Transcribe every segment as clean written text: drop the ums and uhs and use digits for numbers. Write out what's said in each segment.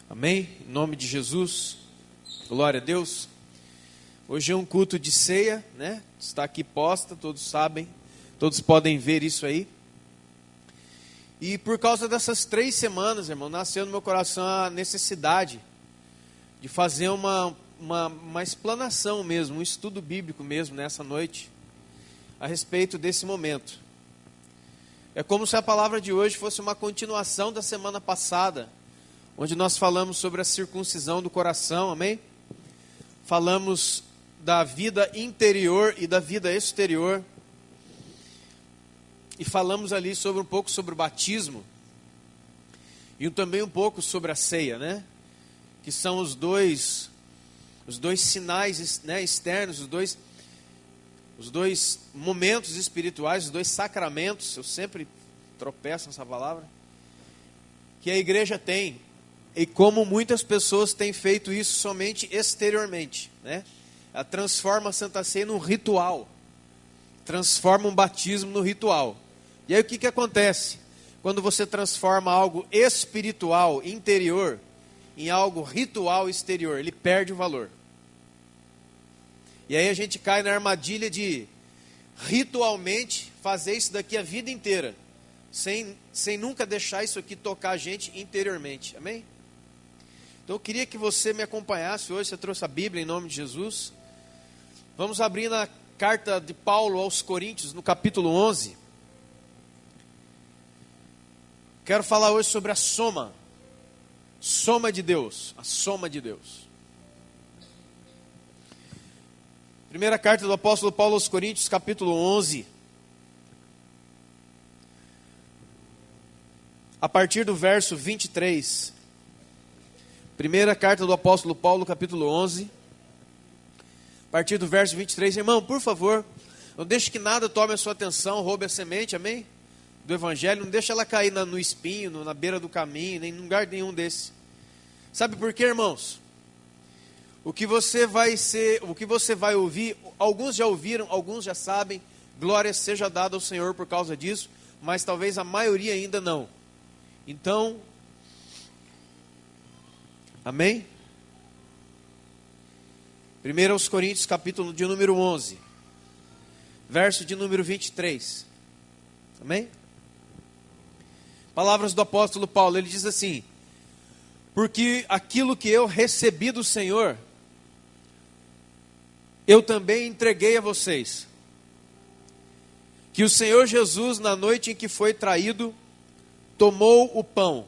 Amém? Em nome de Jesus, glória a Deus. Hoje é um culto de ceia, né? Está aqui posta, todos sabem, todos podem ver isso aí. E por causa dessas 3 semanas, irmão, nasceu no meu coração a necessidade de fazer uma explanação mesmo, um estudo bíblico mesmo nessa noite, a respeito desse momento. É como se a palavra de hoje fosse uma continuação da semana passada, onde nós falamos sobre a circuncisão do coração, amém? Falamos da vida interior e da vida exterior. E falamos ali sobre um pouco sobre o batismo. E também um pouco sobre a ceia, né? Que são os dois sinais, né, externos, os dois momentos espirituais, os dois sacramentos. Eu sempre tropeço nessa palavra. Que a igreja tem. E como muitas pessoas têm feito isso somente exteriormente, né? Ela transforma a Santa Ceia num ritual. Transforma um batismo no ritual. E aí o que acontece? Quando você transforma algo espiritual, interior, em algo ritual exterior, ele perde o valor. E aí a gente cai na armadilha de ritualmente fazer isso daqui a vida inteira, sem nunca deixar isso aqui tocar a gente interiormente. Amém? Então eu queria que você me acompanhasse hoje. Você trouxe a Bíblia em nome de Jesus. Vamos abrir na carta de Paulo aos Coríntios, no capítulo 11. Quero falar hoje sobre a soma de Deus, a soma de Deus. Primeira carta do apóstolo Paulo aos Coríntios, capítulo 11. A partir do verso 23. Primeira carta do apóstolo Paulo, capítulo 11. A partir do verso 23. Irmão, por favor, não deixe que nada tome a sua atenção, roube a semente, amém? Do evangelho, não deixe ela cair no espinho, na beira do caminho, nem em lugar nenhum desse. Sabe por quê, irmãos? O que você vai ouvir, alguns já ouviram, alguns já sabem, glória seja dada ao Senhor por causa disso, mas talvez a maioria ainda não. Então, amém? 1 aos Coríntios, capítulo de número 11, verso de número 23. Amém? Palavras do apóstolo Paulo, ele diz assim: porque aquilo que eu recebi do Senhor, eu também entreguei a vocês. Que o Senhor Jesus, na noite em que foi traído, tomou o pão,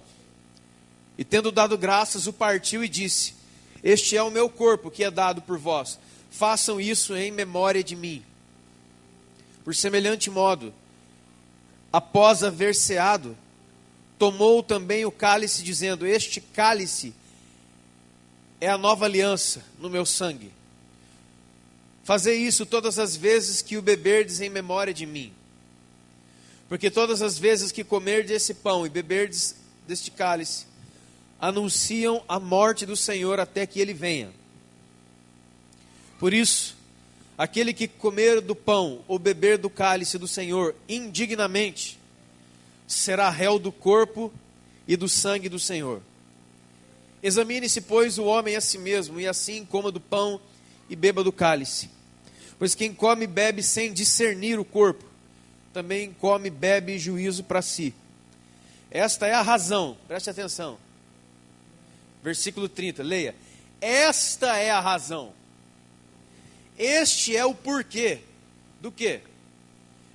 e tendo dado graças, o partiu e disse: este é o meu corpo que é dado por vós, façam isso em memória de mim. Por semelhante modo, após haver ceado, tomou também o cálice, dizendo: este cálice é a nova aliança no meu sangue. Fazei isso todas as vezes que o beberdes em memória de mim. Porque todas as vezes que comerdes esse pão e beberdes deste cálice, anunciam a morte do Senhor até que ele venha. Por isso, aquele que comer do pão ou beber do cálice do Senhor indignamente, será réu do corpo e do sangue do Senhor. Examine-se, pois, o homem a si mesmo, e assim coma do pão e beba do cálice. Pois quem come e bebe sem discernir o corpo, também come e bebe juízo para si. Esta é a razão, preste atenção. Versículo 30, leia. Esta é a razão. Este é o porquê. Do quê?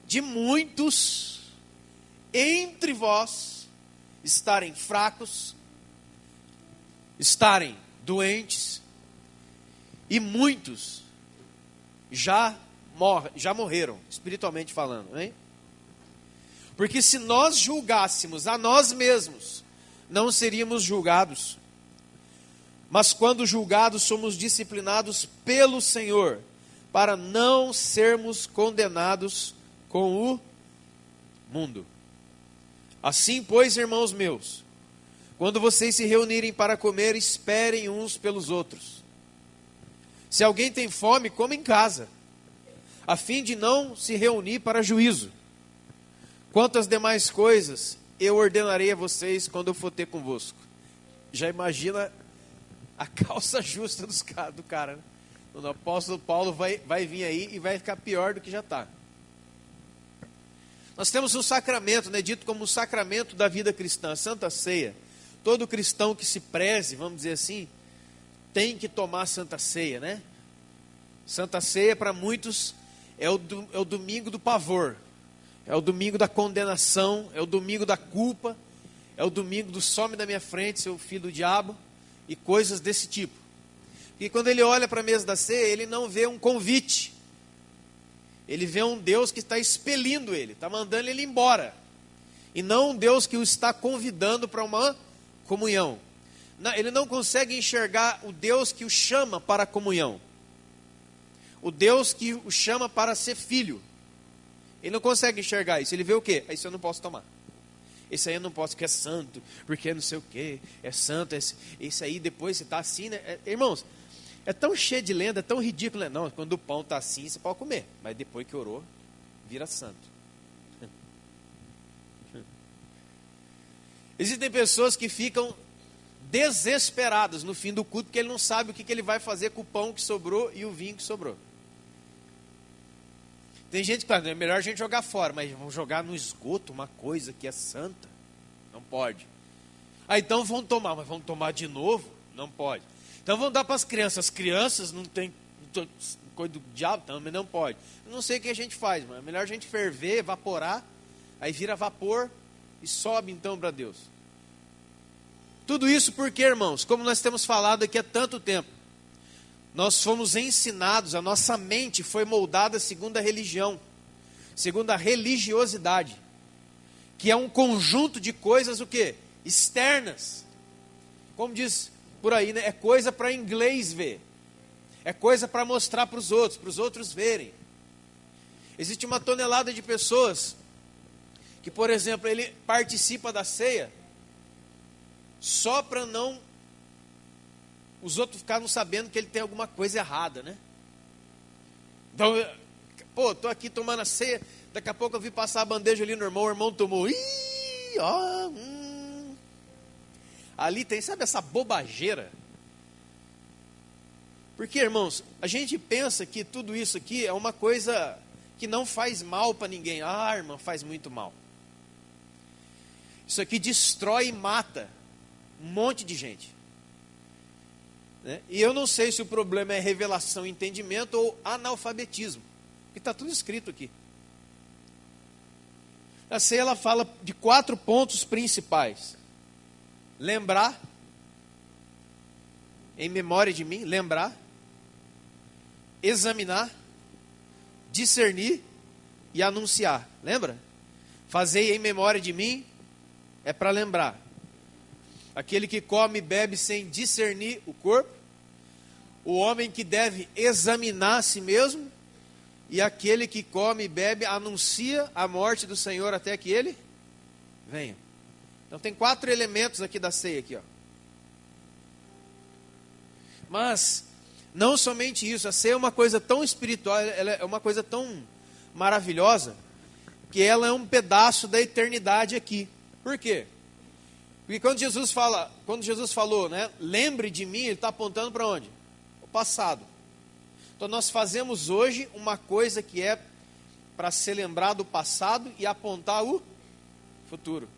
De muitos entre vós estarem fracos, estarem doentes, e muitos já morreram, espiritualmente falando, hein? Porque se nós julgássemos a nós mesmos, não seríamos julgados. Mas quando julgados, somos disciplinados pelo Senhor, para não sermos condenados com o mundo. Assim, pois, irmãos meus, quando vocês se reunirem para comer, esperem uns pelos outros. Se alguém tem fome, coma em casa, a fim de não se reunir para juízo. Quanto às demais coisas, eu ordenarei a vocês quando eu for ter convosco. já imagina a calça justa do cara, né? O apóstolo Paulo vai vir aí e vai ficar pior do que já está. Nós temos um sacramento, né, dito como o sacramento da vida cristã, a Santa Ceia. Todo cristão que se preze, vamos dizer assim, tem que tomar a Santa Ceia, né? Santa Ceia para muitos é o domingo do pavor, é o domingo da condenação, é o domingo da culpa, é o domingo do some da minha frente, seu filho do diabo, e coisas desse tipo. E quando ele olha para a mesa da ceia, ele não vê um convite. Ele vê um Deus que está expelindo ele, está mandando ele embora. E não um Deus que o está convidando para uma comunhão. Ele não consegue enxergar o Deus que o chama para a comunhão. O Deus que o chama para ser filho. Ele não consegue enxergar isso. Ele vê o quê? Isso eu não posso tomar. Esse aí eu não posso, porque é santo, porque não sei o quê, é santo, esse aí depois você está assim, né? Irmãos, é tão cheio de lenda, é tão ridículo, né? Não, quando o pão está assim, você pode comer, mas depois que orou, vira santo. Existem pessoas que ficam desesperadas no fim do culto, porque ele não sabe o que ele vai fazer com o pão que sobrou e o vinho que sobrou. Tem gente que fala, é melhor a gente jogar fora, mas vamos jogar no esgoto uma coisa que é santa? Não pode. Então vão tomar, mas vamos tomar de novo? Não pode. Então vamos dar para as crianças não tem coisa do diabo, também não pode. Eu não sei o que a gente faz, mas é melhor a gente ferver, evaporar, aí vira vapor e sobe então para Deus. Tudo isso porque, irmãos, como nós temos falado aqui há tanto tempo, nós fomos ensinados, a nossa mente foi moldada segundo a religião, segundo a religiosidade, que é um conjunto de coisas, o quê? Externas. Como diz por aí, né? É coisa para inglês ver. É coisa para mostrar para os outros verem. Existe uma tonelada de pessoas que, por exemplo, ele participa da ceia só para não os outros ficaram sabendo que ele tem alguma coisa errada, né? Então, tô aqui tomando a ceia, daqui a pouco eu vi passar a bandeja ali no irmão, o irmão tomou, ali tem, sabe essa bobageira? Porque, irmãos, a gente pensa que tudo isso aqui é uma coisa que não faz mal para ninguém. Irmão, faz muito mal. Isso aqui destrói e mata um monte de gente. Né? E eu não sei se o problema é revelação, entendimento ou analfabetismo, porque está tudo escrito aqui. A ceia ela fala de 4 pontos principais: lembrar, em memória de mim, lembrar, examinar, discernir e anunciar. Lembra? Fazei em memória de mim é para lembrar. Aquele que come e bebe sem discernir o corpo, o homem que deve examinar a si mesmo, e aquele que come e bebe anuncia a morte do Senhor até que ele venha. Então tem 4 elementos aqui da ceia aqui, ó. Mas não somente isso, a ceia é uma coisa tão espiritual, ela é uma coisa tão maravilhosa, que ela é um pedaço da eternidade aqui. Por quê? Porque quando Jesus falou, né, lembre de mim, ele está apontando para onde? O passado. Então nós fazemos hoje uma coisa que é para ser lembrado do passado e apontar o futuro.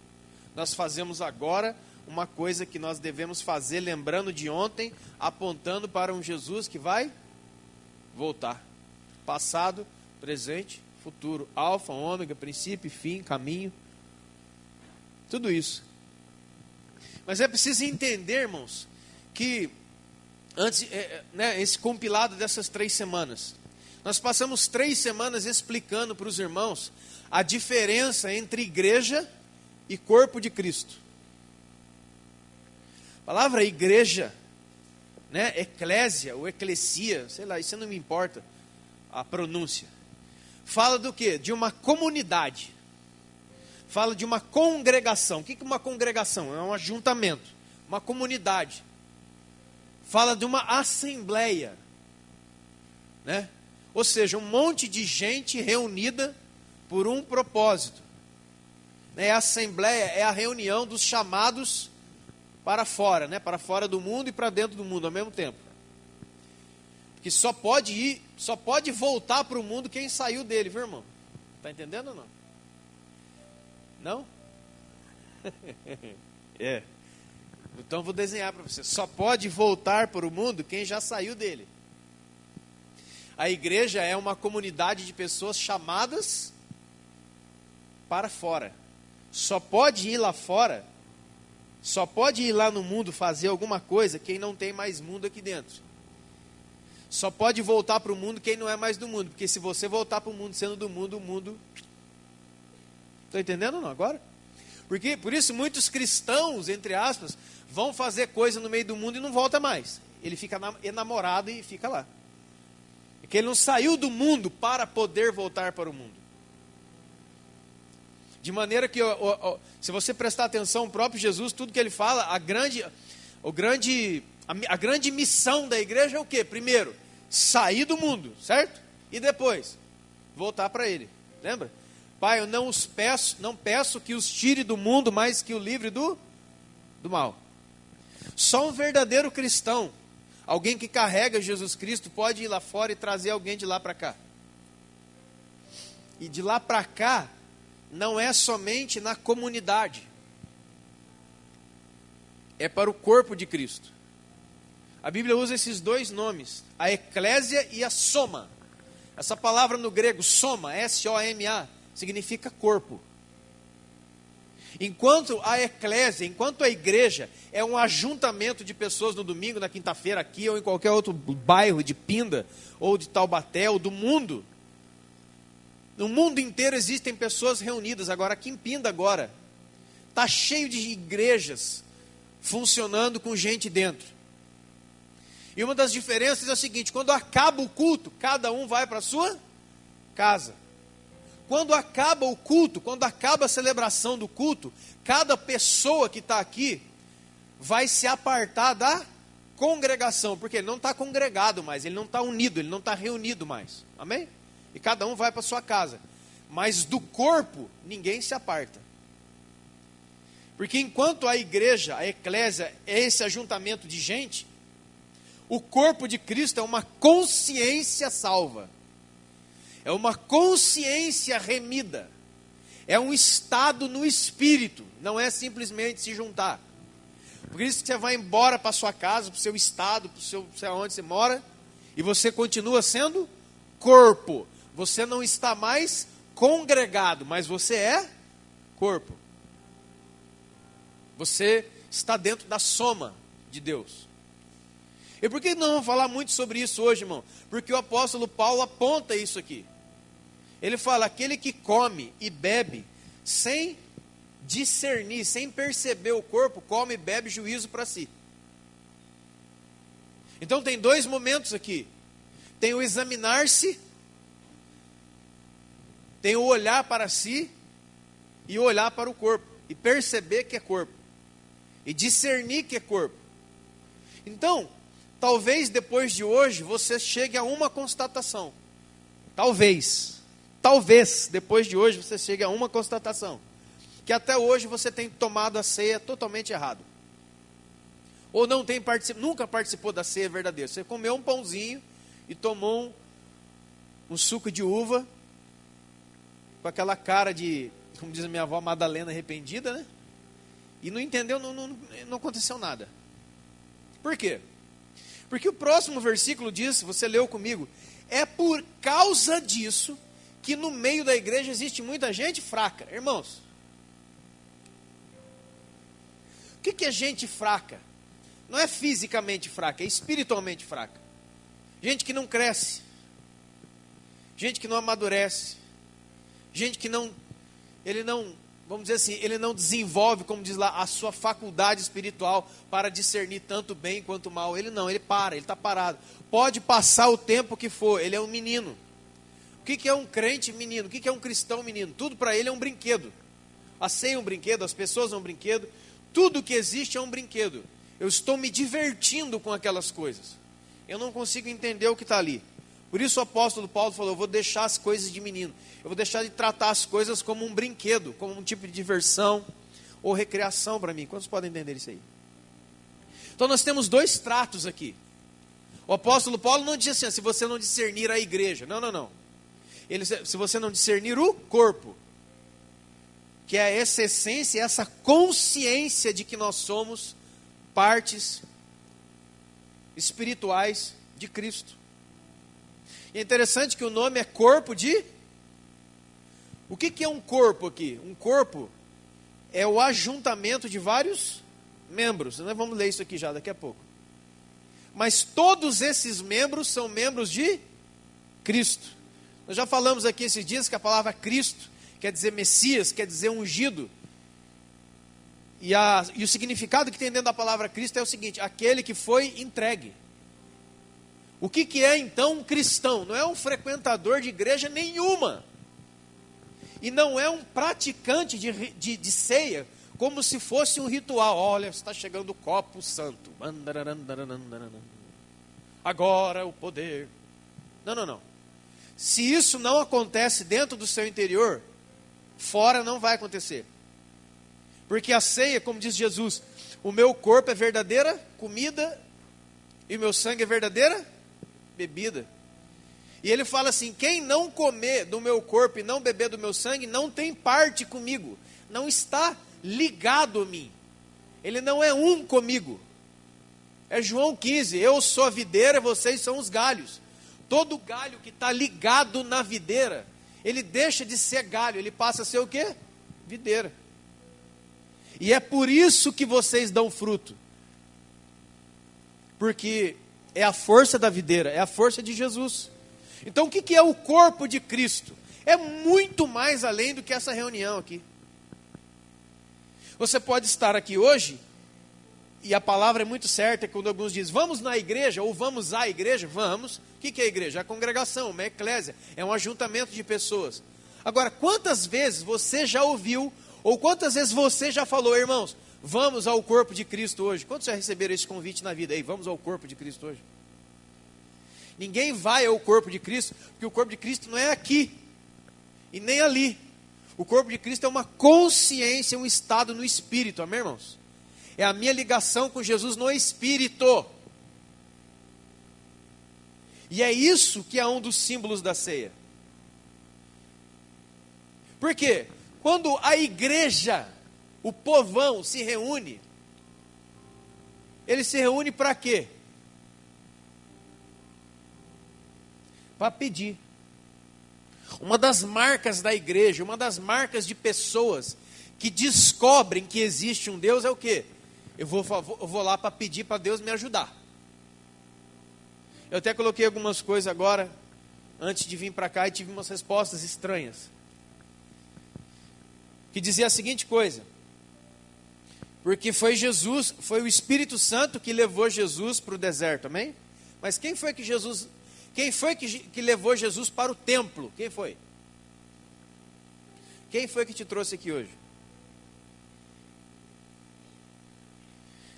Nós fazemos agora uma coisa que nós devemos fazer lembrando de ontem, apontando para um Jesus que vai voltar. Passado, presente, futuro. Alfa, ômega, princípio, fim, caminho. Tudo isso. Mas é preciso entender, irmãos, que antes, esse compilado dessas 3 semanas, nós passamos 3 semanas explicando para os irmãos a diferença entre igreja e corpo de Cristo. A palavra igreja, né, eclésia ou eclesia, sei lá, isso não me importa a pronúncia. Fala do quê? De uma comunidade. Fala de uma congregação. O que é uma congregação? É um ajuntamento, uma comunidade. Fala de uma assembleia, né? Ou seja, um monte de gente reunida por um propósito. A assembleia é a reunião dos chamados para fora, né? Para fora do mundo e para dentro do mundo ao mesmo tempo. Porque só pode voltar para o mundo quem saiu dele, viu, irmão? Está entendendo ou não? Não? É. Então vou desenhar para você. Só pode voltar para o mundo quem já saiu dele. A igreja é uma comunidade de pessoas chamadas para fora. Só pode ir lá fora, só pode ir lá no mundo fazer alguma coisa quem não tem mais mundo aqui dentro. Só pode voltar para o mundo quem não é mais do mundo. Porque se você voltar para o mundo sendo do mundo, o mundo... Estou entendendo ou não agora? Porque, por isso muitos cristãos, entre aspas, vão fazer coisa no meio do mundo e não volta mais. Ele fica enamorado e fica lá. Porque ele não saiu do mundo para poder voltar para o mundo. De maneira que, se você prestar atenção, o próprio Jesus, tudo que ele fala, a grande missão da igreja é o quê? Primeiro, sair do mundo, certo? E depois, voltar para ele. Lembra? Pai, eu não peço que os tire do mundo, mas que o livre do mal. Só um verdadeiro cristão, alguém que carrega Jesus Cristo, pode ir lá fora e trazer alguém de lá para cá. E de lá para cá, não é somente na comunidade. É para o corpo de Cristo. A Bíblia usa esses dois nomes, a eclésia e a soma. Essa palavra no grego, soma, S-O-M-A, significa corpo. Enquanto a eclésia, enquanto a igreja é um ajuntamento de pessoas no domingo, na quinta-feira aqui, ou em qualquer outro bairro de Pinda, ou de Taubaté, ou do mundo, no mundo inteiro existem pessoas reunidas. Agora, aqui em Pinda agora, está cheio de igrejas funcionando com gente dentro. E uma das diferenças é o seguinte: quando acaba o culto, cada um vai para a sua casa. Quando acaba o culto, quando acaba a celebração do culto, cada pessoa que está aqui vai se apartar da congregação, porque ele não está congregado mais, ele não está unido, ele não está reunido mais. Amém? E cada um vai para a sua casa. Mas do corpo, ninguém se aparta. Porque enquanto a igreja, a eclésia, é esse ajuntamento de gente, o corpo de Cristo é uma consciência salva. É uma consciência remida. É um estado no espírito. Não é simplesmente se juntar. Por isso que você vai embora para a sua casa, para o seu estado, para o seu, sei onde você mora, e você continua sendo corpo. Você não está mais congregado, mas você é corpo. Você está dentro da soma de Deus. E por que não vamos falar muito sobre isso hoje, irmão? Porque o apóstolo Paulo aponta isso aqui. Ele fala, aquele que come e bebe sem discernir, sem perceber o corpo, come e bebe juízo para si. Então tem dois momentos aqui. Tem o examinar-se, tem o olhar para si e o olhar para o corpo. E perceber que é corpo. E discernir que é corpo. Então, talvez depois de hoje você chegue a uma constatação. Talvez depois de hoje você chegue a uma constatação. Que até hoje você tem tomado a ceia totalmente errado. Ou não tem nunca participou da ceia verdadeira. Você comeu um pãozinho e tomou um suco de uva com aquela cara de, como diz a minha avó, Madalena arrependida, né? E não entendeu, não aconteceu nada. Por quê? Porque o próximo versículo diz, você leu comigo, é por causa disso que no meio da igreja existe muita gente fraca. Irmãos, o que é gente fraca? Não é fisicamente fraca, é espiritualmente fraca. Gente que não cresce, gente que não amadurece, gente que vamos dizer assim, ele não desenvolve, como diz lá, a sua faculdade espiritual para discernir tanto bem quanto mal. Ele está parado. Pode passar o tempo que for, ele é um menino. O que é um crente menino? O que é um cristão menino? Tudo para ele é um brinquedo. A ceia é um brinquedo, as pessoas são um brinquedo, tudo que existe é um brinquedo. Eu estou me divertindo com aquelas coisas. Eu não consigo entender o que está ali. Por isso o apóstolo Paulo falou, eu vou deixar as coisas de menino. Eu vou deixar de tratar as coisas como um brinquedo, como um tipo de diversão ou recreação para mim. Quantos podem entender isso aí? Então nós temos dois tratos aqui. O apóstolo Paulo não diz assim, se você não discernir a igreja. Não, não, não. Ele, se você não discernir o corpo, que é essa essência, essa consciência de que nós somos partes espirituais de Cristo. E é interessante que o nome é corpo de... O que é um corpo aqui? Um corpo é o ajuntamento de vários membros. Nós vamos ler isso aqui já daqui a pouco. Mas todos esses membros são membros de Cristo. Nós já falamos aqui esses dias que a palavra Cristo quer dizer Messias, quer dizer ungido. E o significado que tem dentro da palavra Cristo é o seguinte: aquele que foi entregue. O que é então um cristão? Não é um frequentador de igreja nenhuma. E não é um praticante de ceia, como se fosse um ritual. Olha, está chegando o copo santo. Agora o poder. Não, não, não. Se isso não acontece dentro do seu interior, fora não vai acontecer. Porque a ceia, como diz Jesus, o meu corpo é verdadeira comida e o meu sangue é verdadeira bebida. E ele fala assim: quem não comer do meu corpo e não beber do meu sangue, não tem parte comigo, não está ligado a mim, ele não é um comigo. É João 15, eu sou a videira, vocês são os galhos. Todo galho que está ligado na videira, ele deixa de ser galho, ele passa a ser o quê? Videira. E é por isso que vocês dão fruto, porque é a força da videira, é a força de Jesus. Então o que é o corpo de Cristo? É muito mais além do que essa reunião aqui. Você pode estar aqui hoje, e a palavra é muito certa, quando alguns dizem, vamos na igreja, ou vamos à igreja, vamos. O que é a igreja? É a congregação, uma eclésia, é um ajuntamento de pessoas. Agora, quantas vezes você já ouviu, ou quantas vezes você já falou, irmãos, vamos ao corpo de Cristo hoje? Quantos já receberam esse convite na vida? Ei, vamos ao corpo de Cristo hoje? Ninguém vai ao corpo de Cristo, porque o corpo de Cristo não é aqui, e nem ali. O corpo de Cristo é uma consciência, um estado no espírito, amém, irmãos? É a minha ligação com Jesus no espírito. E é isso que é um dos símbolos da ceia. Por quê? Quando a igreja, o povão se reúne, ele se reúne para quê? Para pedir. Uma das marcas da igreja, uma das marcas de pessoas que descobrem que existe um Deus é o quê? Eu vou lá para pedir para Deus me ajudar. Eu até coloquei algumas coisas agora, antes de vir para cá, e tive umas respostas estranhas. Que dizia a seguinte coisa: porque foi Jesus, foi o Espírito Santo que levou Jesus para o deserto, amém? Mas quem foi que levou Jesus para o templo? Quem foi? Quem foi que te trouxe aqui hoje?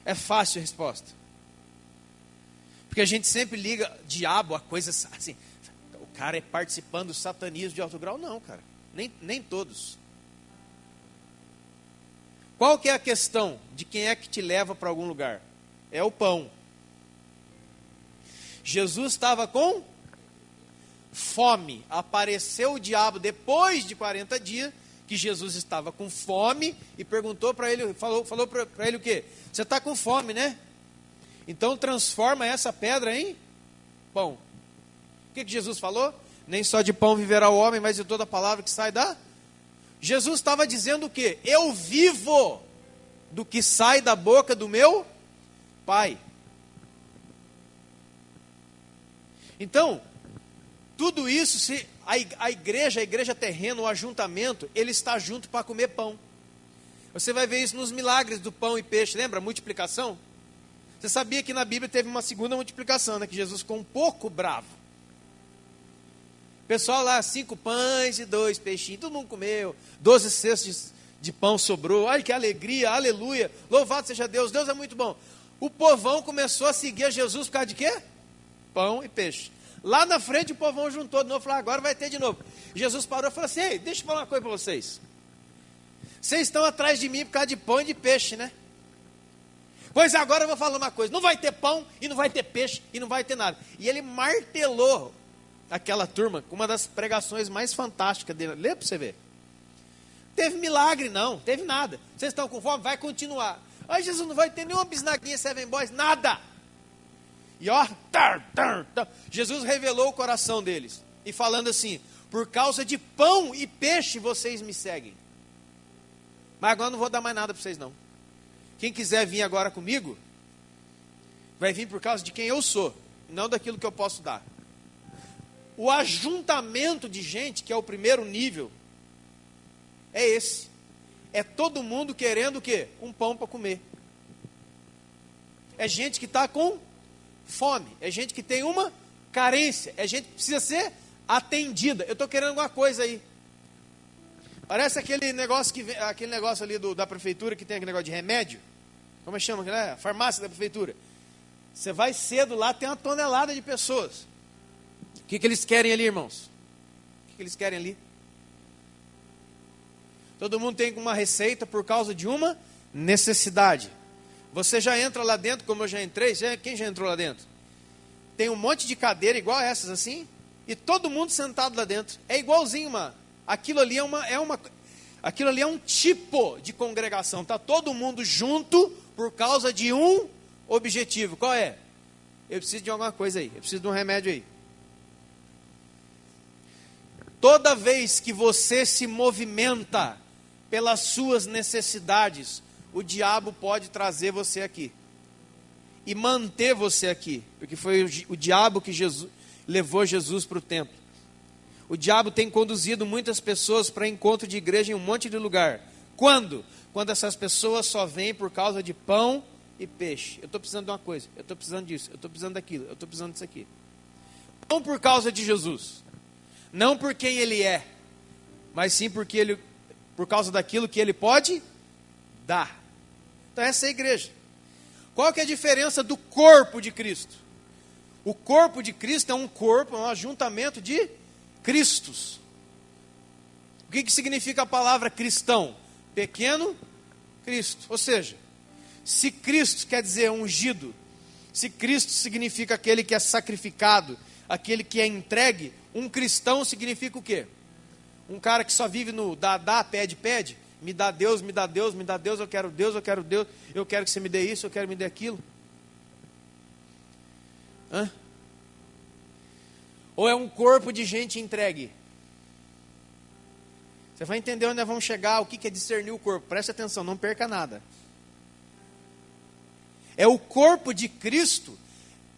É fácil a resposta. Porque a gente sempre liga diabo a coisas assim. O cara é participando do satanismo de alto grau. Não, cara. Nem todos. Qual que é a questão de quem é que te leva para algum lugar? É o pão. Jesus estava com fome. Apareceu o diabo depois de 40 dias, que Jesus estava com fome, e perguntou para ele, falou para ele o quê? Você está com fome, né? Então transforma essa pedra em pão. O que Jesus falou? Nem só de pão viverá o homem, mas de toda palavra que sai da... Jesus estava dizendo o quê? Eu vivo do que sai da boca do meu Pai. Então, tudo isso, se a igreja terrena, o ajuntamento, ele está junto para comer pão. Você vai ver isso nos milagres do pão e peixe, lembra? A multiplicação. Você sabia que na Bíblia teve uma segunda multiplicação, né? Que Jesus ficou um pouco bravo. Pessoal lá, 5 pães e 2 peixinhos, todo mundo comeu, 12 cestos de pão sobrou, ai que alegria, aleluia, louvado seja Deus, Deus é muito bom. O povão começou a seguir a Jesus por causa de quê? Pão e peixe. Lá na frente o povão juntou de novo, falou, agora vai ter de novo. Jesus parou e falou assim, ei, deixa eu falar uma coisa para vocês. Vocês estão atrás de mim por causa de pão e de peixe, né? Pois agora eu vou falar uma coisa, não vai ter pão, e não vai ter peixe, e não vai ter nada. E ele martelou aquela turma com uma das pregações mais fantásticas dele. Lê para você ver. Teve milagre não, teve nada. Vocês estão com fome? Vai continuar. Ai, Jesus, não vai ter nenhuma bisnaguinha Seven Boys, nada. E ó, Jesus revelou o coração deles. E falando assim, por causa de pão e peixe vocês me seguem. Mas agora eu não vou dar mais nada para vocês não. Quem quiser vir agora comigo, vai vir por causa de quem eu sou, não daquilo que eu posso dar. O ajuntamento de gente, que é o primeiro nível, é esse. É todo mundo querendo o quê? Um pão para comer. É gente que está com fome. É gente que tem uma carência. É gente que precisa ser atendida. Eu estou querendo alguma coisa aí. Parece aquele negócio ali da prefeitura que tem aquele negócio de remédio. Como é que chama? Né? A farmácia da prefeitura. Você vai cedo lá, tem uma tonelada de pessoas. O que eles querem ali, irmãos? O que eles querem ali? Todo mundo tem uma receita por causa de uma necessidade. Você já entra lá dentro, como eu já entrei. Quem já entrou lá dentro? Tem um monte de cadeira igual essas assim, e todo mundo sentado lá dentro. É igualzinho, mano. Aquilo ali aquilo ali é um tipo de congregação. Está todo mundo junto por causa de um objetivo. Qual é? Eu preciso de alguma coisa aí. Eu preciso de um remédio aí. Toda vez que você se movimenta pelas suas necessidades, o diabo pode trazer você aqui e manter você aqui, porque foi o diabo que levou Jesus para o templo. O diabo tem conduzido muitas pessoas para encontro de igreja em um monte de lugar. Quando? Quando essas pessoas só vêm por causa de pão e peixe. Eu estou precisando de uma coisa, eu estou precisando disso, eu estou precisando daquilo, eu estou precisando disso aqui. Não por causa de Jesus, não por quem ele é, mas sim por causa daquilo que ele pode dar. Então essa é a igreja. Qual que é a diferença do corpo de Cristo? O corpo de Cristo é um ajuntamento de Cristos. O que significa a palavra cristão? Pequeno Cristo. Ou seja, se Cristo quer dizer ungido, se Cristo significa aquele que é sacrificado, aquele que é entregue, um cristão significa o quê? Um cara que só vive no dá, pede, me dá Deus, me dá Deus, me dá Deus, eu quero Deus, eu quero Deus, eu quero que você me dê isso, eu quero que me dê aquilo. Hã? Ou é um corpo de gente entregue? Você vai entender onde nós vamos chegar, o que é discernir o corpo. Preste atenção, não perca nada. É o corpo de Cristo,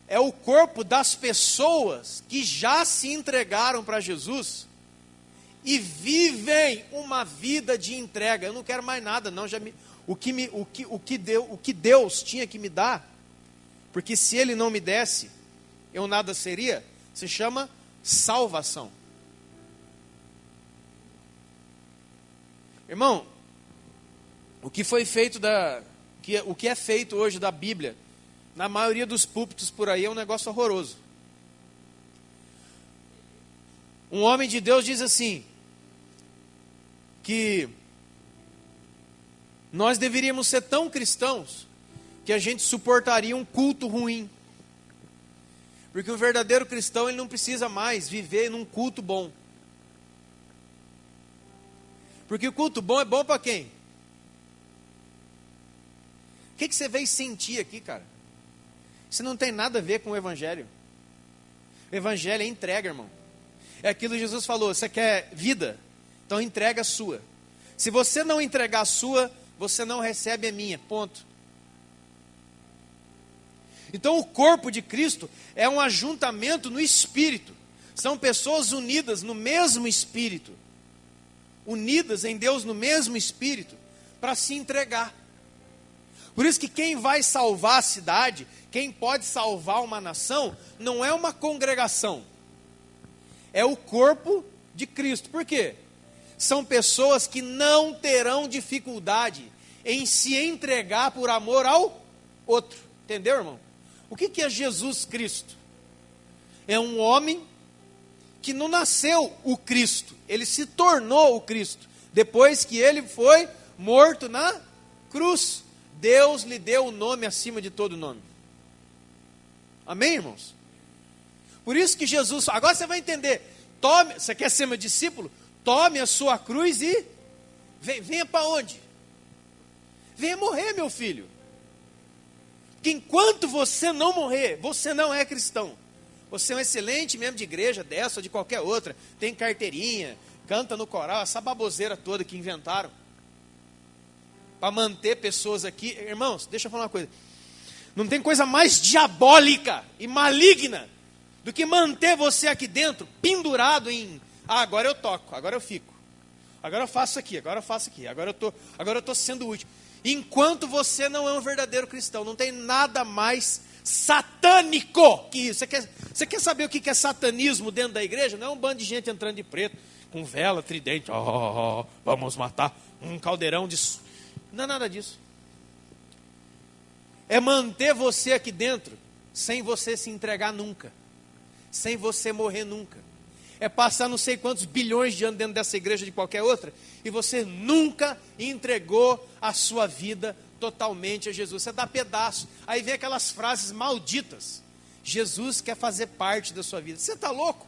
é o corpo das pessoas que já se entregaram para Jesus e vivem uma vida de entrega. Eu não quero mais nada, não. O que Deus tinha que me dar, porque se Ele não me desse, eu nada seria, se chama salvação. Irmão, o que foi feito o que é feito hoje da Bíblia, na maioria dos púlpitos por aí, é um negócio horroroso. Um homem de Deus diz assim, que nós deveríamos ser tão cristãos, que a gente suportaria um culto ruim. Porque o verdadeiro cristão, ele não precisa mais viver num culto bom. Porque o culto bom é bom para quem? O que você veio sentir aqui, cara? Isso não tem nada a ver com o evangelho. O evangelho é entrega, irmão. É aquilo que Jesus falou, você quer vida? Então entrega a sua. Se você não entregar a sua, você não recebe a minha, ponto. Então o corpo de Cristo é um ajuntamento no Espírito. São pessoas unidas no mesmo Espírito. Unidas em Deus no mesmo Espírito, para se entregar. Por isso que quem vai salvar a cidade, quem pode salvar uma nação, não é uma congregação. É o corpo de Cristo. Por quê? São pessoas que não terão dificuldade em se entregar por amor ao outro. Entendeu, irmão? O que é Jesus Cristo? É um homem que não nasceu o Cristo, ele se tornou o Cristo, depois que ele foi morto na cruz. Deus lhe deu o nome acima de todo nome. Amém, irmãos? Por isso que Jesus, agora você vai entender, você quer ser meu discípulo? Tome a sua cruz e venha para onde? Venha morrer, meu filho. Porque enquanto você não morrer, você não é cristão. Você é um excelente membro de igreja, dessa ou de qualquer outra, tem carteirinha, canta no coral, essa baboseira toda que inventaram para manter pessoas aqui. Irmãos, deixa eu falar uma coisa. Não tem coisa mais diabólica e maligna do que manter você aqui dentro, pendurado em, agora eu toco, agora eu fico, agora eu faço aqui, agora eu faço aqui, agora eu estou sendo útil. Enquanto você não é um verdadeiro cristão, não tem nada mais satânico que isso. Você quer saber o que é satanismo dentro da igreja? Não é um bando de gente entrando de preto, com vela, tridente, vamos matar, um caldeirão de... Não é nada disso. É manter você aqui dentro, sem você se entregar nunca, sem você morrer nunca. É passar não sei quantos bilhões de anos dentro dessa igreja de qualquer outra, e você nunca entregou a sua vida totalmente a Jesus. Você dá pedaço. Aí vem aquelas frases malditas. Jesus quer fazer parte da sua vida. Você está louco?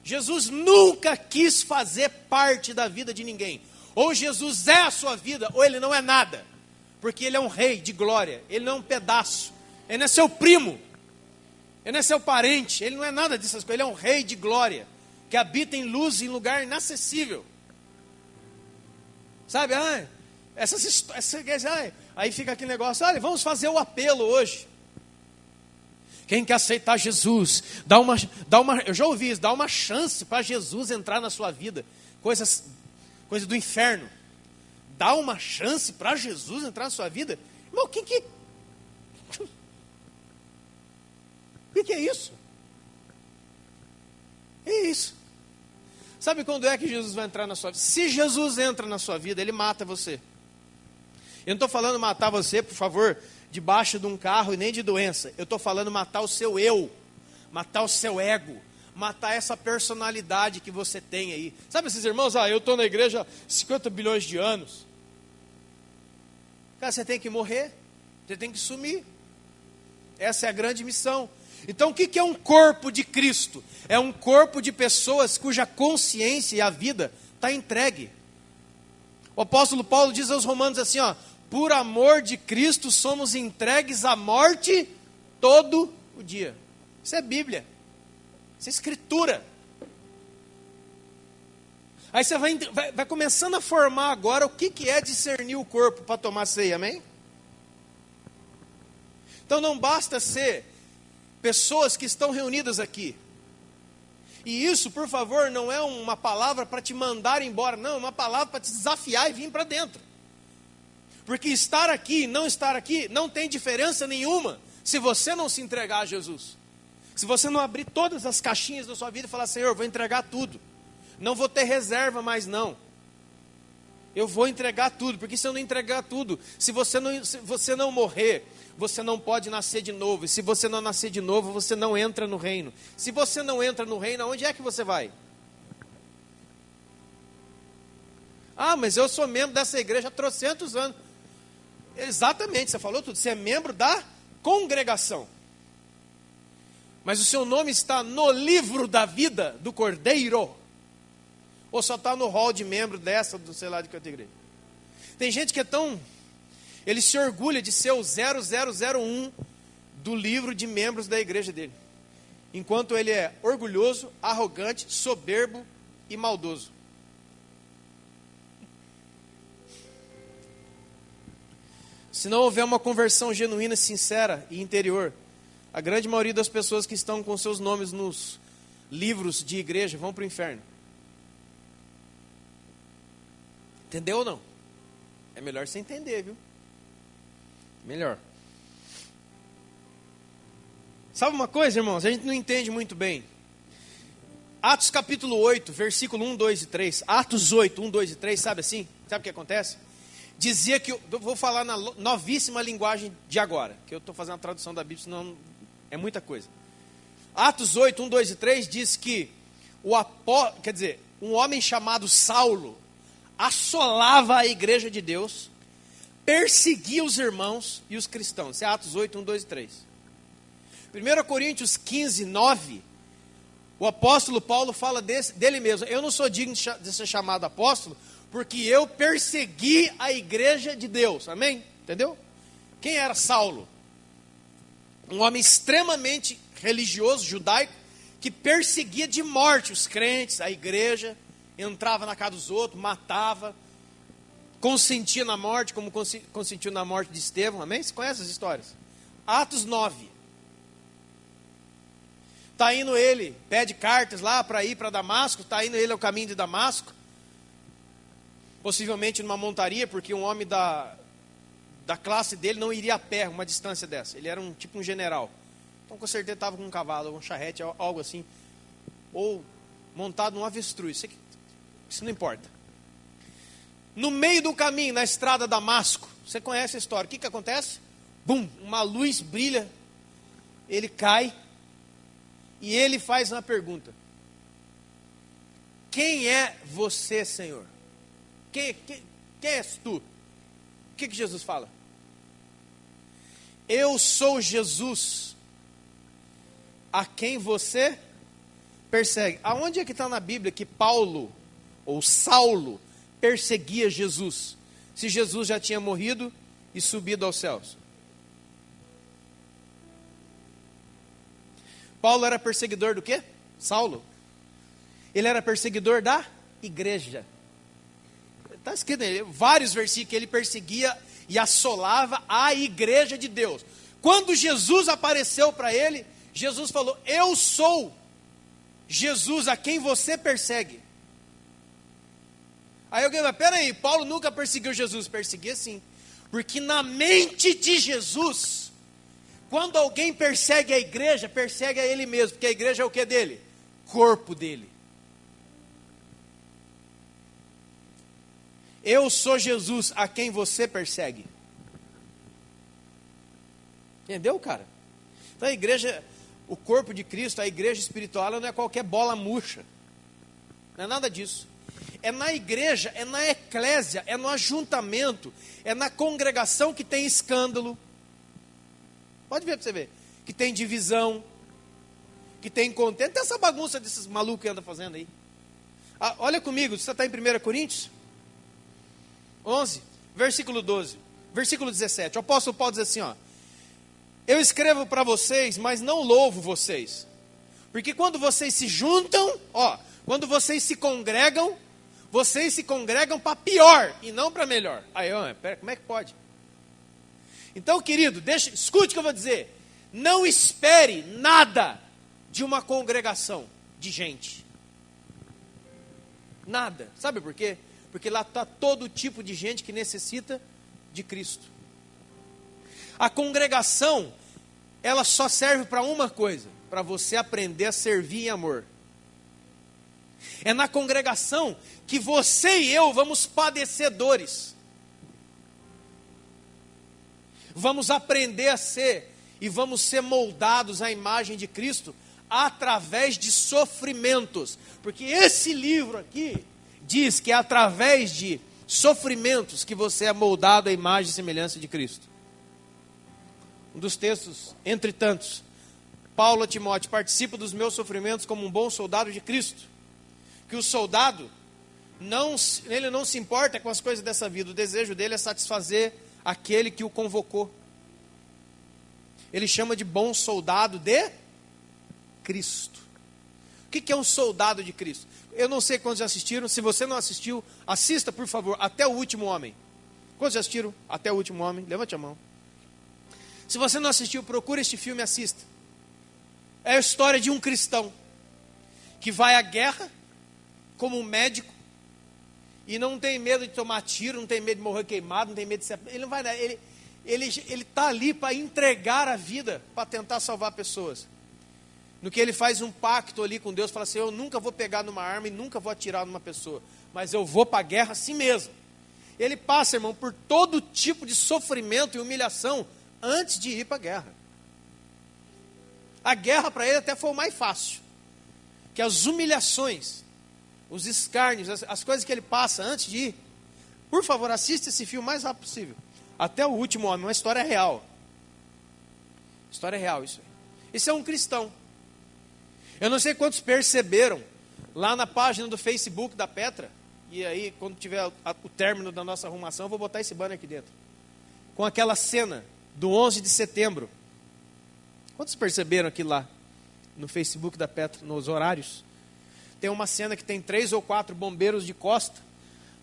Jesus nunca quis fazer parte da vida de ninguém. Ou Jesus é a sua vida, ou ele não é nada. Porque ele é um rei de glória. Ele não é um pedaço. Ele não é seu primo. Ele não é seu parente. Ele não é nada dessas coisas. Ele é um rei de glória, que habita em luz, em lugar inacessível. Sabe? Aí fica aquele negócio, olha, vamos fazer o apelo hoje. Quem quer aceitar Jesus, eu já ouvi isso, dá uma chance para Jesus entrar na sua vida. Coisa do inferno. Dá uma chance para Jesus entrar na sua vida? Irmão, o que é isso? É isso. Sabe quando é que Jesus vai entrar na sua vida? Se Jesus entra na sua vida, ele mata você. Eu não estou falando matar você, por favor, debaixo de um carro e nem de doença. Eu estou falando matar o seu eu, matar o seu ego, matar essa personalidade que você tem aí. Sabe esses irmãos? Eu estou na igreja há 50 bilhões de anos. Cara, você tem que morrer, você tem que sumir. Essa é a grande missão. Então o que é um corpo de Cristo? É um corpo de pessoas cuja consciência e a vida está entregue. O apóstolo Paulo diz aos romanos assim, por amor de Cristo somos entregues à morte todo o dia. Isso é Bíblia. Isso é Escritura. Aí você vai começando a formar agora o que é discernir o corpo para tomar ceia, amém? Então não basta ser pessoas que estão reunidas aqui. E isso, por favor, não é uma palavra para te mandar embora, não, é uma palavra para te desafiar e vir para dentro. Porque estar aqui e não estar aqui não tem diferença nenhuma se você não se entregar a Jesus. Se você não abrir todas as caixinhas da sua vida e falar, Senhor, vou entregar tudo. Não vou ter reserva mais não. Eu vou entregar tudo, porque se eu não entregar tudo, se você não morrer, você não pode nascer de novo. E se você não nascer de novo, você não entra no reino. Se você não entra no reino, aonde é que você vai? Mas eu sou membro dessa igreja há trocentos anos. Exatamente, você falou tudo. Você é membro da congregação. Mas o seu nome está no livro da vida do Cordeiro. Ou só está no hall de membro dessa, do sei lá de que outra igreja. Tem gente que é tão... Ele se orgulha de ser o 0001 do livro de membros da igreja dele. Enquanto ele é orgulhoso, arrogante, soberbo e maldoso. Se não houver uma conversão genuína, sincera e interior, a grande maioria das pessoas que estão com seus nomes nos livros de igreja vão para o inferno. Entendeu ou não? É melhor você entender, viu? Melhor. Sabe uma coisa, irmãos? A gente não entende muito bem. Atos capítulo 8, versículo 1, 2 e 3. Atos 8, 1, 2 e 3, sabe assim? Sabe o que acontece? Dizia que, eu vou falar na novíssima linguagem de agora, que eu estou fazendo a tradução da Bíblia, senão é muita coisa. Atos 8, 1, 2 e 3 diz que um homem chamado Saulo assolava a igreja de Deus, perseguia os irmãos e os cristãos. Isso é Atos 8, 1, 2 e 3. 1 Coríntios 15, 9, o apóstolo Paulo fala dele mesmo. Eu não sou digno de ser chamado apóstolo, porque eu persegui a igreja de Deus. Amém? Entendeu? Quem era Saulo? Um homem extremamente religioso, judaico, que perseguia de morte os crentes, a igreja, entrava na casa dos outros, matava, consentia na morte, como consentiu na morte de Estevão. Amém? Você conhece as histórias? Atos 9. Está indo ele, pede cartas lá para ir para Damasco, está indo ele ao caminho de Damasco, possivelmente numa montaria, porque um homem da classe dele não iria a pé uma distância dessa. Ele era tipo um general. Então com certeza estava com um cavalo, um charrete, algo assim. Ou montado num avestruz. Isso não importa. No meio do caminho, na estrada Damasco, você conhece a história. O que acontece? Bum, uma luz brilha, ele cai e ele faz uma pergunta. Quem é você, Senhor? Quem és tu? O que Jesus fala? Eu sou Jesus, a quem você persegue. Aonde é que está na Bíblia que Paulo, ou Saulo, perseguia Jesus, se Jesus já tinha morrido e subido aos céus? Paulo era perseguidor do quê? Saulo. Ele era perseguidor da igreja. Está escrito em vários versículos que ele perseguia e assolava a igreja de Deus. Quando Jesus apareceu para ele, Jesus falou: eu sou Jesus a quem você persegue. Aí alguém vai, peraí, Paulo nunca perseguiu Jesus. Perseguia sim, porque na mente de Jesus, quando alguém persegue a igreja, persegue a ele mesmo, porque a igreja é o que dele? Corpo dele. Eu sou Jesus a quem você persegue. Entendeu, cara? Então a igreja, o corpo de Cristo, a igreja espiritual, ela não é qualquer bola murcha. Não é nada disso. É na igreja, é na eclésia, é no ajuntamento, é na congregação que tem escândalo. Pode ver para você ver. Que tem divisão, que tem contento. Tem essa bagunça desses malucos que andam fazendo aí. Olha comigo, você está em 1 Coríntios 11, versículo 12, versículo 17. O apóstolo Paulo diz assim, ó: eu escrevo para vocês, mas não louvo vocês. Porque quando vocês se juntam, quando vocês se congregam para pior e não para melhor. Aí, pera, como é que pode? Então, querido, escute o que eu vou dizer. Não espere nada de uma congregação de gente. Nada. Sabe por quê? Porque lá está todo tipo de gente que necessita de Cristo. A congregação, ela só serve para uma coisa: para você aprender a servir em amor. É na congregação que você e eu vamos padecer dores. Vamos aprender a ser e vamos ser moldados à imagem de Cristo através de sofrimentos. Porque esse livro aqui diz que é através de sofrimentos que você é moldado à imagem e semelhança de Cristo. Um dos textos, entre tantos, Paulo a Timóteo: participa dos meus sofrimentos como um bom soldado de Cristo. Que o soldado, ele não se importa com as coisas dessa vida, o desejo dele é satisfazer aquele que o convocou. Ele chama de bom soldado de Cristo. O que é um soldado de Cristo? Eu não sei quantos já assistiram. Se você não assistiu, assista, por favor, Até o Último Homem. Quantos já assistiram Até o Último Homem? Levante a mão. Se você não assistiu, procure este filme e assista. É a história de um cristão que vai à guerra como um médico e não tem medo de tomar tiro, não tem medo de morrer queimado, não tem medo de ser... Ele não vai, ele está ali para entregar a vida, para tentar salvar pessoas. No que ele faz um pacto ali com Deus, fala assim: eu nunca vou pegar numa arma e nunca vou atirar numa pessoa, mas eu vou para a guerra assim mesmo. Ele passa, irmão, por todo tipo de sofrimento e humilhação antes de ir para a guerra. A guerra para ele até foi o mais fácil, que as humilhações, os escárnios, as coisas que ele passa antes de ir. Por favor, assista esse filme o mais rápido possível. Até o último homem, uma história real. História real isso aí. Isso é um cristão. Eu não sei quantos perceberam lá na página do Facebook da Petra, e aí quando tiver o término da nossa arrumação, eu vou botar esse banner aqui dentro. Com aquela cena do 11 de setembro. Quantos perceberam aqui lá no Facebook da Petra, nos horários? Tem uma cena que tem 3 ou 4 bombeiros de costa.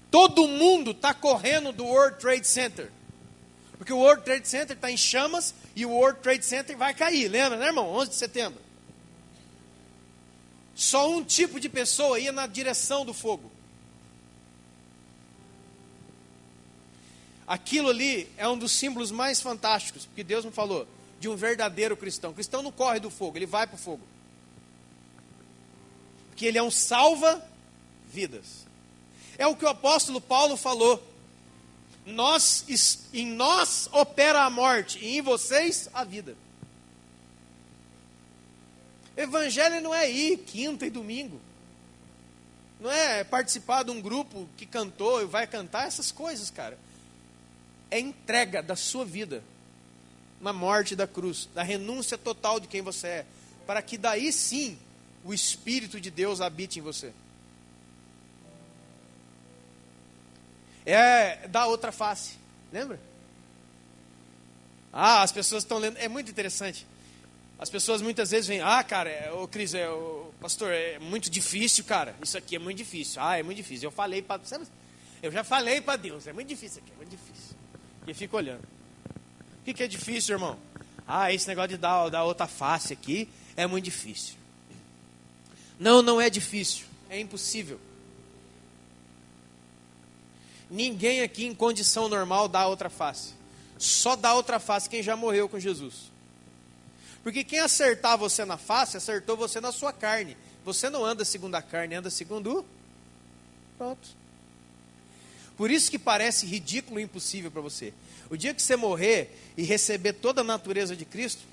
Todo mundo está correndo do World Trade Center. Porque o World Trade Center está em chamas e o World Trade Center vai cair. Lembra, né, irmão? 11 de setembro. Só um tipo de pessoa ia na direção do fogo. Aquilo ali é um dos símbolos mais fantásticos, porque Deus me falou de um verdadeiro cristão. O cristão não corre do fogo, ele vai para o fogo. Porque ele é um salva-vidas. É o que o apóstolo Paulo falou. Em nós opera a morte, e em vocês a vida. Evangelho não é ir quinta e domingo. Não é participar de um grupo que cantou e vai cantar essas coisas, cara. É entrega da sua vida na morte da cruz, da renúncia total de quem você é, para que daí sim o Espírito de Deus habite em você. É da outra face, lembra? As pessoas estão lendo, é muito interessante. As pessoas muitas vezes vêm, cara, Cris, pastor, é muito difícil, cara, isso aqui é muito difícil. É muito difícil, eu já falei para Deus, é muito difícil aqui, é muito difícil. E fica olhando. O que é difícil, irmão? Esse negócio de dar outra face aqui é muito difícil. Não é difícil, é impossível. Ninguém aqui em condição normal dá outra face. Só dá outra face quem já morreu com Jesus. Porque quem acertar você na face, acertou você na sua carne. Você não anda segundo a carne, anda segundo o... Pronto. Por isso que parece ridículo e impossível para você. O dia que você morrer e receber toda a natureza de Cristo,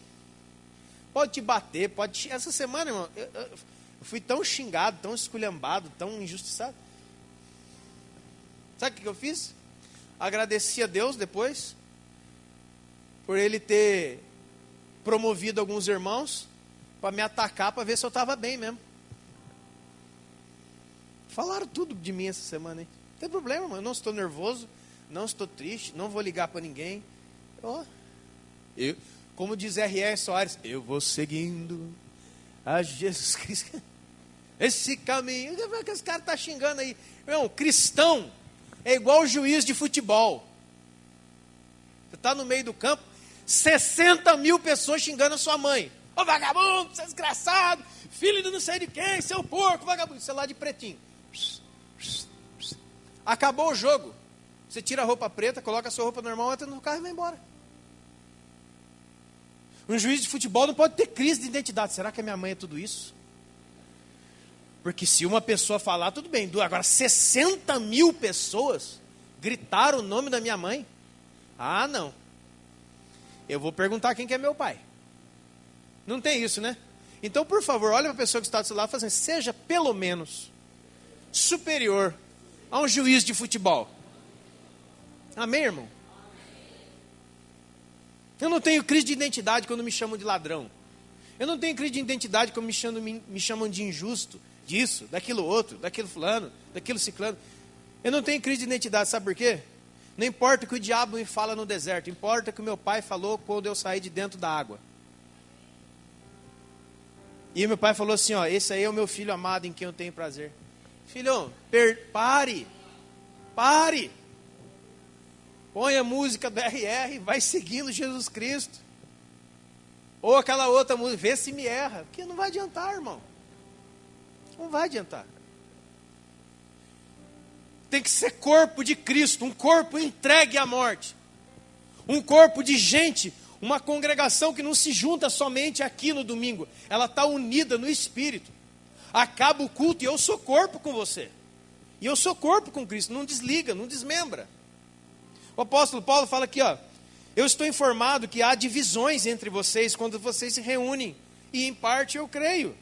pode te bater, Essa semana, irmão, eu fui tão xingado, tão esculhambado, tão injustiçado. Sabe o que eu fiz? Agradeci a Deus depois, por Ele ter promovido alguns irmãos para me atacar, para ver se eu estava bem mesmo. Falaram tudo de mim essa semana, hein? Não tem problema, irmão. Eu não estou nervoso, não estou triste, não vou ligar para ninguém. Como diz R.R. Soares, eu vou seguindo a Jesus Cristo. Esse caminho, que esse cara está xingando aí. Irmão, cristão é igual o juiz de futebol. Você está no meio do campo, 60 mil pessoas xingando a sua mãe. Ô vagabundo, você é desgraçado, filho de não sei de quem, seu porco, vagabundo. Você lá de pretinho. Acabou o jogo. Você tira a roupa preta, coloca a sua roupa normal, entra no carro e vai embora. Um juiz de futebol não pode ter crise de identidade. Será que a minha mãe é tudo isso? Porque se uma pessoa falar, tudo bem. Agora, 60 mil pessoas gritaram o nome da minha mãe? Não. Eu vou perguntar quem que é meu pai. Não tem isso, né? Então, por favor, olha para a pessoa que está do seu lado e fala assim, seja pelo menos superior a um juiz de futebol. Amém, irmão? Eu não tenho crise de identidade quando me chamam de ladrão. Eu não tenho crise de identidade quando me chamam de injusto, disso, daquilo outro, daquilo fulano, daquilo ciclano. Eu não tenho crise de identidade, sabe por quê? Não importa o que o diabo me fala no deserto, importa o que o meu pai falou quando eu saí de dentro da água. E meu pai falou assim, esse aí é o meu filho amado em quem eu tenho prazer. Filhão, pare. Põe a música do RR, vai seguindo Jesus Cristo. Ou aquela outra música, vê se me erra. Porque não vai adiantar, irmão. Não vai adiantar. Tem que ser corpo de Cristo, um corpo entregue à morte. Um corpo de gente, uma congregação que não se junta somente aqui no domingo. Ela está unida no Espírito. Acaba o culto e eu sou corpo com você. E eu sou corpo com Cristo, não desliga, não desmembra. O apóstolo Paulo fala aqui, eu estou informado que há divisões entre vocês quando vocês se reúnem, e em parte eu creio.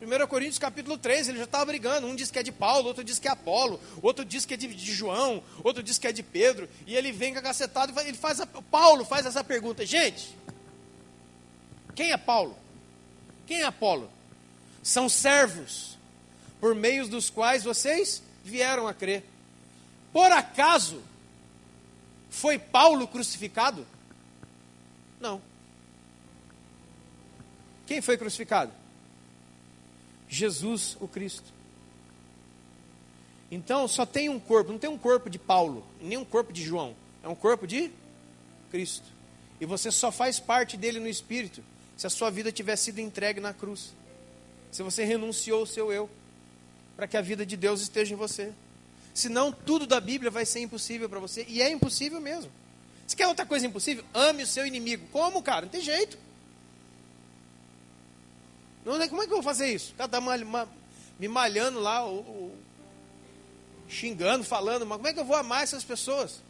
1 Coríntios capítulo 3, ele já estava brigando. Um diz que é de Paulo, outro diz que é Apolo, outro diz que é de João, outro diz que é de Pedro. E ele vem cacetado e Paulo faz essa pergunta. Gente, quem é Paulo? Quem é Apolo? São servos por meio dos quais vocês vieram a crer. Por acaso foi Paulo crucificado? Não. Quem foi crucificado? Jesus, o Cristo. Então, só tem um corpo, não tem um corpo de Paulo, nem um corpo de João, é um corpo de Cristo. E você só faz parte dele no Espírito, se a sua vida tiver sido entregue na cruz. Se você renunciou ao seu eu, para que a vida de Deus esteja em você. Senão, tudo da Bíblia vai ser impossível para você, e é impossível mesmo. Você quer outra coisa impossível? Ame o seu inimigo. Como, cara? Não tem jeito. Como é que eu vou fazer isso? O cara está me malhando lá, xingando, falando, mas como é que eu vou amar essas pessoas?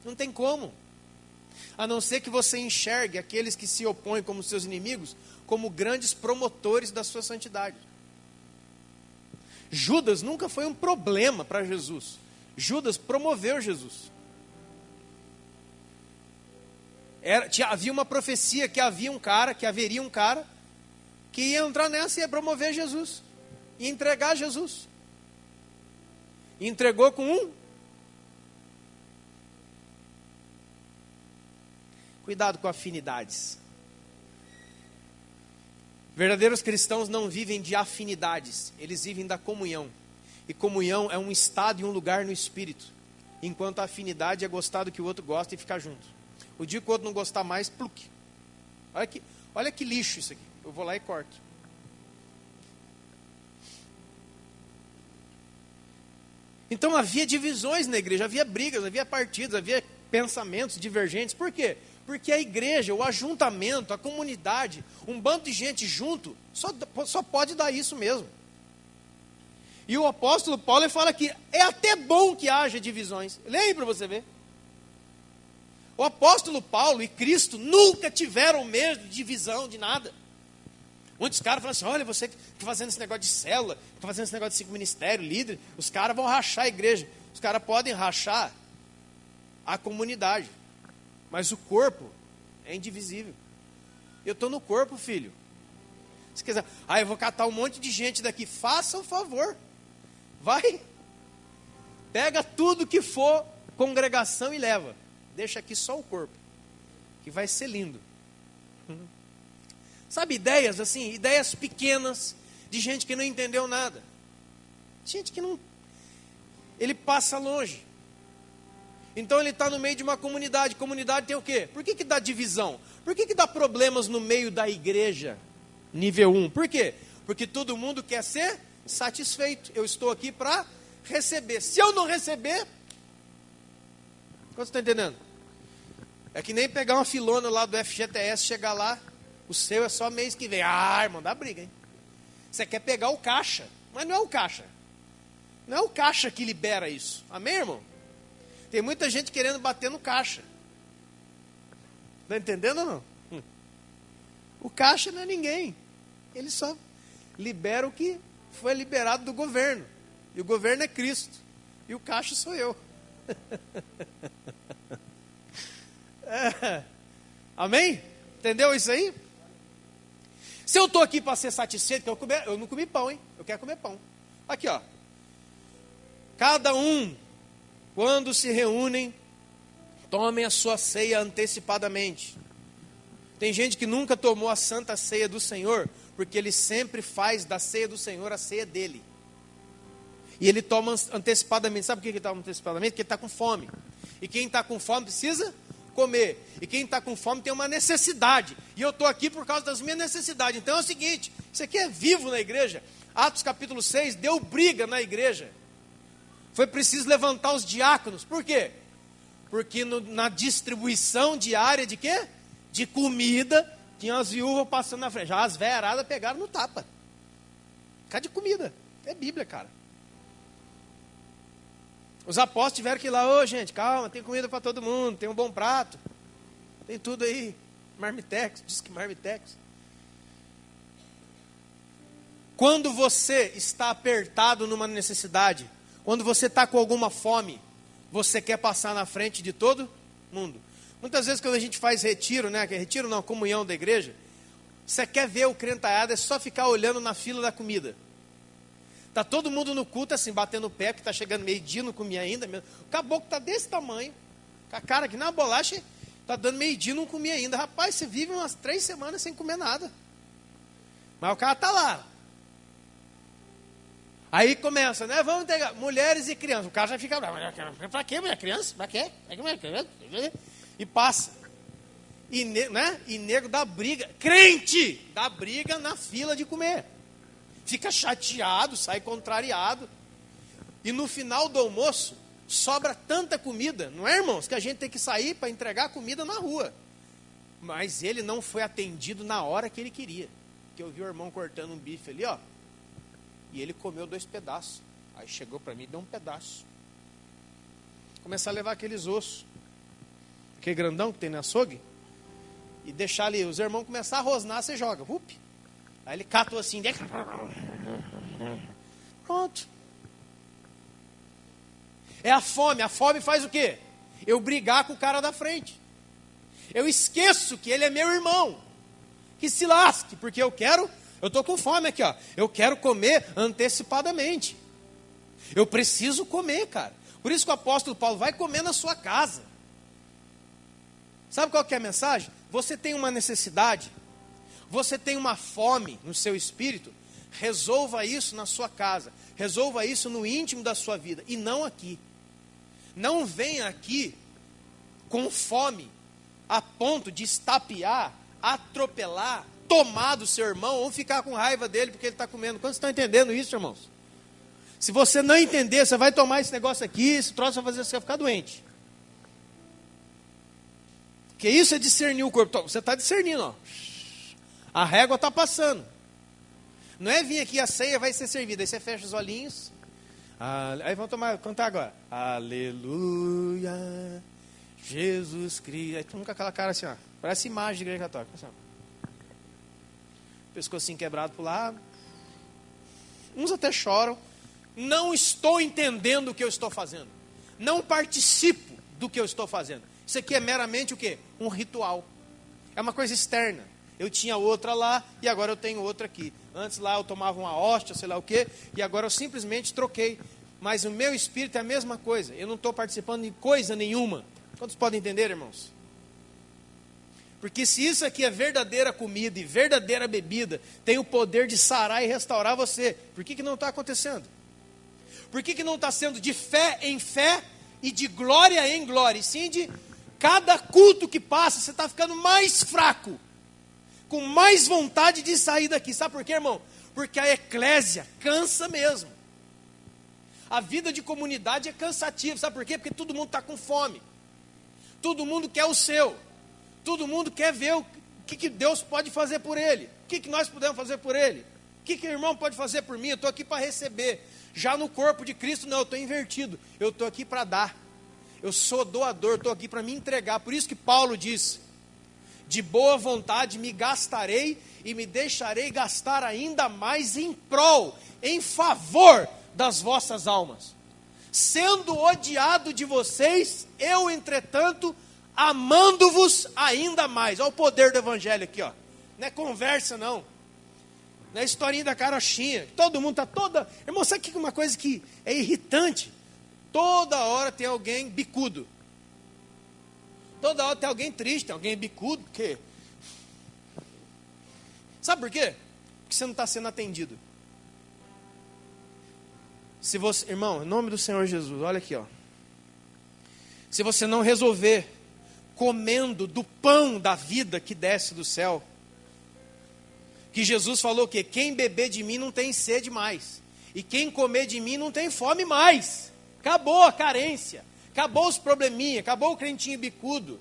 Não tem como. A não ser que você enxergue aqueles que se opõem como seus inimigos, como grandes promotores da sua santidade. Judas nunca foi um problema para Jesus. Judas promoveu Jesus. Havia uma profecia que haveria um cara que ia entrar nessa e ia promover Jesus, ia entregar Jesus. E entregou com um. Cuidado com afinidades. Verdadeiros cristãos não vivem de afinidades, eles vivem da comunhão. E comunhão é um estado e um lugar no espírito, enquanto a afinidade é gostar do que o outro gosta e ficar junto. O dia que o outro não gostar mais, pluque. Olha que lixo isso aqui. Eu vou lá e corto. Então havia divisões na igreja, havia brigas, havia partidos, havia pensamentos divergentes. Por quê? Porque a igreja, o ajuntamento, a comunidade, um bando de gente junto, só pode dar isso mesmo. E o apóstolo Paulo ele fala que é até bom que haja divisões. Leia aí para você ver. O apóstolo Paulo e Cristo nunca tiveram medo de divisão de nada. Muitos caras falam assim, olha, você que está fazendo esse negócio de célula, está fazendo esse negócio de 5 ministérios, líder, os caras vão rachar a igreja. Os caras podem rachar a comunidade, mas o corpo é indivisível. Eu estou no corpo, filho. Se quiser, eu vou catar um monte de gente daqui, faça o favor. Vai, pega tudo que for congregação e leva. Deixa aqui só o corpo, que vai ser lindo. Sabe, ideias assim, ideias pequenas, de gente que não entendeu nada. Gente que não... Ele passa longe. Então ele está no meio de uma comunidade. Comunidade tem o quê? Por que dá divisão? Por que dá problemas no meio da igreja? Nível 1. Por quê? Porque todo mundo quer ser satisfeito. Eu estou aqui para receber. Se eu não receber... Você está entendendo? É que nem pegar uma filona lá do FGTS, chegar lá, o seu é só mês que vem. Irmão, dá briga, hein? Você quer pegar o caixa, mas não é o caixa. Não é o caixa que libera isso. Amém, irmão? Tem muita gente querendo bater no caixa. Está entendendo ou não? O caixa não é ninguém. Ele só libera o que foi liberado do governo. E o governo é Cristo. E o caixa sou eu. Amém? Entendeu isso aí? Se eu estou aqui para ser satisfeito, eu não comi pão, hein? Eu quero comer pão. Aqui, ó. Cada um, quando se reúnem, tomem a sua ceia antecipadamente. Tem gente que nunca tomou a santa ceia do Senhor, porque ele sempre faz da ceia do Senhor a ceia dele. E ele toma antecipadamente. Sabe por que ele toma antecipadamente? Porque ele está com fome. E quem está com fome precisa comer. E quem está com fome tem uma necessidade. E eu estou aqui por causa das minhas necessidades. Então é o seguinte, isso aqui é vivo na igreja. Atos capítulo 6, deu briga na igreja. Foi preciso levantar os diáconos. Por quê? Porque na distribuição diária de quê? De comida, tinha as viúvas passando na frente. Já as velharadas pegaram no tapa. Cadê de comida? É Bíblia, cara. Os apóstolos tiveram que ir lá, gente, calma, tem comida para todo mundo, tem um bom prato, tem tudo aí, marmitex, diz que marmitex. Quando você está apertado numa necessidade, quando você está com alguma fome, você quer passar na frente de todo mundo. Muitas vezes quando a gente faz retiro, né? Retiro não, comunhão da igreja, você quer ver o crentaiado, é só ficar olhando na fila da comida. Está todo mundo no culto assim, batendo o pé, que está chegando meio-dia, não comia ainda. O caboclo está desse tamanho, com a cara aqui na bolacha, está dando meio-dia, não comia ainda. Rapaz, você vive umas 3 semanas sem comer nada. Mas o cara está lá. Aí começa, né? Vamos entregar mulheres e crianças. O cara já fica bravo. Para quê, mulher? Criança? Para quê? E passa. E, né? E nego dá briga. Crente! Dá briga na fila de comer. Fica chateado, sai contrariado. E no final do almoço, sobra tanta comida. Não é, irmãos? Que a gente tem que sair para entregar comida na rua. Mas ele não foi atendido na hora que ele queria. Porque eu vi o irmão cortando um bife ali, ó. E ele comeu 2 pedaços. Aí chegou para mim e deu um pedaço. Começar a levar aqueles ossos. Aquele grandão que tem no açougue. E deixar ali, os irmãos começar a rosnar, você joga. Aí ele catou assim. Pronto. É a fome. A fome faz o quê? Eu brigar com o cara da frente. Eu esqueço que ele é meu irmão. Que se lasque, porque eu estou com fome aqui, ó. Eu quero comer antecipadamente. Eu preciso comer, cara. Por isso que o apóstolo Paulo vai comer na sua casa. Sabe qual que é a mensagem? Você tem uma necessidade, você tem uma fome no seu espírito, resolva isso na sua casa. Resolva isso no íntimo da sua vida e não aqui. Não venha aqui com fome a ponto de estapear, atropelar, tomar do seu irmão ou ficar com raiva dele porque ele está comendo. Quantos estão entendendo isso, irmãos? Se você não entender, você vai tomar esse negócio aqui, esse troço vai fazer você ficar doente. Porque isso é discernir o corpo. Você está discernindo, ó. A régua está passando. Não é vir aqui, a ceia vai ser servida. Aí você fecha os olhinhos. Aí vamos cantar agora. Aleluia, Jesus Cristo. Aí todo mundo com aquela cara assim, ó. Parece imagem de igreja católica. Assim, pescocinho quebrado para o lado. Uns até choram. Não estou entendendo o que eu estou fazendo. Não participo do que eu estou fazendo. Isso aqui é meramente o quê? Um ritual. É uma coisa externa. Eu tinha outra lá e agora eu tenho outra aqui. Antes lá eu tomava uma hóstia, sei lá o quê, e agora eu simplesmente troquei. Mas o meu espírito é a mesma coisa. Eu não estou participando de coisa nenhuma. Quantos podem entender, irmãos? Porque se isso aqui é verdadeira comida e verdadeira bebida, tem o poder de sarar e restaurar você. Por que não está acontecendo? Por que não está sendo de fé em fé e de glória em glória? E sim de cada culto que passa, você está ficando mais fraco, com mais vontade de sair daqui. Sabe por quê, irmão? Porque a eclésia cansa mesmo. A vida de comunidade é cansativa. Sabe por quê? Porque todo mundo está com fome. Todo mundo quer o seu. Todo mundo quer ver o que Deus pode fazer por ele. O que nós podemos fazer por ele. O que o irmão pode fazer por mim. Eu estou aqui para receber. Já no corpo de Cristo, não, eu estou invertido. Eu estou aqui para dar. Eu sou doador, estou aqui para me entregar. Por isso que Paulo diz: de boa vontade me gastarei e me deixarei gastar ainda mais em prol, em favor das vossas almas. Sendo odiado de vocês, eu, entretanto, amando-vos ainda mais. Olha o poder do evangelho aqui, ó. Não é conversa, não. Não é historinha da carochinha. Todo mundo está toda... Irmão, sabe que uma coisa que é irritante? Toda hora tem alguém bicudo. Toda hora tem alguém triste, tem alguém bicudo. Por quê? Sabe por quê? Porque você não está sendo atendido. Se você, irmão, em nome do Senhor Jesus, olha aqui, ó. Se você não resolver comendo do pão da vida que desce do céu, que Jesus falou que quem beber de mim não tem sede mais, e quem comer de mim não tem fome mais. Acabou a carência, acabou os probleminha, acabou o crentinho bicudo,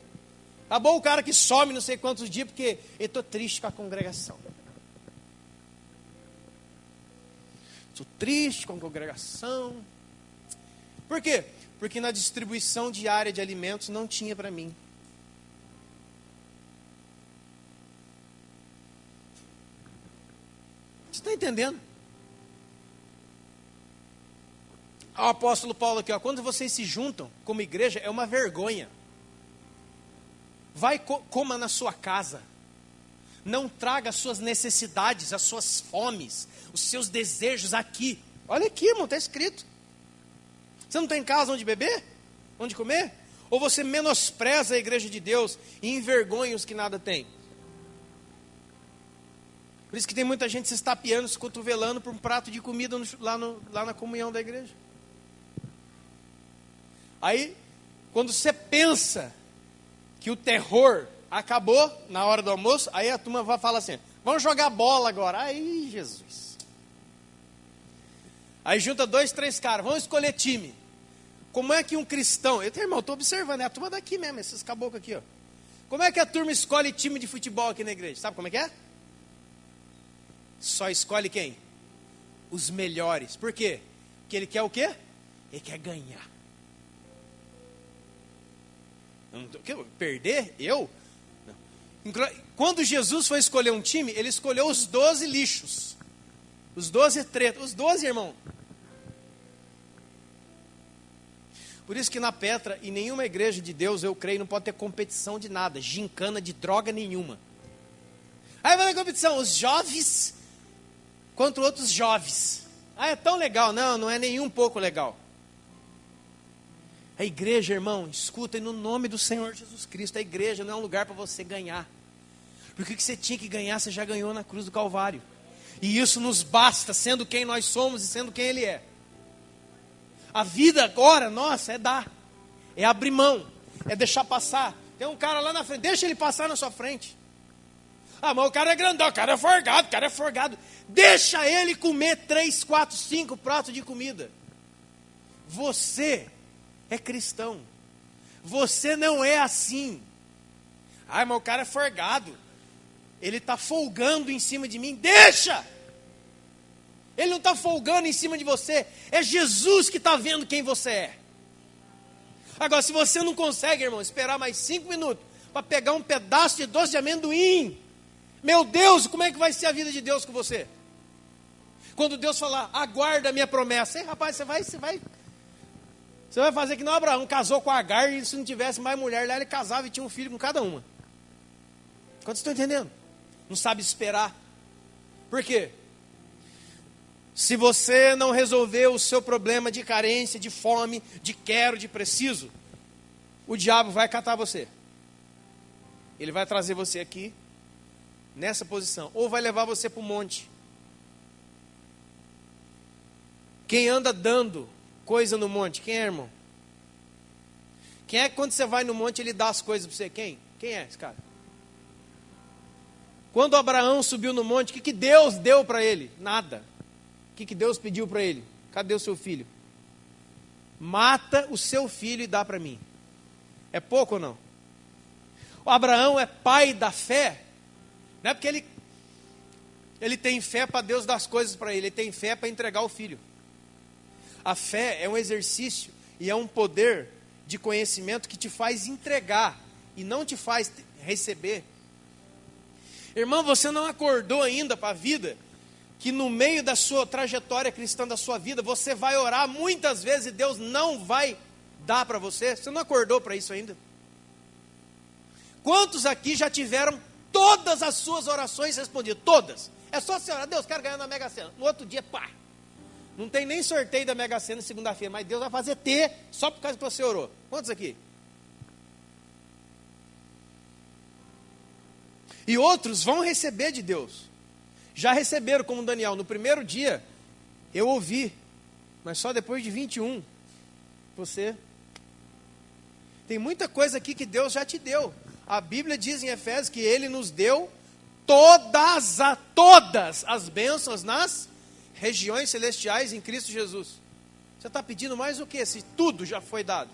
acabou o cara que some não sei quantos dias porque eu estou triste com a congregação. Estou triste com a congregação. Por quê? Porque na distribuição diária de alimentos não tinha para mim. Você está entendendo? O apóstolo Paulo aqui, ó, quando vocês se juntam como igreja, é uma vergonha. Vai, coma na sua casa. Não traga as suas necessidades, as suas fomes, os seus desejos aqui. Olha aqui, irmão, está escrito. Você não tem casa onde beber? Onde comer? Ou você menospreza a igreja de Deus e envergonha os que nada têm? Por isso que tem muita gente se estapeando, se cotovelando por um prato de comida lá na comunhão da igreja. Aí, quando você pensa que o terror acabou na hora do almoço, aí a turma vai falar assim, vamos jogar bola agora. Aí, Jesus. Aí junta 2, 3 caras, vamos escolher time. Como é que um cristão, irmão, estou observando, é a turma daqui mesmo, esses caboclos aqui, ó. Como é que a turma escolhe time de futebol aqui na igreja? Sabe como é que é? Só escolhe quem? Os melhores. Por quê? Porque ele quer o quê? Ele quer ganhar. Perder? Eu? Não. Quando Jesus foi escolher um time, ele escolheu os 12 lixos. Os 12 tretas. Os 12, irmão. Por isso que na Petra, em nenhuma igreja de Deus, eu creio, não pode ter competição de nada. Gincana de droga nenhuma. Aí vai na competição, os jovens contra outros jovens. É tão legal. Não, não é nem um pouco legal. A igreja, irmão, escuta, no nome do Senhor Jesus Cristo, a igreja não é um lugar para você ganhar. Porque o que você tinha que ganhar, você já ganhou na cruz do Calvário. E isso nos basta, sendo quem nós somos e sendo quem Ele é. A vida agora, nossa, é dar. É abrir mão. É deixar passar. Tem um cara lá na frente, deixa ele passar na sua frente. Ah, mas o cara é grandão, o cara é forgado. Deixa ele comer 3, 4, 5 pratos de comida. Você é cristão. Você não é assim. Ah, mas o cara é forgado. Ele está folgando em cima de mim. Deixa! Ele não está folgando em cima de você. É Jesus que está vendo quem você é. Agora, se você não consegue, irmão, esperar mais 5 minutos para pegar um pedaço de doce de amendoim, meu Deus, como é que vai ser a vida de Deus com você? Quando Deus falar, aguarda a minha promessa. Ei, rapaz, você vai fazer que não Abraão casou com Agar e se não tivesse mais mulher lá, ele casava e tinha um filho com cada uma. Quantos estão entendendo? Não sabe esperar. Por quê? Se você não resolver o seu problema de carência, de fome, de quero, de preciso, o diabo vai catar você. Ele vai trazer você aqui, nessa posição, ou vai levar você para o monte. Quem anda dando coisa no monte, quem é, irmão? Quem é que quando você vai no monte, ele dá as coisas para você? Quem? Quem é esse cara? Quando Abraão subiu no monte, o que Deus deu para ele? Nada. O que Deus pediu para ele? Cadê o seu filho? Mata o seu filho e dá para mim. É pouco ou não? O Abraão é pai da fé. Não é porque ele tem fé para Deus dar as coisas para ele tem fé para entregar o filho. A fé é um exercício e é um poder de conhecimento que te faz entregar e não te faz receber. Irmão, você não acordou ainda para a vida, que no meio da sua trajetória cristã, da sua vida, você vai orar muitas vezes e Deus não vai dar para você? Você não acordou para isso ainda? Quantos aqui já tiveram todas as suas orações respondidas? Todas. É só você orar, Deus, quero ganhar na Mega Sena. No outro dia, pá. Não tem nem sorteio da Mega Sena segunda-feira, mas Deus vai fazer ter só por causa que você orou. Quantos aqui? E outros vão receber de Deus. Já receberam, como Daniel. No primeiro dia, eu ouvi. Mas só depois de 21, você... Tem muita coisa aqui que Deus já te deu. A Bíblia diz em Efésios que Ele nos deu todas as bênçãos nas regiões celestiais em Cristo Jesus. Você está pedindo mais o quê? Se tudo já foi dado.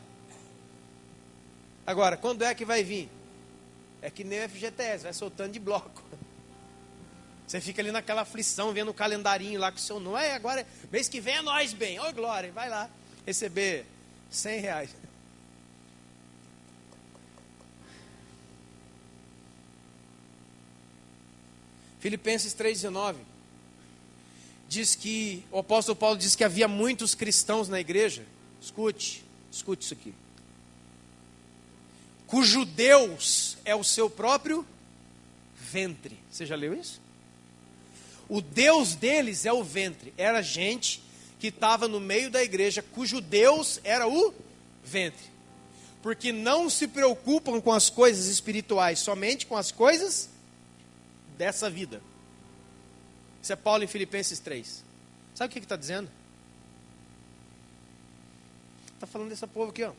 Agora, quando é que vai vir? É que nem o FGTS, vai soltando de bloco. Você fica ali naquela aflição, vendo o calendarinho lá com o seu nome. Agora, mês que vem é nós, bem. Ô, glória, vai lá receber R$100. Filipenses 3,19 o apóstolo Paulo diz que havia muitos cristãos na igreja. Escute isso aqui. Cujo Deus é o seu próprio ventre. Você já leu isso? O Deus deles é o ventre. Era gente que estava no meio da igreja, cujo Deus era o ventre. Porque não se preocupam com as coisas espirituais, somente com as coisas dessa vida. Isso é Paulo em Filipenses 3. Sabe o que está dizendo? Está falando desse povo aqui, ó.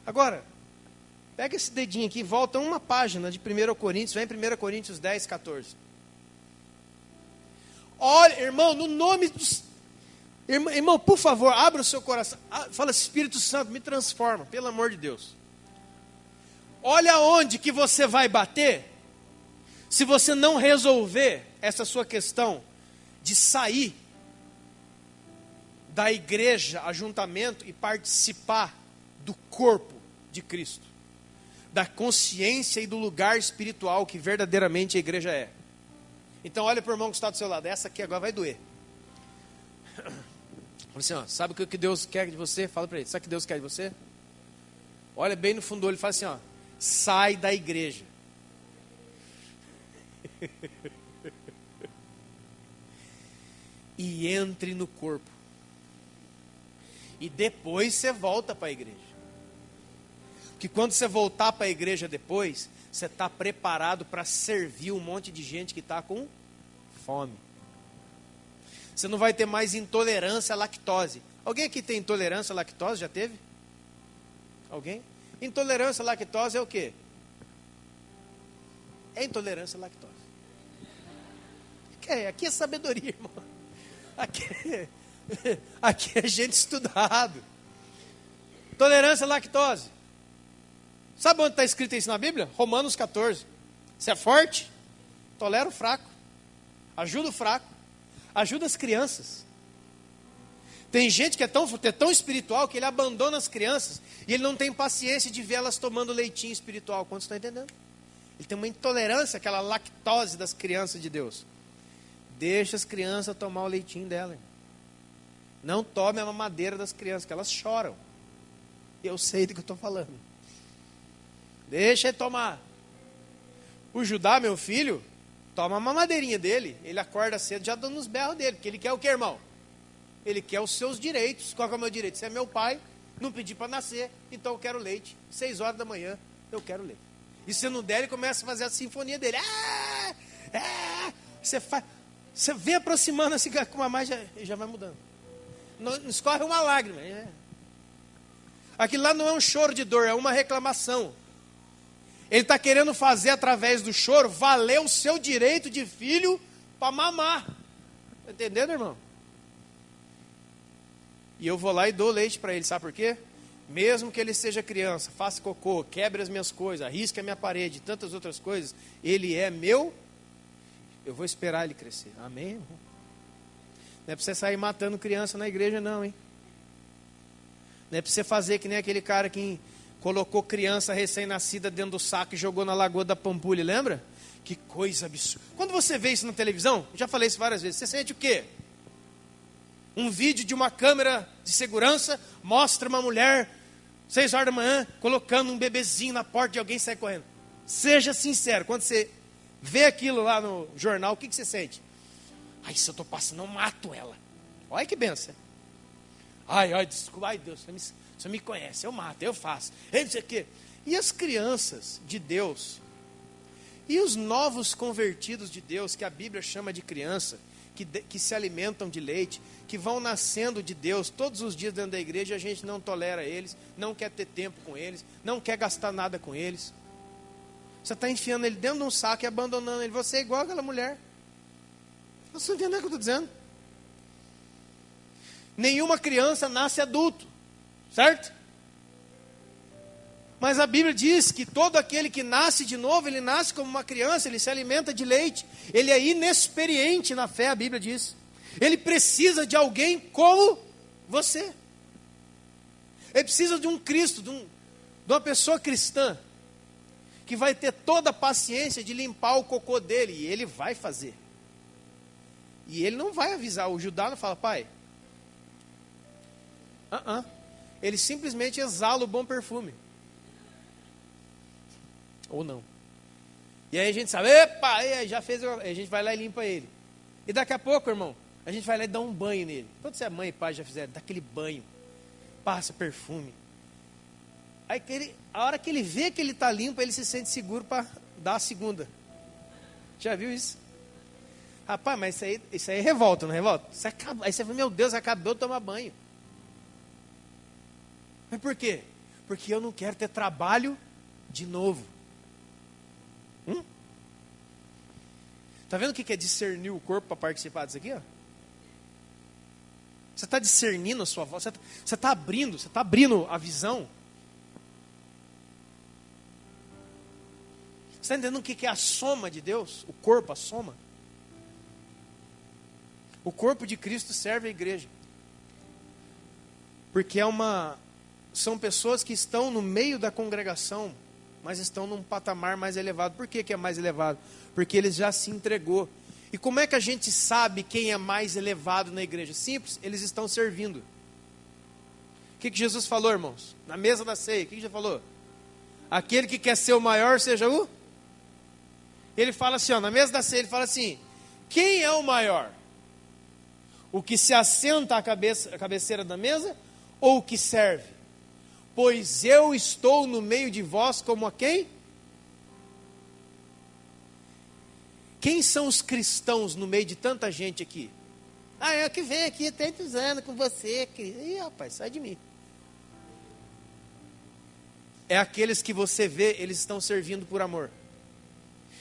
Agora, pega esse dedinho aqui e volta uma página de 1 Coríntios, vem 1 Coríntios 10, 14. Olha, irmão, no nome dos... Irmão, por favor, abra o seu coração. Fala, Espírito Santo, me transforma, pelo amor de Deus. Olha onde que você vai bater, se você não resolver essa sua questão de sair da igreja, ajuntamento, e participar do corpo de Cristo, da consciência e do lugar espiritual que verdadeiramente a igreja é. Então olha para o irmão que está do seu lado, essa aqui agora vai doer. Fala assim, ó, sabe o que Deus quer de você? Fala para ele, sabe o que Deus quer de você? Olha bem no fundo do olho e fala assim, ó, sai da igreja. E entre no corpo. E depois você volta para a igreja. Porque quando você voltar para a igreja depois, você está preparado para servir um monte de gente que está com fome. Você não vai ter mais intolerância à lactose. Alguém aqui tem intolerância à lactose? Já teve? Alguém? Intolerância à lactose é o quê? É intolerância à lactose. Aqui é sabedoria, irmão. Aqui é gente estudado. Tolerância à lactose. Sabe onde está escrito isso na Bíblia? Romanos 14. Você é forte? Tolera o fraco. Ajuda o fraco. Ajuda as crianças. Tem gente que é tão espiritual que ele abandona as crianças e ele não tem paciência de ver elas tomando leitinho espiritual. Quantos estão entendendo? Ele tem uma intolerância àquela lactose das crianças de Deus. Deixa as crianças tomar o leitinho dela. Não tome a mamadeira das crianças, que elas choram. Eu sei do que eu estou falando. Deixa ele tomar. O Judá, meu filho, toma a mamadeirinha dele. Ele acorda cedo já dando os berros dele. Porque ele quer o que, irmão? Ele quer os seus direitos. Qual que é o meu direito? Você é meu pai, não pedi para nascer, então eu quero leite. 6 horas da manhã, eu quero leite. E se não der, ele começa a fazer a sinfonia dele. Você vem aproximando assim com a mamãe, já vai mudando. Não escorre uma lágrima. Aquilo lá não é um choro de dor, é uma reclamação. Ele está querendo fazer através do choro valer o seu direito de filho para mamar. Está entendendo, irmão? E eu vou lá e dou leite para ele, sabe por quê? Mesmo que ele seja criança, faça cocô, quebre as minhas coisas, arrisque a minha parede, tantas outras coisas, ele é meu, eu vou esperar ele crescer. Amém, irmão? Não é para você sair matando criança na igreja não, hein? Não é para você fazer que nem aquele cara que colocou criança recém-nascida dentro do saco e jogou na Lagoa da Pampulha, lembra? Que coisa absurda. Quando você vê isso na televisão, eu já falei isso várias vezes, você sente o quê? Um vídeo de uma câmera de segurança mostra uma mulher, 6 horas da manhã, colocando um bebezinho na porta de alguém e sai correndo. Seja sincero, quando você vê aquilo lá no jornal, o que você sente? Ai, se eu estou passando, eu mato ela. Olha que benção. Ai, desculpa, ai Deus, você me conhece, eu mato, eu faço. Não sei o quê. E as crianças de Deus, e os novos convertidos de Deus, que a Bíblia chama de criança, que se alimentam de leite, que vão nascendo de Deus todos os dias dentro da igreja, a gente não tolera eles, não quer ter tempo com eles, não quer gastar nada com eles. Você está enfiando ele dentro de um saco e abandonando ele. Você é igual aquela mulher. Você não entendeu o que eu estou dizendo? Nenhuma criança nasce adulto, certo? Mas a Bíblia diz que todo aquele que nasce de novo, ele nasce como uma criança, ele se alimenta de leite. Ele é inexperiente na fé, a Bíblia diz. Ele precisa de alguém como você. Ele precisa de um Cristo, de uma pessoa cristã, que vai ter toda a paciência de limpar o cocô dele, e ele vai fazer. E ele não vai avisar, o Judá não fala, pai. Ele simplesmente exala o bom perfume. Ou não. E aí a gente sabe, epa, aí já fez, a gente vai lá e limpa ele. E daqui a pouco, irmão, a gente vai lá e dá um banho nele. Quando você é mãe e pai já fizeram, dá aquele banho, passa perfume. Aí a hora que ele vê que ele está limpo, ele se sente seguro para dar a segunda. Já viu isso? Rapaz, mas isso aí é revolta, não é revolta? Aí você fala, meu Deus, acabou de tomar banho. Mas por quê? Porque eu não quero ter trabalho de novo. Tá vendo o que é discernir o corpo para participar disso aqui? Ó? Você está discernindo a sua voz, você está abrindo a visão. Você está entendendo o que é a soma de Deus? O corpo, a soma. O corpo de Cristo serve a igreja. Porque são pessoas que estão no meio da congregação, mas estão num patamar mais elevado. Por que é mais elevado? Porque eles já se entregou. E como é que a gente sabe quem é mais elevado na igreja? Simples, eles estão servindo. O que Jesus falou, irmãos? Na mesa da ceia, o que Jesus falou? Aquele que quer ser o maior, seja o... Ele fala assim, na mesa da ceia, ele fala assim, quem é o maior? O que se assenta à cabeceira da mesa ou o que serve? Pois eu estou no meio de vós como a quem? Quem são os cristãos no meio de tanta gente aqui? É o que vem aqui tantos anos com você. Ih, rapaz, sai de mim. É aqueles que você vê, eles estão servindo por amor.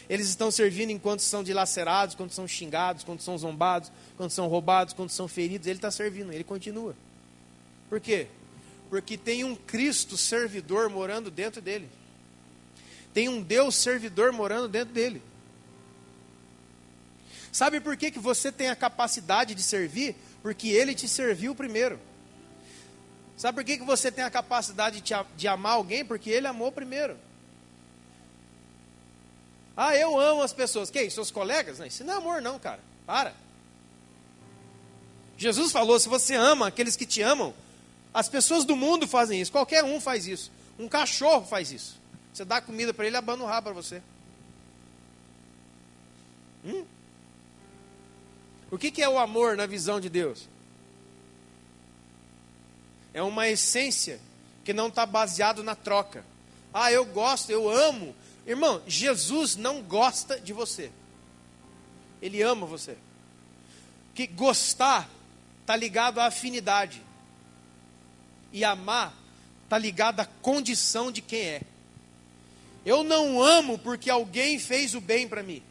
Eles estão servindo enquanto são dilacerados, quando são xingados, quando são zombados, quando são roubados, quando são feridos. Ele está servindo, ele continua. Por quê? Porque tem um Cristo servidor morando dentro dele. Tem um Deus servidor morando dentro dele. Sabe por que você tem a capacidade de servir? Porque ele te serviu primeiro. Sabe por que você tem a capacidade de amar alguém? Porque ele amou primeiro. Eu amo as pessoas. Quem? Seus colegas? Não, isso não é amor não, cara. Para. Jesus falou, se você ama aqueles que te amam, as pessoas do mundo fazem isso. Qualquer um faz isso. Um cachorro faz isso. Você dá comida para ele, abana o rabo para você. O que é o amor na visão de Deus? É uma essência que não está baseado na troca. Eu gosto, eu amo. Irmão, Jesus não gosta de você. Ele ama você. Que gostar está ligado à afinidade. E amar está ligado à condição de quem é. Eu não amo porque alguém fez o bem para mim.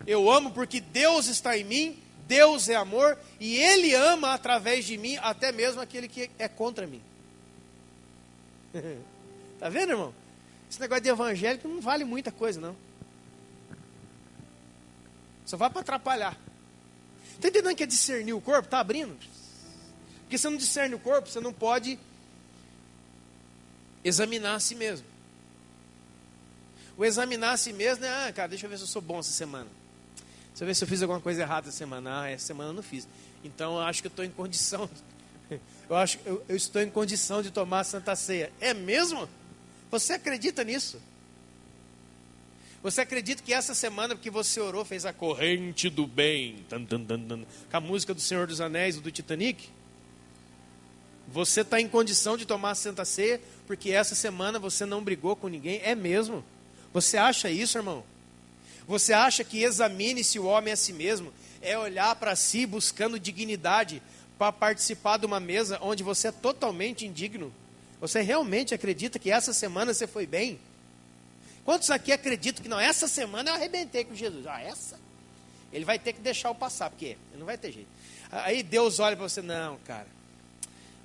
Eu amo porque Deus está em mim, Deus é amor, e Ele ama através de mim, até mesmo aquele que é contra mim. Está vendo, irmão? Esse negócio de evangélico não vale muita coisa, não. Só vai para atrapalhar. Está entendendo que é discernir o corpo? Está abrindo? Porque você não discerne o corpo, você não pode examinar a si mesmo. O examinar a si mesmo é, cara, deixa eu ver se eu sou bom essa semana. Deixa eu ver se eu fiz alguma coisa errada essa semana. Essa semana eu não fiz. Então eu acho que eu estou em condição. Eu estou em condição de tomar a Santa Ceia. É mesmo? Você acredita nisso? Você acredita que essa semana, porque você orou, fez a corrente do bem, com a música do Senhor dos Anéis, do Titanic? Você está em condição de tomar a Santa Ceia, porque essa semana você não brigou com ninguém? É mesmo? Você acha isso, irmão? Você acha que examine-se o homem a si mesmo é olhar para si buscando dignidade para participar de uma mesa onde você é totalmente indigno? Você realmente acredita que essa semana você foi bem? Quantos aqui acreditam que não, essa semana eu arrebentei com Jesus? Essa? Ele vai ter que deixar eu passar, porque ele não vai ter jeito. Aí Deus olha para você, não, cara.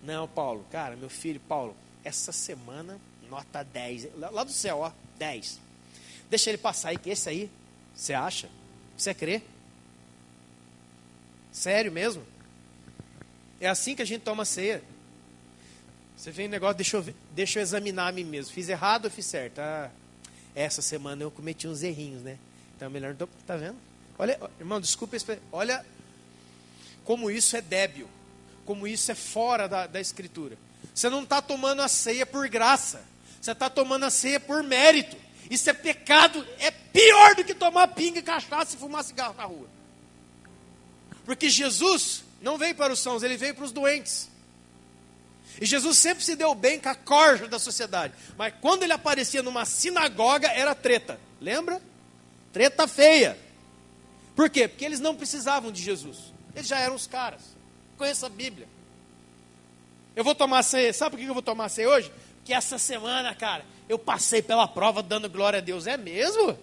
Não, Paulo, cara, meu filho, Paulo, essa semana, nota 10. Lá do céu, 10. Deixa ele passar aí, que esse aí, você acha? Você crê? Sério mesmo? É assim que a gente toma ceia. Você vem um negócio, deixa eu examinar a mim mesmo. Fiz errado ou fiz certo? Essa semana eu cometi uns errinhos, né? Então é melhor, tá vendo? Olha, irmão, desculpa, olha como isso é débil, como isso é fora da Escritura. Você não está tomando a ceia por graça, você está tomando a ceia por mérito. Isso é pecado, é pior do que tomar pinga e cachaça e fumar cigarro na rua. Porque Jesus não veio para os sãos, ele veio para os doentes. E Jesus sempre se deu bem com a corja da sociedade. Mas quando ele aparecia numa sinagoga, era treta. Lembra? Treta feia. Por quê? Porque eles não precisavam de Jesus. Eles já eram os caras. Conheça a Bíblia. Eu vou tomar ceia. Sabe por que eu vou tomar ceia hoje? Porque essa semana, cara, eu passei pela prova dando glória a Deus. É mesmo?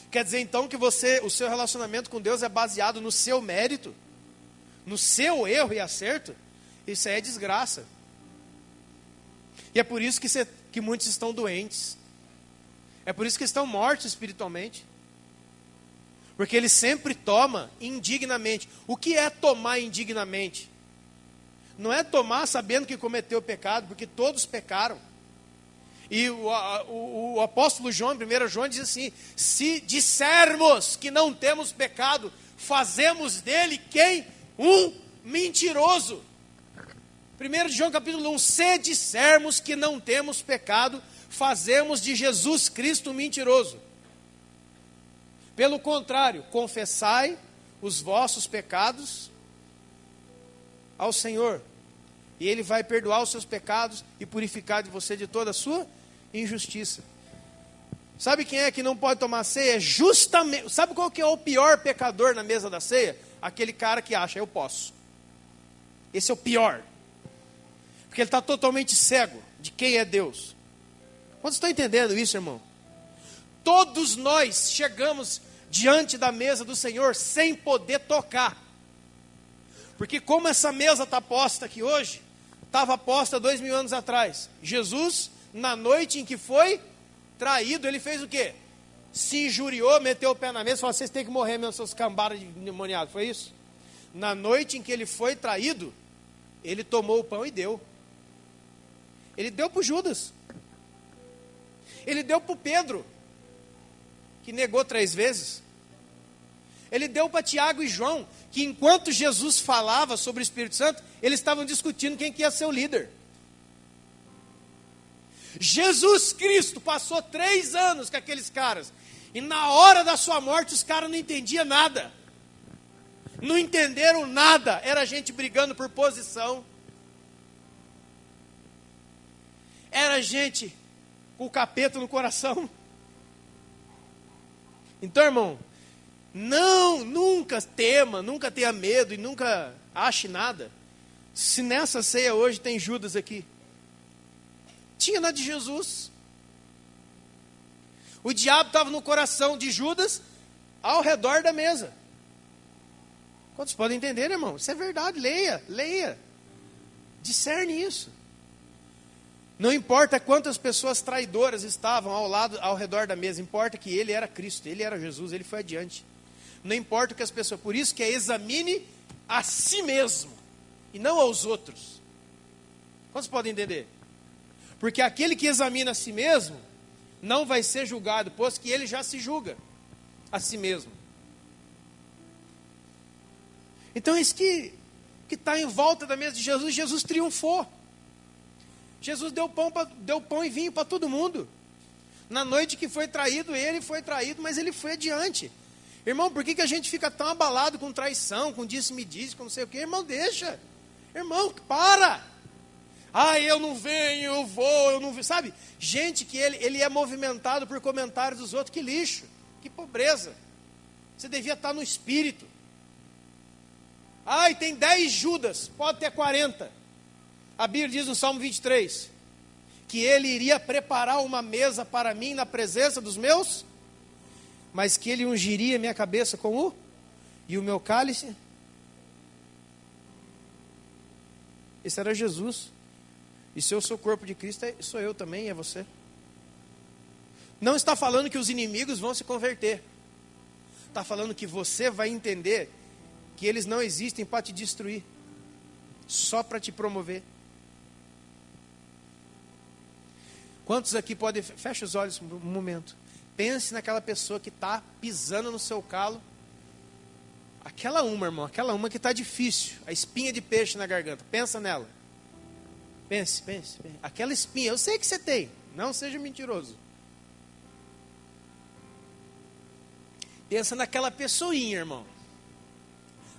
Quer dizer então que o seu relacionamento com Deus é baseado no seu mérito? No seu erro e acerto? Isso aí é desgraça. E é por isso que muitos estão doentes. É por isso que estão mortos espiritualmente. Porque ele sempre toma indignamente. O que é tomar indignamente? Não é tomar sabendo que cometeu pecado, porque todos pecaram. E o apóstolo João, 1 João, diz assim: se dissermos que não temos pecado, fazemos dele quem? Um mentiroso. 1 João capítulo 1, se dissermos que não temos pecado, fazemos de Jesus Cristo um mentiroso. Pelo contrário, confessai os vossos pecados ao Senhor, e Ele vai perdoar os seus pecados e purificar de você de toda a sua injustiça. Sabe quem é que não pode tomar ceia? Justamente, sabe qual que é o pior pecador na mesa da ceia? Aquele cara que acha, eu posso. Esse é o pior. Porque ele está totalmente cego de quem é Deus. Quantos estão entendendo isso, irmão? Todos nós chegamos diante da mesa do Senhor sem poder tocar. Porque como essa mesa está posta aqui hoje, estava posta 2000 anos atrás. Jesus, na noite em que foi traído, ele fez o quê? Se injuriou, meteu o pé na mesa e falou: vocês têm que morrer mesmo, seus cambadas de endemoniados. Foi isso? Na noite em que ele foi traído, ele tomou o pão e deu. Ele deu para o Judas. Ele deu para o Pedro, que negou 3 vezes. Ele deu para Tiago e João, que enquanto Jesus falava sobre o Espírito Santo, eles estavam discutindo quem que ia ser o líder. Jesus Cristo passou 3 anos com aqueles caras, e na hora da sua morte os caras não entendiam nada. Não entenderam nada, era gente brigando por posição. Era gente com o capeta no coração. Então, irmão, nunca tema, nunca tenha medo e nunca ache nada. Se nessa ceia hoje tem Judas aqui, tinha na de Jesus. O diabo estava no coração de Judas, ao redor da mesa. Quantos podem entender, irmão? Isso é verdade, leia. Discerne isso. Não importa quantas pessoas traidoras estavam ao redor da mesa, importa que ele era Cristo, ele era Jesus, ele foi adiante. Não importa o que as pessoas, por isso que examine a si mesmo, e não aos outros. Quantos podem entender? Porque aquele que examina a si mesmo, não vai ser julgado, pois que ele já se julga a si mesmo. Então isso que está em volta da mesa de Jesus, Jesus triunfou. Jesus deu pão e vinho para todo mundo. Na noite que foi traído, ele foi traído, mas ele foi adiante. Irmão, por que a gente fica tão abalado com traição, com disse-me-disse, com não sei o quê? Irmão, deixa. Irmão, para. Eu não venho, eu não venho. Sabe, gente que ele é movimentado por comentários dos outros. Que lixo, que pobreza. Você devia estar no espírito. Tem 10 Judas, pode ter 40. A Bíblia diz no Salmo 23, que ele iria preparar uma mesa para mim na presença dos meus, mas que ele ungiria minha cabeça com e o meu cálice. Esse era Jesus. E se eu sou o corpo de Cristo, sou eu também, é você. Não está falando que os inimigos vão se converter. Está falando que você vai entender que eles não existem para te destruir, só para te promover. Quantos aqui podem... Fecha os olhos um momento. pense naquela pessoa que está pisando no seu calo. Aquela uma, irmão, aquela uma que está difícil, a espinha de peixe na garganta, pensa nela. Pense. Aquela espinha, eu sei que você tem, não seja mentiroso. Pensa naquela pessoinha, irmão.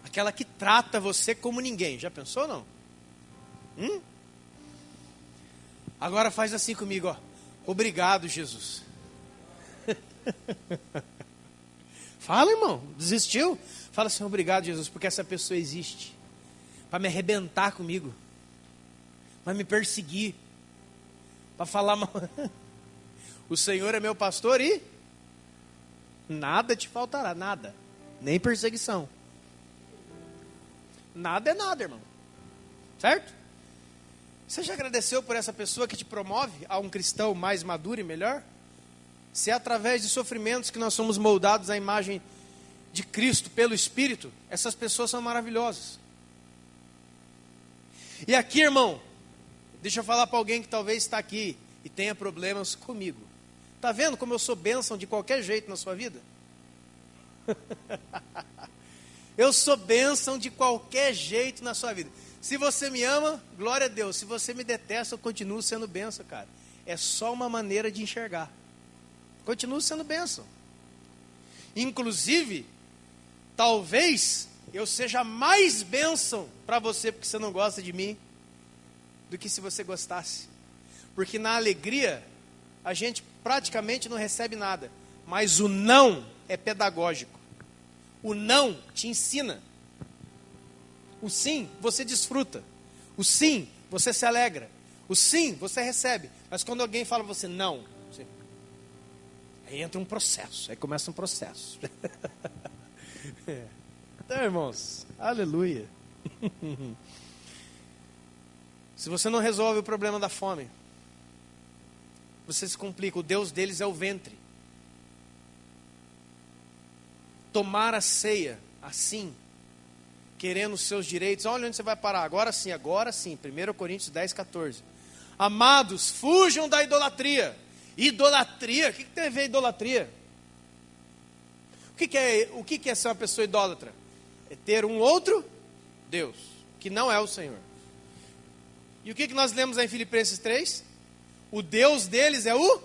Aquela que trata você como ninguém. Já pensou, não? Agora faz assim comigo, ó. Obrigado, Jesus. Fala, irmão. Desistiu? Fala assim, obrigado, Jesus, porque essa pessoa existe. Para me arrebentar comigo. Para me perseguir. Para falar mal. O Senhor é meu pastor e nada te faltará, nada. Nem perseguição. Nada é nada, irmão. Certo? Você já agradeceu por essa pessoa que te promove a um cristão mais maduro e melhor? Se é através de sofrimentos que nós somos moldados à imagem de Cristo pelo Espírito, essas pessoas são maravilhosas. E aqui, irmão, deixa eu falar para alguém que talvez está aqui e tenha problemas comigo. Está vendo como eu sou bênção de qualquer jeito na sua vida? Eu sou bênção de qualquer jeito na sua vida. Se você me ama, glória a Deus. Se você me detesta, eu continuo sendo bênção, cara. É só uma maneira de enxergar. Continuo sendo bênção. Inclusive, talvez eu seja mais bênção para você porque você não gosta de mim do que se você gostasse. Porque na alegria, a gente praticamente não recebe nada. Mas o não é pedagógico. O não te ensina. O sim, você desfruta. O sim, você se alegra. O sim, você recebe. Mas quando alguém fala você não, você... aí entra um processo. Aí começa um processo. Então, irmãos, aleluia. Se você não resolve o problema da fome, você se complica. O Deus deles é o ventre. Tomar a ceia assim, querendo os seus direitos, olha onde você vai parar, agora sim, 1 Coríntios 10, 14. Amados, fujam da idolatria. Idolatria, o que tem a ver idolatria? O que é ser uma pessoa idólatra? É ter um outro Deus, que não é o Senhor. E o que nós lemos em Filipenses 3? O Deus deles é o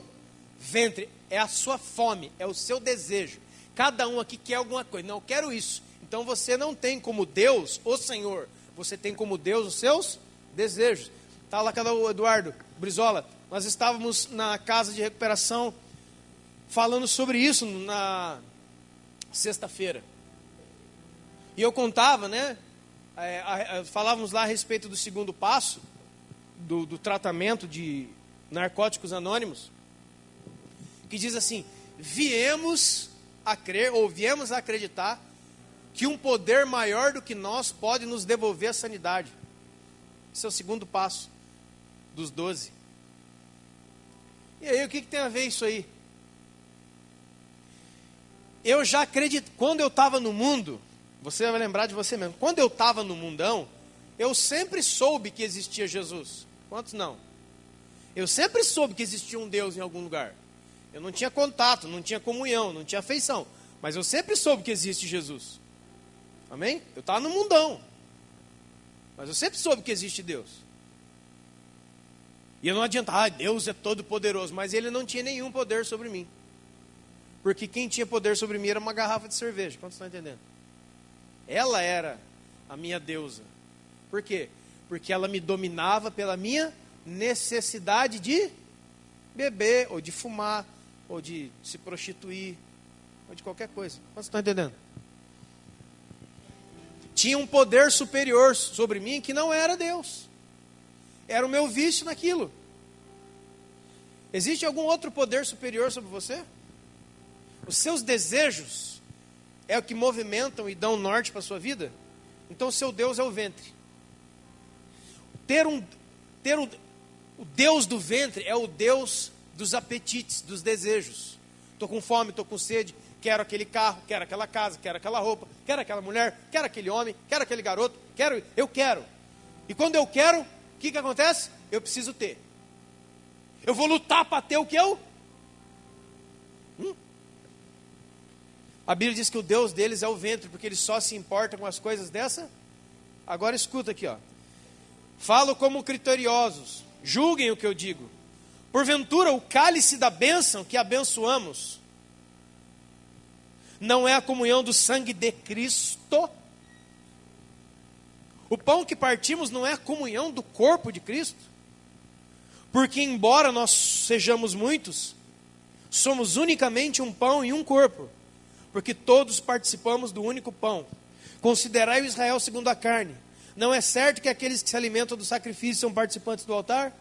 ventre, é a sua fome, é o seu desejo. Cada um aqui quer alguma coisa, não, eu quero isso. Então você não tem como Deus o Senhor, você tem como Deus os seus desejos. Está lá cada o Eduardo Brizola, nós estávamos na casa de recuperação falando sobre isso na sexta-feira. E eu contava, né? Falávamos lá a respeito do segundo passo, do tratamento de narcóticos anônimos, que diz assim: viemos a crer, ou viemos a acreditar, que um poder maior do que nós pode nos devolver a sanidade. Esse é o segundo passo dos 12. E aí, o que tem a ver isso aí? Eu já acredito, quando eu estava no mundo, você vai lembrar de você mesmo, quando eu estava no mundão, eu sempre soube que existia Jesus. Quantos não? Eu sempre soube que existia um Deus em algum lugar. Eu não tinha contato, não tinha comunhão, não tinha afeição, mas eu sempre soube que existe Jesus. Amém? Eu estava no mundão, mas eu sempre soube que existe Deus. E eu não adianta, Deus é todo poderoso, mas Ele não tinha nenhum poder sobre mim. Porque quem tinha poder sobre mim era uma garrafa de cerveja. Quantos estão entendendo? Ela era a minha deusa. Por quê? Porque ela me dominava pela minha necessidade de beber, ou de fumar, ou de se prostituir, ou de qualquer coisa. Quantos estão entendendo? Tinha um poder superior sobre mim que não era Deus. Era o meu vício naquilo. Existe algum outro poder superior sobre você? Os seus desejos é o que movimentam e dão norte para a sua vida? Então o seu Deus é o ventre. O Deus do ventre é o Deus dos apetites, dos desejos. Estou com fome, estou com sede, quero aquele carro, quero aquela casa, quero aquela roupa, quero aquela mulher, quero aquele homem, quero aquele garoto, eu quero. E quando eu quero, o que acontece? Eu preciso ter. Eu vou lutar para ter o que eu A Bíblia diz que o Deus deles é o ventre, porque eles só se importam com as coisas dessa. Agora escuta aqui, ó. Falo como criteriosos, julguem o que eu digo. Porventura, o cálice da bênção que abençoamos não é a comunhão do sangue de Cristo? O pão que partimos não é a comunhão do corpo de Cristo? Porque embora nós sejamos muitos, somos unicamente um pão e um corpo, porque todos participamos do único pão. Considerai o Israel segundo a carne. Não é certo que aqueles que se alimentam do sacrifício são participantes do altar?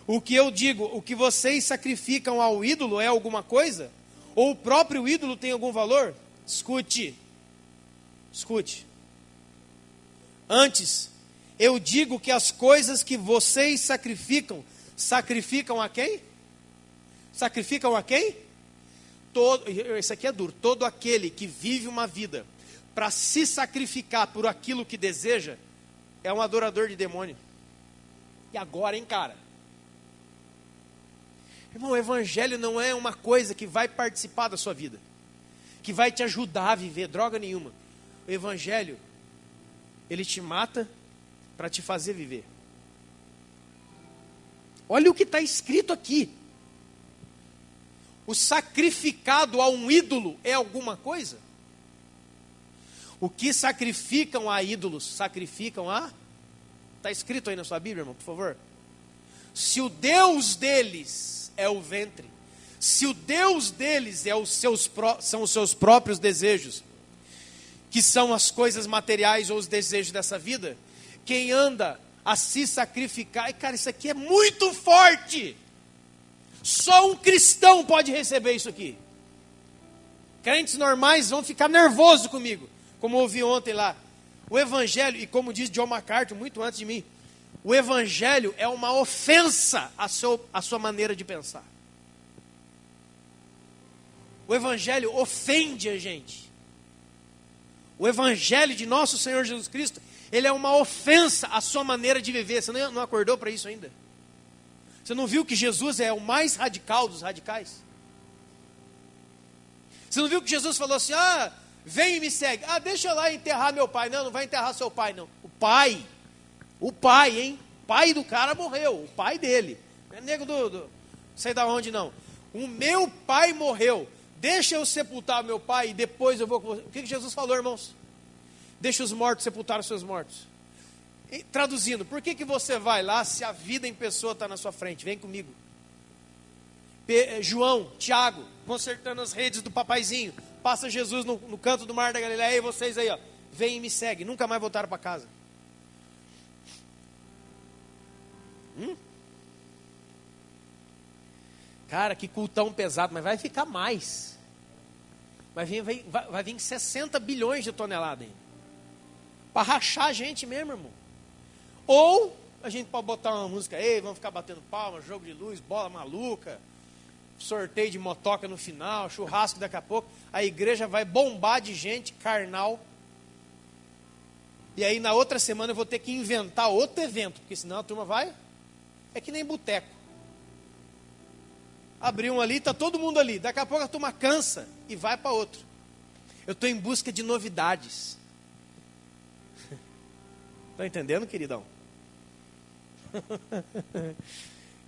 O que eu digo, o que vocês sacrificam ao ídolo é alguma coisa? Ou o próprio ídolo tem algum valor? Escute. Antes, eu digo que as coisas que vocês sacrificam a quem? Sacrificam a quem? Isso aqui é duro. Todo aquele que vive uma vida para se sacrificar por aquilo que deseja, é um adorador de demônio. E agora, hein, cara? Irmão, o evangelho não é uma coisa que vai participar da sua vida, que vai te ajudar a viver, droga nenhuma. O evangelho, ele te mata para te fazer viver. Olha o que está escrito aqui. O sacrificado a um ídolo é alguma coisa? O que sacrificam a ídolos, sacrificam a... Está escrito aí na sua Bíblia, irmão, por favor. Se o Deus deles é o ventre, se o Deus deles são os seus próprios desejos, que são as coisas materiais ou os desejos dessa vida, quem anda a se sacrificar... E cara, isso aqui é muito forte. Só um cristão pode receber isso aqui. Crentes normais vão ficar nervosos comigo, como eu ouvi ontem lá. O evangelho, e como diz John MacArthur muito antes de mim, o evangelho é uma ofensa à sua maneira de pensar. O evangelho ofende a gente. O evangelho de nosso Senhor Jesus Cristo, ele é uma ofensa à sua maneira de viver. Você não acordou para isso ainda? Você não viu que Jesus é o mais radical dos radicais? Você não viu que Jesus falou assim, vem e me segue. Deixa eu lá enterrar meu pai. Não vai enterrar seu pai, não. O pai, hein? O pai do cara morreu, o pai dele. Não é nego não sei da onde, não. O meu pai morreu. Deixa eu sepultar meu pai e depois eu vou com você. O que Jesus falou, irmãos? Deixa os mortos sepultar os seus mortos. E, traduzindo, por que você vai lá se a vida em pessoa está na sua frente? Vem comigo. João, Tiago, consertando as redes do papaizinho. Passa Jesus no canto do mar da Galileia. E vocês aí, vem e me segue. Nunca mais voltaram para casa. Cara, que cultão pesado. Mas vai ficar mais. Vai vir 60 bilhões de toneladas ainda. Para rachar a gente mesmo, irmão. Ou a gente pode botar uma música aí, vamos ficar batendo palma, jogo de luz, bola maluca, sorteio de motoca no final, churrasco daqui a pouco. A igreja vai bombar de gente carnal. E aí na outra semana eu vou ter que inventar outro evento, porque senão a turma vai... É que nem boteco. Abriu um ali, está todo mundo ali. Daqui a pouco a turma cansa e vai para outro. Eu estou em busca de novidades. Está entendendo, queridão?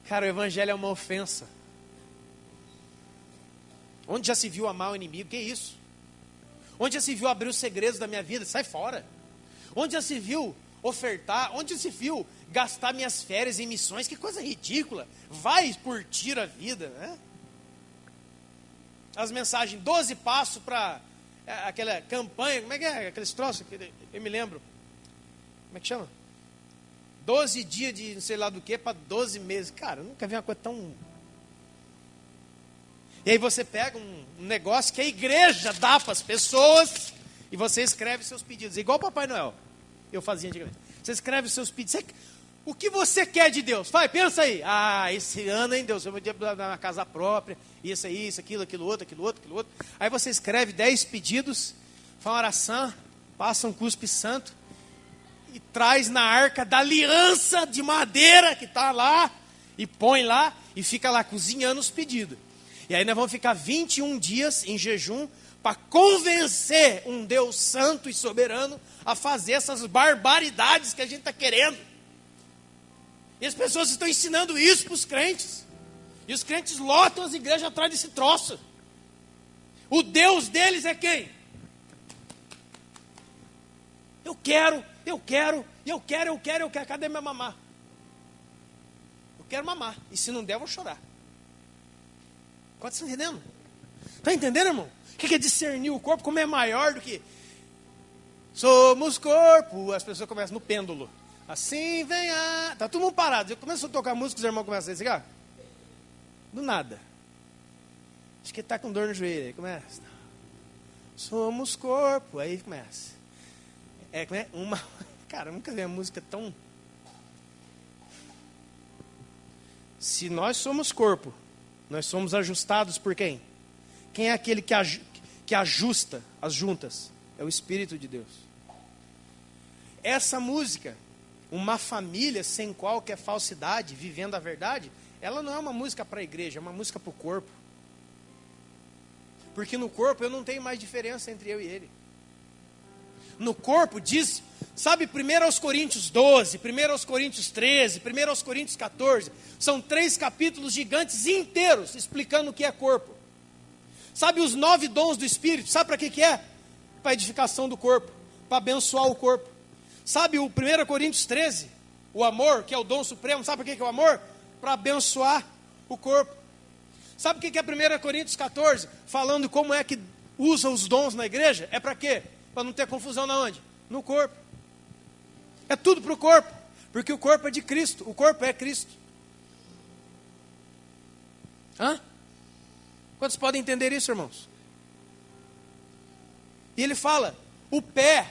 Cara, o evangelho é uma ofensa. Onde já se viu amar o inimigo? Que isso? Onde já se viu abrir os segredos da minha vida? Sai fora. Onde já se viu ofertar? Onde já se viu gastar minhas férias em missões? Que coisa ridícula. Vai curtir a vida, né? As mensagens, 12 passos para aquela campanha, como é que é? Aqueles troços, eu me lembro. Como é que chama? 12 dias de não sei lá do que para 12 meses. Cara, eu nunca vi uma coisa tão... E aí você pega um negócio que a igreja dá para as pessoas e você escreve seus pedidos. Igual o Papai Noel. Eu fazia antigamente. Você escreve seus pedidos. O que você quer de Deus? Vai, pensa aí. Esse ano, hein, Deus, eu vou dar uma casa própria. Isso aí, isso, aquilo outro. Aí você escreve 10 pedidos, faz uma oração, passa um cuspe santo e traz na arca da aliança de madeira que está lá e põe lá e fica lá cozinhando os pedidos. E aí nós vamos ficar 21 dias em jejum para convencer um Deus santo e soberano a fazer essas barbaridades que a gente está querendo. E as pessoas estão ensinando isso para os crentes. E os crentes lotam as igrejas atrás desse troço. O Deus deles é quem? Eu quero. Cadê minha mamá? Eu quero mamar. E se não der, eu vou chorar. Pode estar entendendo? Está entendendo, irmão? O que é discernir o corpo? Como é maior do que... Somos corpo. As pessoas começam no pêndulo. Assim vem a... Está todo mundo parado. Eu começo a tocar música, os irmãos começam a desligar. Do nada. Acho que está com dor no joelho. Aí começa. Somos corpo. Aí começa. Uma... Cara, eu nunca vi a música tão... Se nós somos corpo, nós somos ajustados por quem? Quem é aquele que ajusta as juntas? É o Espírito de Deus. Essa música, uma família sem qualquer falsidade, vivendo a verdade, ela não é uma música para a igreja, é uma música para o corpo. Porque no corpo eu não tenho mais diferença entre eu e ele. No corpo diz, sabe, 1 Coríntios 12, 1 Coríntios 13, 1 Coríntios 14, são 3 capítulos gigantes inteiros explicando o que é corpo. Sabe os 9 dons do Espírito, sabe para que é? Para a edificação do corpo, para abençoar o corpo. Sabe o 1 Coríntios 13, o amor, que é o dom supremo, sabe para que é o amor? Para abençoar o corpo. Sabe o que é 1 Coríntios 14, falando como é que usa os dons na igreja? É para quê? Para não ter confusão na onde? No corpo. É tudo para o corpo. Porque o corpo é de Cristo. O corpo é Cristo. Hã? Quantos podem entender isso, irmãos? E ele fala, o pé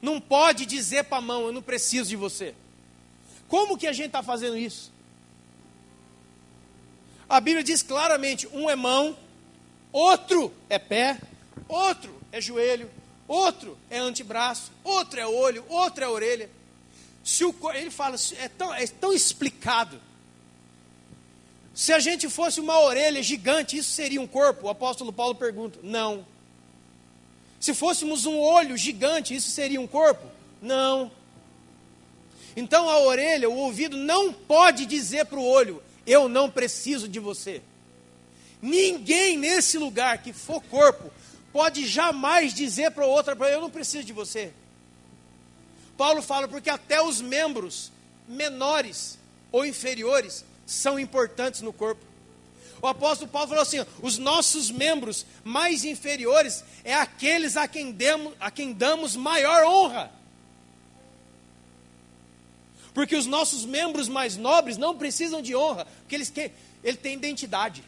não pode dizer para a mão, eu não preciso de você. Como que a gente está fazendo isso? A Bíblia diz claramente, um é mão, outro é pé, outro é joelho, outro é antebraço, outro é olho, outro é orelha. Ele fala, é tão explicado. Se a gente fosse uma orelha gigante, isso seria um corpo? O apóstolo Paulo pergunta, não. Se fôssemos um olho gigante, isso seria um corpo? Não. Então a orelha, o ouvido não pode dizer para o olho, eu não preciso de você. Ninguém nesse lugar que for corpo, pode jamais dizer para outra, eu não preciso de você. Paulo fala, porque até os membros menores ou inferiores são importantes no corpo. O apóstolo Paulo falou assim, os nossos membros mais inferiores é aqueles a quem damos maior honra. Porque os nossos membros mais nobres não precisam de honra, porque ele tem identidade.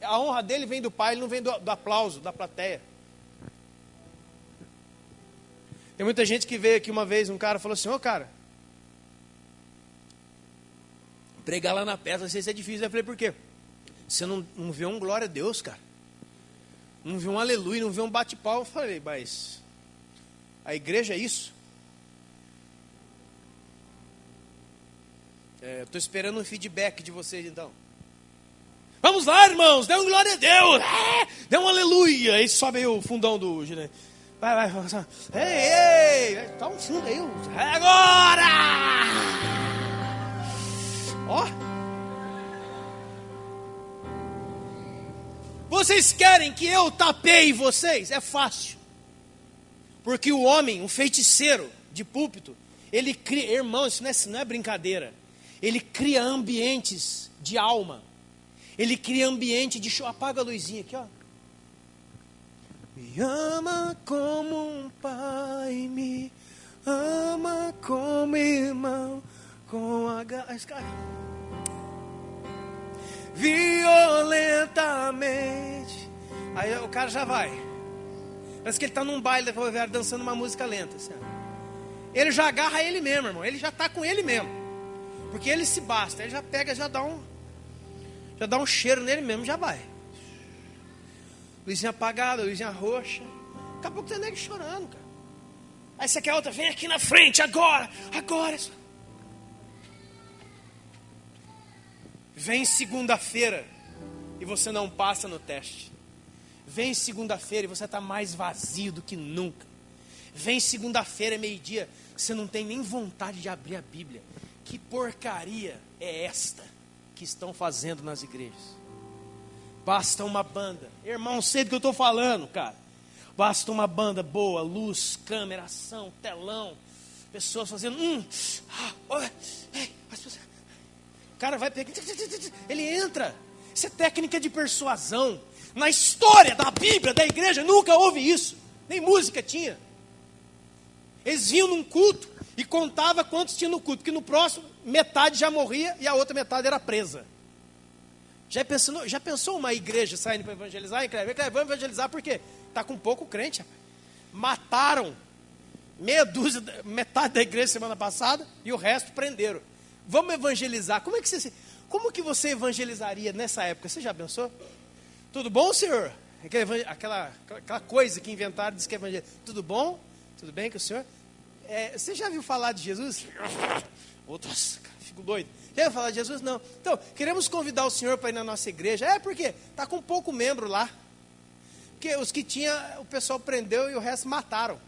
A honra dele vem do Pai, ele não vem do aplauso, da plateia. Tem muita gente que veio aqui uma vez, um cara falou assim, ô cara, pregar lá na peça, não sei se é difícil. Eu falei, por quê? Você não vê um glória a Deus, cara. Não vê um aleluia, não vê um bate-pau. Eu falei, mas a igreja é isso? Estou esperando um feedback de vocês então. Vamos lá, irmãos, dê um glória a Deus, dê um aleluia. Aí sobe aí o fundão do... Vai, ei, tá um fundo aí, agora! Ó. Vocês querem que eu tapeie vocês? É fácil. Porque o homem, um feiticeiro de púlpito, ele cria, irmão, isso não é brincadeira. Ele cria ambientes de alma. Ele cria ambiente de show. Apaga a luzinha aqui, ó. Me ama como um pai, me ama como irmão, com violentamente. Aí o cara já vai. Parece que ele está num baile dançando uma música lenta. Assim. Ele já agarra ele mesmo, irmão. Ele já está com ele mesmo. Porque ele se basta. Ele já pega, já dá um cheiro nele mesmo, já vai. Luzinha apagada, luzinha roxa. Daqui a pouco tem nego chorando, cara. Aí você quer outra, vem aqui na frente, agora. Vem segunda-feira e você não passa no teste. Vem segunda-feira e você está mais vazio do que nunca. Vem segunda-feira, meio-dia, você não tem nem vontade de abrir a Bíblia. Que porcaria é esta que estão fazendo nas igrejas? Basta uma banda. Irmão, sei do que eu estou falando, cara. Basta uma banda boa, luz, câmera, ação, telão. Pessoas fazendo... O cara vai pegar... Ele entra. Isso é técnica de persuasão. Na história da Bíblia, da igreja, nunca houve isso. Nem música tinha. Eles vinham num culto e contava quantos tinha no culto. Porque no próximo, metade já morria e a outra metade era presa. Já pensou uma igreja saindo para evangelizar? Vamos evangelizar por quê? Está com pouco crente. Mataram metade da igreja semana passada e o resto prenderam. Vamos evangelizar. Como que você evangelizaria nessa época? Você já pensou? Tudo bom, senhor? Aquela coisa que inventaram, diz que é evangelho. Tudo bom? Tudo bem com o senhor? Você já viu falar de Jesus? Nossa, cara, fico doido. Já ouviu falar de Jesus? Não. Então, queremos convidar o senhor para ir na nossa igreja. Por quê? Está com pouco membro lá. Porque os que tinha, o pessoal prendeu e o resto mataram.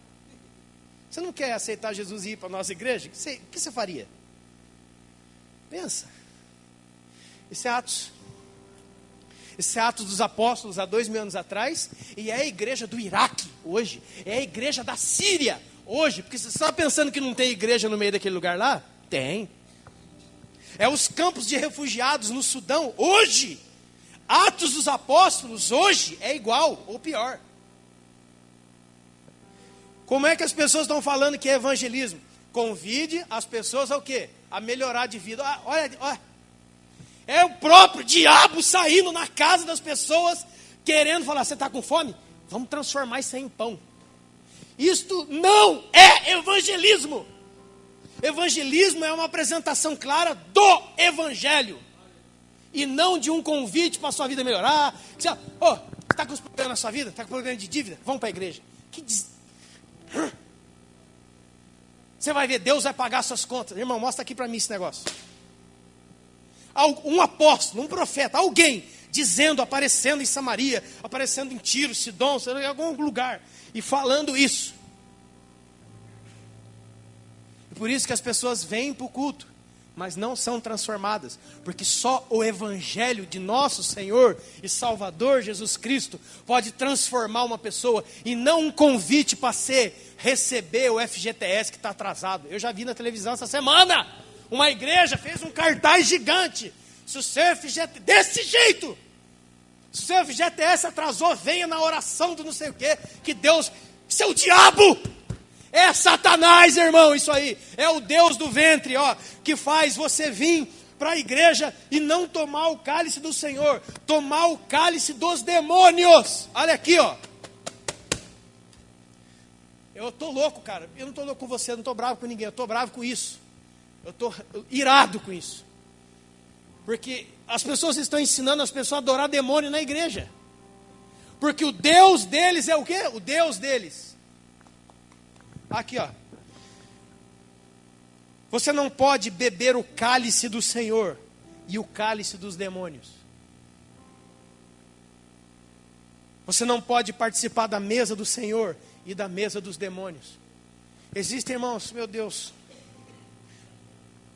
Você não quer aceitar Jesus e ir para a nossa igreja? O que você faria? Pensa. Isso é Atos. Esse é Atos dos Apóstolos há 2000 anos atrás. E é a igreja do Iraque hoje. É a igreja da Síria hoje. Porque você está pensando que não tem igreja no meio daquele lugar lá? Tem. É os campos de refugiados no Sudão hoje. Atos dos Apóstolos hoje é igual ou pior. Como é que as pessoas estão falando que é evangelismo? Convide as pessoas ao quê? A melhorar de vida. Olha. É o próprio diabo saindo na casa das pessoas, querendo falar, você está com fome? Vamos transformar isso aí em pão. Isto não é evangelismo. Evangelismo é uma apresentação clara do evangelho. E não de um convite para a sua vida melhorar. Você está com os problemas na sua vida? Está com problema de dívida? Vamos para a igreja. Você vai ver, Deus vai pagar suas contas. Irmão, mostra aqui para mim esse negócio. Um apóstolo, um profeta, alguém dizendo, aparecendo em Samaria, aparecendo em Tiro, Sidom, em algum lugar, e falando isso. E por isso que as pessoas vêm para o culto, mas não são transformadas, porque só o evangelho de nosso Senhor e Salvador Jesus Cristo pode transformar uma pessoa, e não um convite para receber o FGTS que está atrasado. Eu já vi na televisão essa semana, uma igreja fez um cartaz gigante, se o seu FGTS, desse jeito, se o seu FGTS atrasou, venha na oração do não sei o que Deus, seu diabo, é Satanás, irmão, isso aí, é o Deus do ventre, que faz você vir para a igreja e não tomar o cálice do Senhor, tomar o cálice dos demônios. Olha aqui, eu estou louco, cara, eu não estou louco com você, eu não estou bravo com ninguém, eu estou bravo com isso, eu estou irado com isso, porque as pessoas estão ensinando as pessoas a adorar demônio na igreja, porque o Deus deles é o quê? O Deus deles. Aqui, você não pode beber o cálice do Senhor e o cálice dos demônios. Você não pode participar da mesa do Senhor e da mesa dos demônios. Existem, irmãos, meu Deus,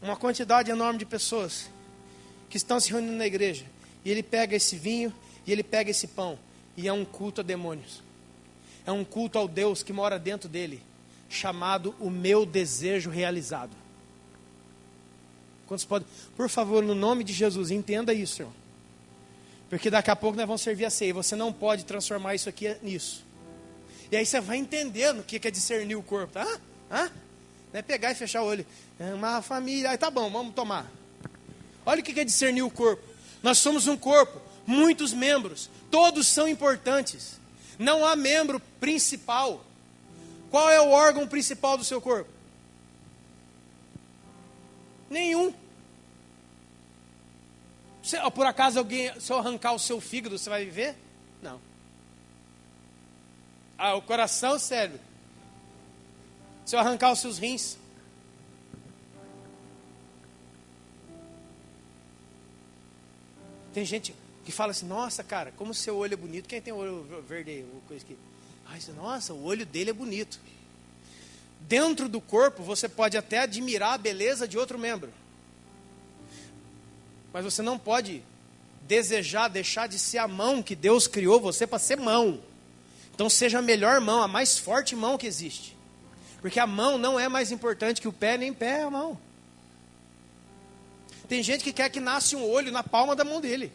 uma quantidade enorme de pessoas que estão se reunindo na igreja, e ele pega esse vinho e ele pega esse pão, e é um culto a demônios. É um culto ao Deus que mora dentro dele, chamado o meu desejo realizado. Quantos podem? Por favor, no nome de Jesus, entenda isso, irmão. Porque daqui a pouco nós vamos servir a ceia. Você não pode transformar isso aqui nisso. E aí você vai entendendo o que é discernir o corpo. Tá? Não é pegar e fechar o olho. É uma família. Aí tá bom, vamos tomar. Olha o que é discernir o corpo. Nós somos um corpo, muitos membros. Todos são importantes. Não há membro principal. Qual é o órgão principal do seu corpo? Nenhum. Por acaso se eu arrancar o seu fígado, você vai viver? Não. O coração, o cérebro. Se eu arrancar os seus rins. Tem gente que fala assim, nossa, cara, como seu olho é bonito. Quem tem olho verde aí? Coisa aqui. Ai, nossa, o olho dele é bonito. Dentro do corpo, você pode até admirar a beleza de outro membro. Mas você não pode desejar deixar de ser a mão que Deus criou você para ser mão. Então seja a melhor mão, a mais forte mão que existe. Porque a mão não é mais importante que o pé, nem pé é a mão. Tem gente que quer que nasça um olho na palma da mão dele.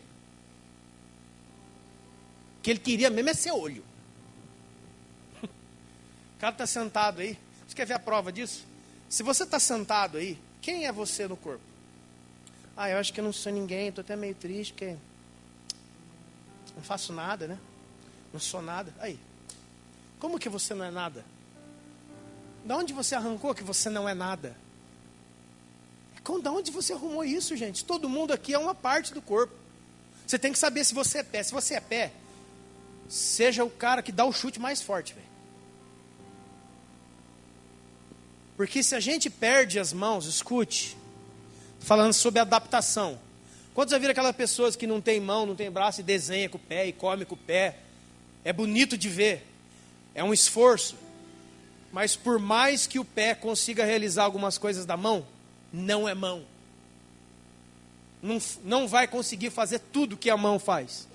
O que ele queria mesmo é ser olho. O cara está sentado aí. Você quer ver a prova disso? Se você está sentado aí, quem é você no corpo? Ah, eu acho que eu não sou ninguém, estou até meio triste, porque não faço nada, né? Não sou nada. Aí, como que você não é nada? Da onde você arrancou que você não é nada? Da onde você arrumou isso, gente? Todo mundo aqui é uma parte do corpo. Você tem que saber se você é pé. Se você é pé, seja o cara que dá o chute mais forte, velho. Porque se a gente perde as mãos, escute, falando sobre adaptação. Quantos já viram aquelas pessoas que não tem mão, não tem braço e desenha com o pé e come com o pé? É bonito de ver. É um esforço. Mas por mais que o pé consiga realizar algumas coisas da mão, não é mão. Não vai conseguir fazer tudo que a mão faz.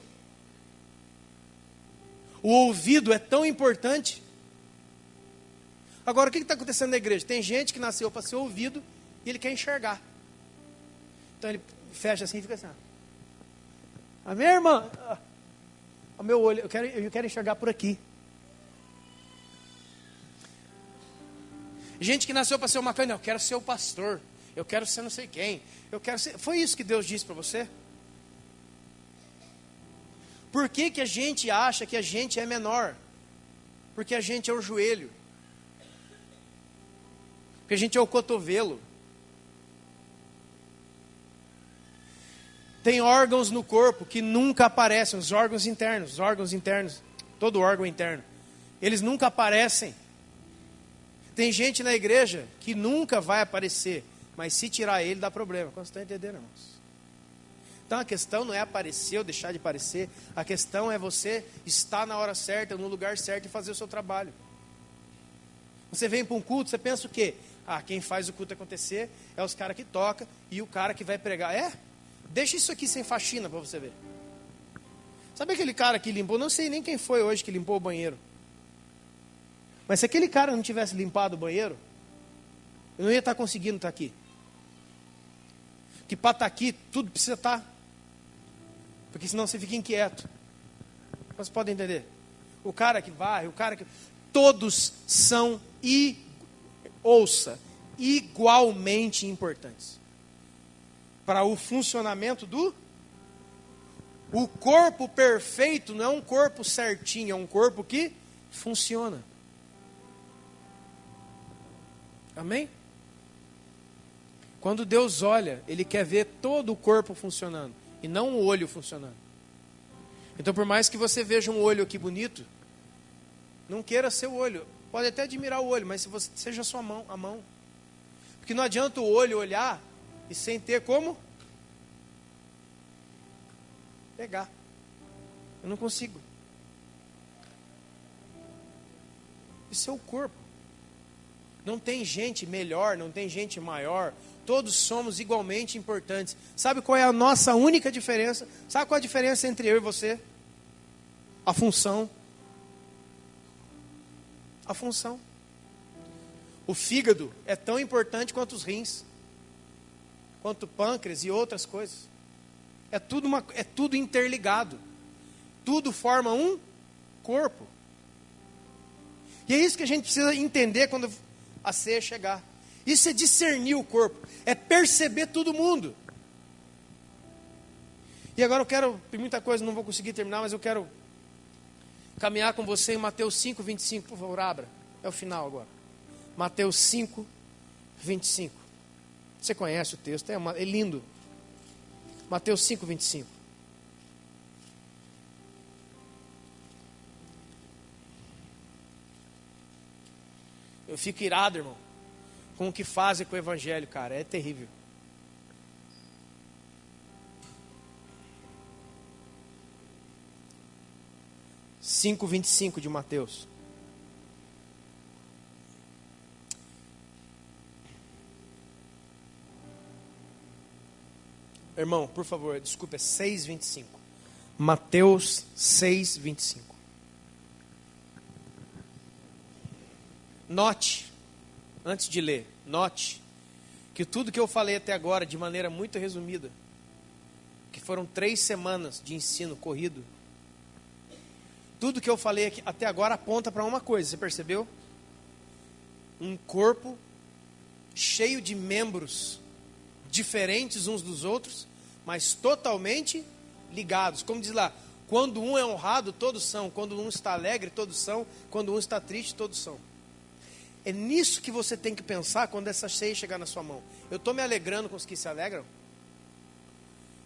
O ouvido é tão importante. Agora, o que está acontecendo na igreja? Tem gente que nasceu para ser ouvido e ele quer enxergar. Então ele fecha assim e fica assim. A minha irmã, o meu olho, eu quero enxergar por aqui. Gente que nasceu para ser uma coisa, não, eu quero ser o pastor. Eu quero ser não sei quem. Eu quero ser. Foi isso que Deus disse para você? Por que que a gente acha que a gente é menor? Porque a gente é o joelho. Porque a gente é o cotovelo. Tem órgãos no corpo que nunca aparecem, os órgãos internos, todo órgão interno, eles nunca aparecem. Tem gente na igreja que nunca vai aparecer, mas se tirar ele dá problema. Quantos estão entendendo, irmãos? Então a questão não é aparecer ou deixar de aparecer, a questão é você estar na hora certa, no lugar certo e fazer o seu trabalho. Você vem para um culto, você pensa o quê? Ah, quem faz o culto acontecer é os caras que tocam e o cara que vai pregar. Deixa isso aqui sem faxina para você ver. Sabe aquele cara que limpou? Não sei nem quem foi hoje que limpou o banheiro. Mas se aquele cara não tivesse limpado o banheiro, eu não ia estar conseguindo estar aqui. Que para estar aqui, tudo precisa estar. Porque senão você fica inquieto. Vocês podem entender? O cara que varre, o cara que... Todos são igualmente importantes. Para o funcionamento do... O corpo perfeito não é um corpo certinho, é um corpo que funciona. Amém? Quando Deus olha, Ele quer ver todo o corpo funcionando, e não o olho funcionando. Então, por mais que você veja um olho aqui bonito, não queira ser o olho. Pode até admirar o olho, mas se você seja a sua mão, a mão. Porque não adianta o olho olhar e sem ter como pegar. Eu não consigo. Isso é o corpo. Não tem gente melhor, não tem gente maior. Todos somos igualmente importantes. Sabe qual é a nossa única diferença? Sabe qual é a diferença entre eu e você? A função. A função. O fígado é tão importante quanto os rins, quanto o pâncreas e outras coisas. É tudo interligado. Tudo forma um corpo. E é isso que a gente precisa entender quando a ceia chegar. Isso é discernir o corpo. É perceber todo mundo. E agora eu quero, tem muita coisa, não vou conseguir terminar, mas eu quero caminhar com você em Mateus 5, 25. Por favor, abra. É o final agora. Mateus 5, 25. Você conhece o texto, é lindo. Mateus 5, 25. Eu fico irado, irmão, com o que fazem com o evangelho, cara. É terrível. 5:25 de Mateus. Irmão, por favor, desculpa, é 6:25. Mateus 6:25. Note, antes de ler, note que tudo que eu falei até agora, de maneira muito resumida, que foram 3 semanas de ensino corrido, tudo que eu falei aqui, até agora aponta para uma coisa, você percebeu? Um corpo cheio de membros diferentes uns dos outros, mas totalmente ligados. Como diz lá, quando um é honrado, todos são. Quando um está alegre, todos são. Quando um está triste, todos são. É nisso que você tem que pensar quando essa ceia chegar na sua mão. Eu estou me alegrando com os que se alegram?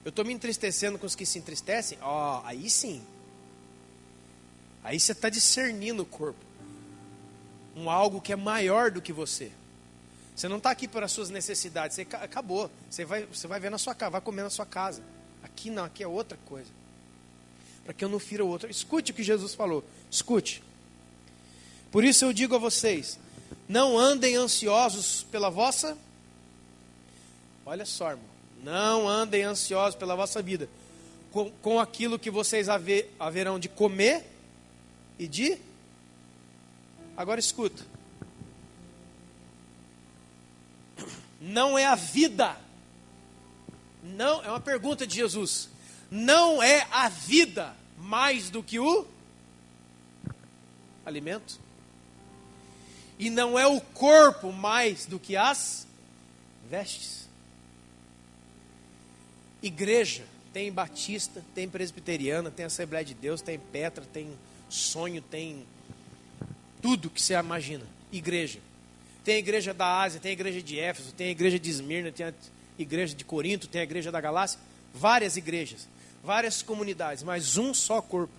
Eu estou me entristecendo com os que se entristecem? Aí sim. Aí você está discernindo o corpo. Algo que é maior do que você. Você não está aqui para as suas necessidades. Você acabou. Você vai ver na sua casa, vai comer na sua casa. Aqui não, aqui é outra coisa. Para que eu não fira o outro. Escute o que Jesus falou. Escute. Por isso eu digo a vocês, não andem ansiosos pela vossa... Olha só, irmão. Não andem ansiosos pela vossa vida. Com aquilo que vocês haverão de comer e de... Agora escuta. Não é a vida. Não, é uma pergunta de Jesus. Não é a vida mais do que o alimento? E não é o corpo mais do que as vestes? Igreja, tem batista, tem presbiteriana, tem Assembleia de Deus, tem Petra, tem Sonho, tem tudo que você imagina. Igreja. Tem a igreja da Ásia, tem a igreja de Éfeso, tem a igreja de Esmirna, tem a igreja de Corinto, tem a igreja da Galácia. Várias igrejas, várias comunidades, mas um só corpo.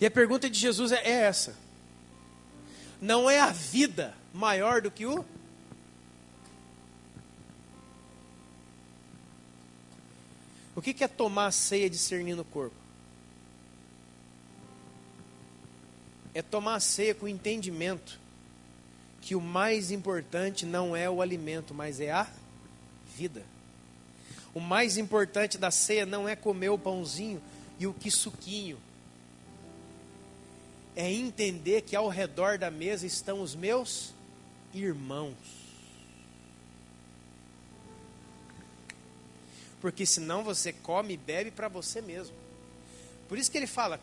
E a pergunta de Jesus é essa. Não é a vida maior do que o... O que é tomar a ceia discernindo o corpo? É tomar a ceia com o entendimento que o mais importante não é o alimento, mas é a vida. O mais importante da ceia não é comer o pãozinho e o suquinho. É entender que ao redor da mesa estão os meus irmãos. Porque senão você come e bebe para você mesmo. Por isso que ele fala,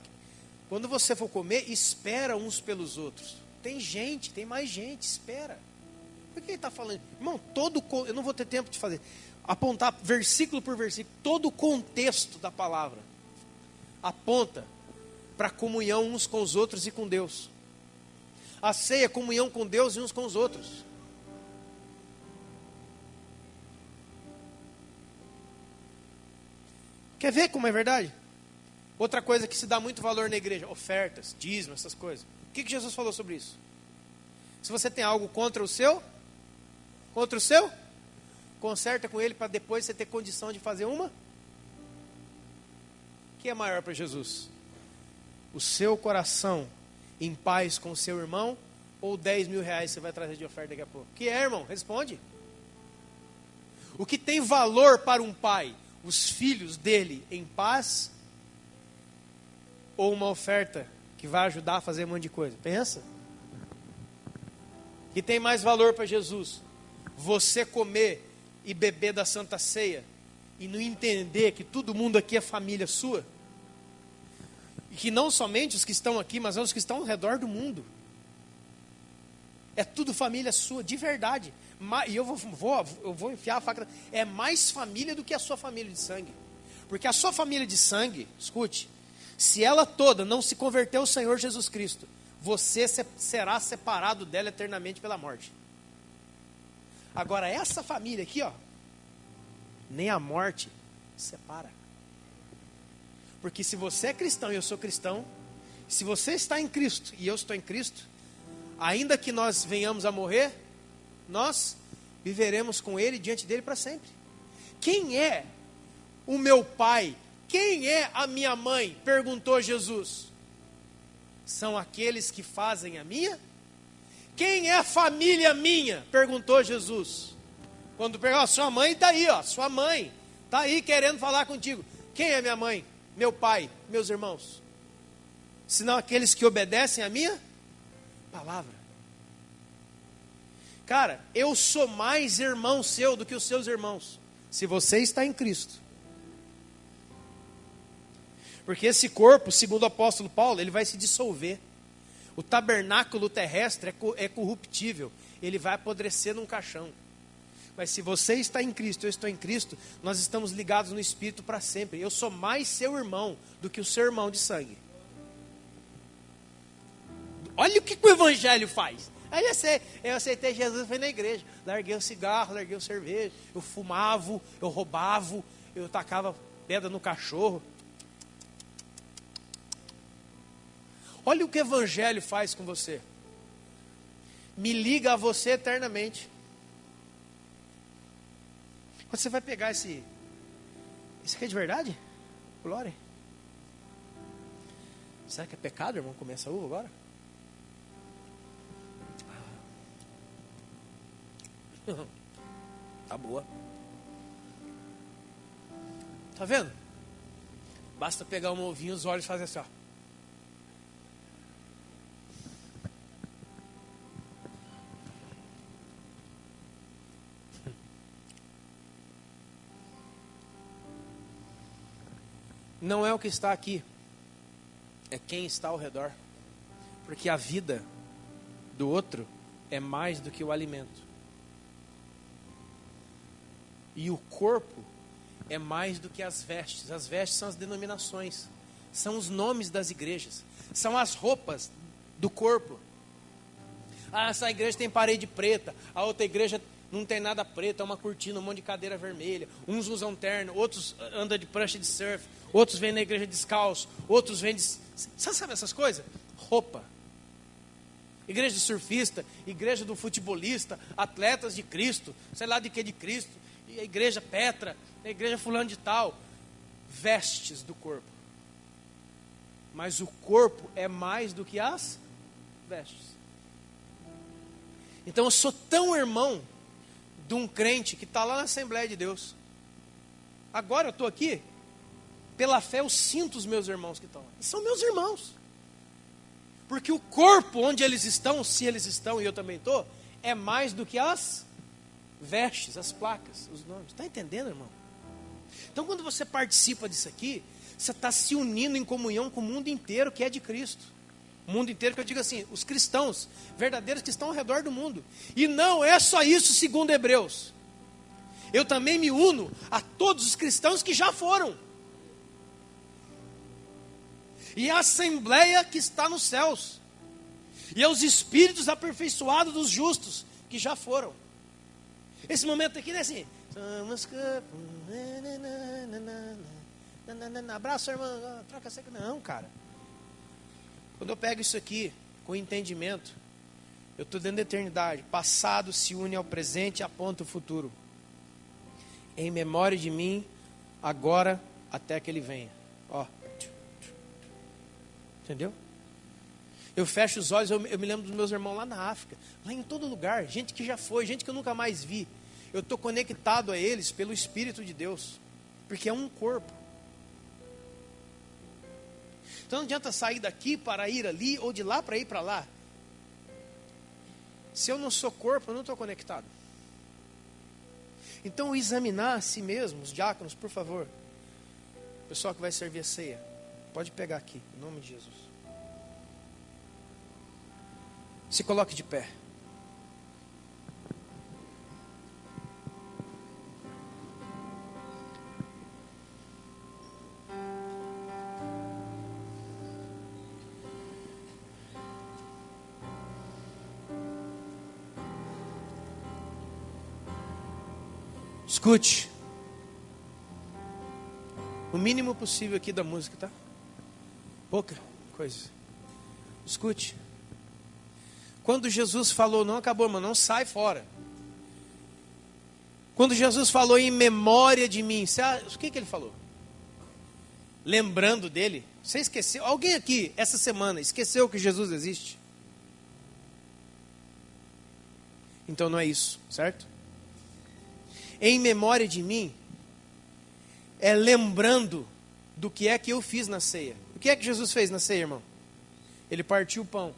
quando você for comer, espera uns pelos outros. Tem gente, tem mais gente, espera. Por que ele está falando? Irmão, eu não vou ter tempo de fazer. Apontar versículo por versículo, todo o contexto da palavra aponta para a comunhão uns com os outros e com Deus. A ceia é comunhão com Deus e uns com os outros. Quer ver como é verdade? Outra coisa que se dá muito valor na igreja, ofertas, dízimos, essas coisas. O que Jesus falou sobre isso? Se você tem algo contra o seu, conserta com ele para depois você ter condição de fazer uma. O que é maior para Jesus? O seu coração em paz com o seu irmão ou 10 mil reais você vai trazer de oferta daqui a pouco? O que é, irmão? Responde. O que tem valor para um pai? Os filhos dele em paz ou uma oferta que vai ajudar a fazer um monte de coisa? Pensa. Que tem mais valor para Jesus? Você comer e beber da Santa Ceia e não entender que todo mundo aqui é família sua? E que não somente os que estão aqui, mas os que estão ao redor do mundo. É tudo família sua, de verdade. E eu vou enfiar a faca. É mais família do que a sua família de sangue. Porque a sua família de sangue, escute, se ela toda não se converteu ao Senhor Jesus Cristo, você será separado dela eternamente pela morte. Agora essa família aqui, ó, nem a morte separa. Porque se você é cristão e eu sou cristão, se você está em Cristo e eu estou em Cristo, ainda que nós venhamos a morrer, nós viveremos com Ele, diante dele para sempre. Quem é o meu pai Quem é a minha mãe? Perguntou Jesus. São aqueles que fazem a minha? Quem é a família minha? Perguntou Jesus. Quando perguntou, sua mãe está aí, ó, sua mãe está aí querendo falar contigo. Quem é minha mãe? Meu pai, meus irmãos. Senão aqueles que obedecem a minha palavra. Cara, eu sou mais irmão seu do que os seus irmãos, se você está em Cristo. Porque esse corpo, segundo o apóstolo Paulo, ele vai se dissolver. O tabernáculo terrestre é corruptível, ele vai apodrecer num caixão. Mas se você está em Cristo, eu estou em Cristo, nós estamos ligados no Espírito para sempre. Eu sou mais seu irmão do que o seu irmão de sangue. Olha o que o Evangelho faz. Aí eu aceitei Jesus, fui na igreja, larguei o cigarro, larguei o cerveja, eu fumava, eu roubava, eu tacava pedra no cachorro. Olha o que o Evangelho faz com você. Me liga a você eternamente. Quando você vai pegar esse aqui é de verdade? Glória. Será que é pecado, irmão, comer essa uva agora? Tá boa. Tá vendo? Basta pegar um ovinho, os olhos fazem assim, ó. Não é o que está aqui, é quem está ao redor. Porque a vida do outro é mais do que o alimento. E o corpo é mais do que as vestes. As vestes são as denominações, são os nomes das igrejas, são as roupas do corpo. Ah, essa igreja tem parede preta, a outra igreja não tem nada preto, é uma cortina, um monte de cadeira vermelha. Uns usam terno, outros andam de prancha de surf, outros vêm na igreja descalço, outros vêm de... Você sabe essas coisas? Roupa. Igreja de surfista, igreja do futebolista, atletas de Cristo, sei lá de que de Cristo, e a igreja Petra, a igreja fulano de tal. Vestes do corpo. Mas o corpo é mais do que as vestes. Então eu sou tão irmão de um crente que está lá na Assembleia de Deus. Agora eu estou aqui, pela fé eu sinto os meus irmãos que estão lá. E são meus irmãos. Porque o corpo onde eles estão, se eles estão e eu também estou, é mais do que as vestes, as placas, os nomes. Está entendendo, irmão? Então quando você participa disso aqui, você está se unindo em comunhão com o mundo inteiro que é de Cristo. O mundo inteiro, que eu digo assim, os cristãos verdadeiros que estão ao redor do mundo. E não é só isso, segundo Hebreus. Eu também me uno a todos os cristãos que já foram. E a assembleia que está nos céus. E aos espíritos aperfeiçoados dos justos que já foram. Esse momento aqui não é assim. Abraço, irmã. Troca seca. Não, cara. Quando eu pego isso aqui com entendimento, eu estou dentro da eternidade. Passado se une ao presente e aponta o futuro. Em memória de mim, agora até que ele venha. Ó. Entendeu? Eu fecho os olhos, eu me lembro dos meus irmãos lá na África, lá em todo lugar, gente que já foi, gente que eu nunca mais vi. Eu estou conectado a eles pelo Espírito de Deus, porque é um corpo. Então não adianta sair daqui para ir ali, ou de lá para ir para lá. Se eu não sou corpo, eu não estou conectado. Então examinar a si mesmo, os diáconos, por favor. O pessoal que vai servir a ceia, pode pegar aqui, em nome de Jesus. Se coloque de pé. Escute. O mínimo possível aqui da música, tá? Pouca coisa. Escute. Quando Jesus falou, não acabou, irmão, não sai fora. Quando Jesus falou em memória de mim, o que ele falou? lembrando dele. Você esqueceu? Alguém aqui, essa semana, esqueceu que Jesus existe? Então não é isso, certo? Em memória de mim, é lembrando do que é que eu fiz na ceia. O que é que Jesus fez na ceia, irmão? Ele partiu o pão.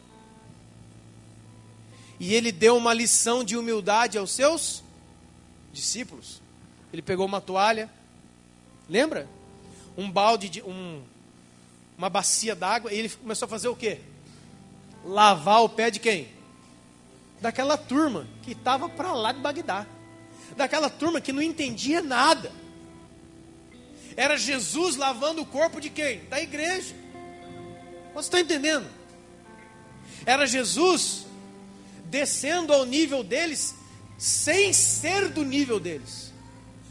E ele deu uma lição de humildade aos seus discípulos. Ele pegou uma toalha, lembra? Um balde, uma bacia d'água, e ele começou a fazer o quê? Lavar o pé de quem? Daquela turma que estava para lá de Bagdá. Daquela turma que não entendia nada. Era Jesus lavando o corpo de quem? Da igreja. Você está entendendo? Era Jesus descendo ao nível deles, sem ser do nível deles.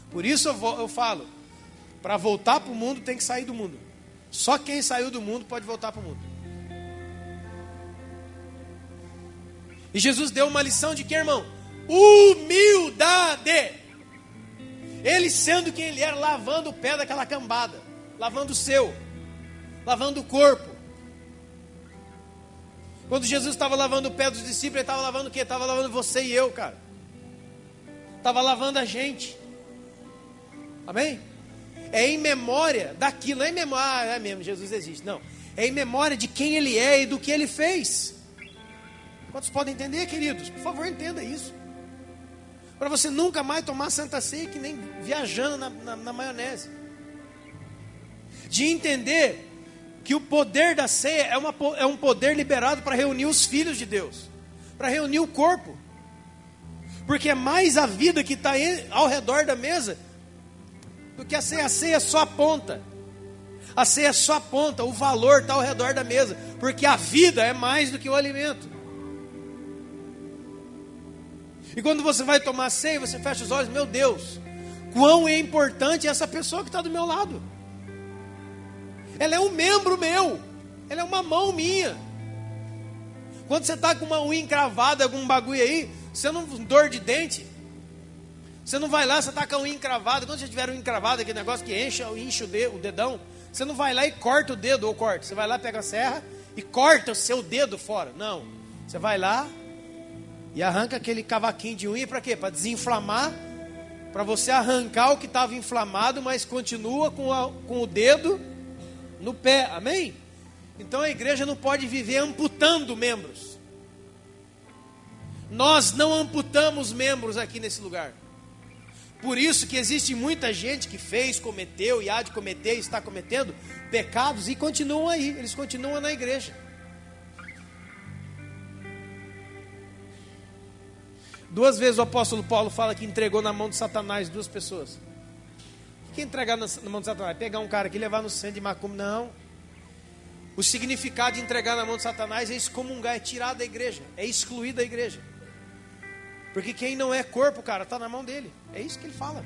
Por isso eu falo, para voltar para o mundo tem que sair do mundo. Só quem saiu do mundo pode voltar para o mundo. E Jesus deu uma lição de que, irmão? Humildade. Ele sendo quem ele era, lavando o pé daquela cambada, lavando o seu, lavando o corpo. Quando Jesus estava lavando o pé dos discípulos, ele estava lavando o quê? Estava lavando você e eu, cara. Estava lavando a gente. Amém? É em memória daquilo, não é em memória, é mesmo, Jesus existe. Não, é em memória de quem ele é e do que ele fez. Quantos podem entender, queridos? Por favor, entenda isso. Para você nunca mais tomar Santa Ceia que nem viajando na maionese. De entender que o poder da ceia é um poder liberado para reunir os filhos de Deus, para reunir o corpo. Porque é mais a vida que está ao redor da mesa do que a ceia. A ceia só aponta. A ceia só aponta, o valor está ao redor da mesa. Porque a vida é mais do que o alimento. E quando você vai tomar ceia, você fecha os olhos, meu Deus, quão é importante essa pessoa que está do meu lado. Ela é um membro meu, ela é uma mão minha. Quando você está com uma unha encravada, algum bagulho aí, você não, dor de dente, você não vai lá, você está com a unha encravada. Quando você tiver unha encravada, aquele negócio que enche o dedão, você não vai lá e corta o dedo, ou corta, você vai lá, pega a serra e corta o seu dedo fora. Não, você vai lá e arranca aquele cavaquinho de unha para quê? Para desinflamar, para você arrancar o que estava inflamado, mas continua com o dedo no pé, amém? Então a igreja não pode viver amputando membros. Nós não amputamos membros aqui nesse lugar. Por isso que existe muita gente que fez, cometeu e há de cometer e está cometendo pecados e continuam aí, eles continuam na igreja. Duas vezes o apóstolo Paulo fala que entregou na mão de Satanás 2 pessoas. O que é entregar na mão de Satanás? Pegar um cara aqui e levar no centro de macumba? Não. O significado de entregar na mão de Satanás é excomungar, é tirar da igreja, é excluir da igreja. Porque quem não é corpo, cara, está na mão dele. É isso que ele fala.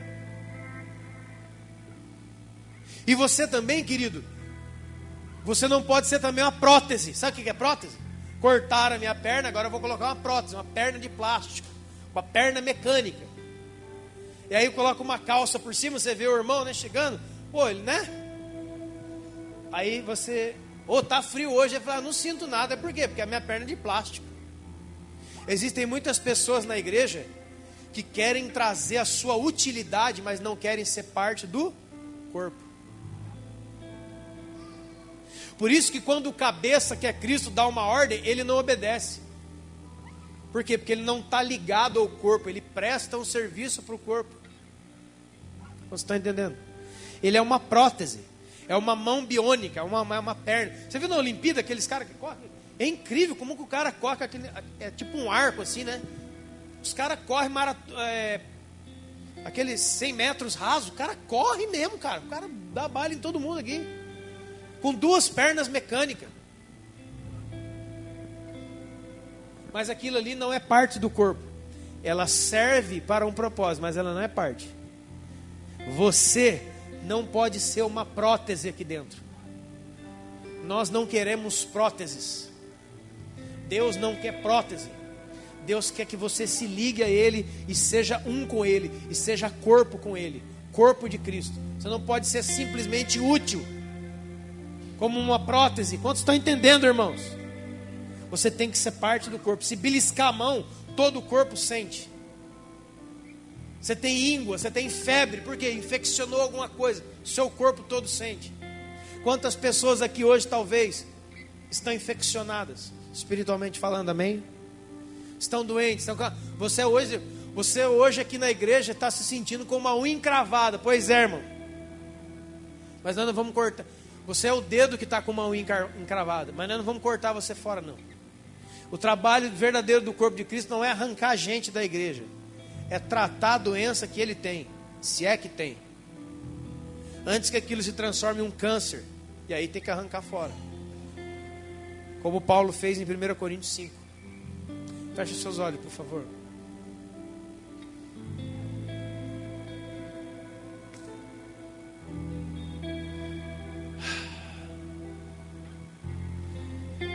E você também, querido, você não pode ser também uma prótese. Sabe o que é prótese? Cortaram a minha perna, agora eu vou colocar uma prótese, uma perna de plástico, uma perna mecânica. E aí coloca uma calça por cima, você vê o irmão, né, chegando. Pô, ele, né? Aí você, tá frio hoje. Ele fala, não sinto nada. Por quê? Porque a minha perna é de plástico. Existem muitas pessoas na igreja que querem trazer a sua utilidade, mas não querem ser parte do corpo. Por isso que quando o cabeça, que é Cristo, dá uma ordem, ele não obedece. Por quê? Porque ele não está ligado ao corpo, ele presta um serviço para o corpo. Você está entendendo? Ele é uma prótese, é uma mão biônica, é uma perna. Você viu na Olimpíada aqueles caras que correm? É incrível como que o cara corre, é tipo um arco assim, né? Os caras correm aqueles 100 metros rasos, o cara corre mesmo, cara. O cara dá baile em todo mundo aqui, com 2 pernas mecânicas. Mas aquilo ali não é parte do corpo. Ela serve para um propósito, mas ela não é parte. Você não pode ser uma prótese aqui dentro. Nós não queremos próteses. Deus não quer prótese. Deus quer que você se ligue a Ele e seja um com Ele, e seja corpo com Ele, corpo de Cristo. Você não pode ser simplesmente útil. como uma prótese. Quantos estão entendendo, irmãos? Você tem que ser parte do corpo. Se beliscar a mão, todo o corpo sente. Você tem íngua, você tem febre, porque infeccionou alguma coisa, seu corpo todo sente. Quantas pessoas aqui hoje talvez estão infeccionadas, espiritualmente falando, amém? Estão doentes, você hoje aqui na igreja está se sentindo com uma unha encravada. Pois é, irmão. Mas nós não vamos cortar. Você é o dedo que está com uma unha encravada, mas nós não vamos cortar você fora, não. O trabalho verdadeiro do corpo de Cristo não é arrancar a gente da igreja, é tratar a doença que ele tem, se é que tem, antes que aquilo se transforme em um câncer, e aí tem que arrancar fora, como Paulo fez em 1 Coríntios 5. Feche os seus olhos, por favor.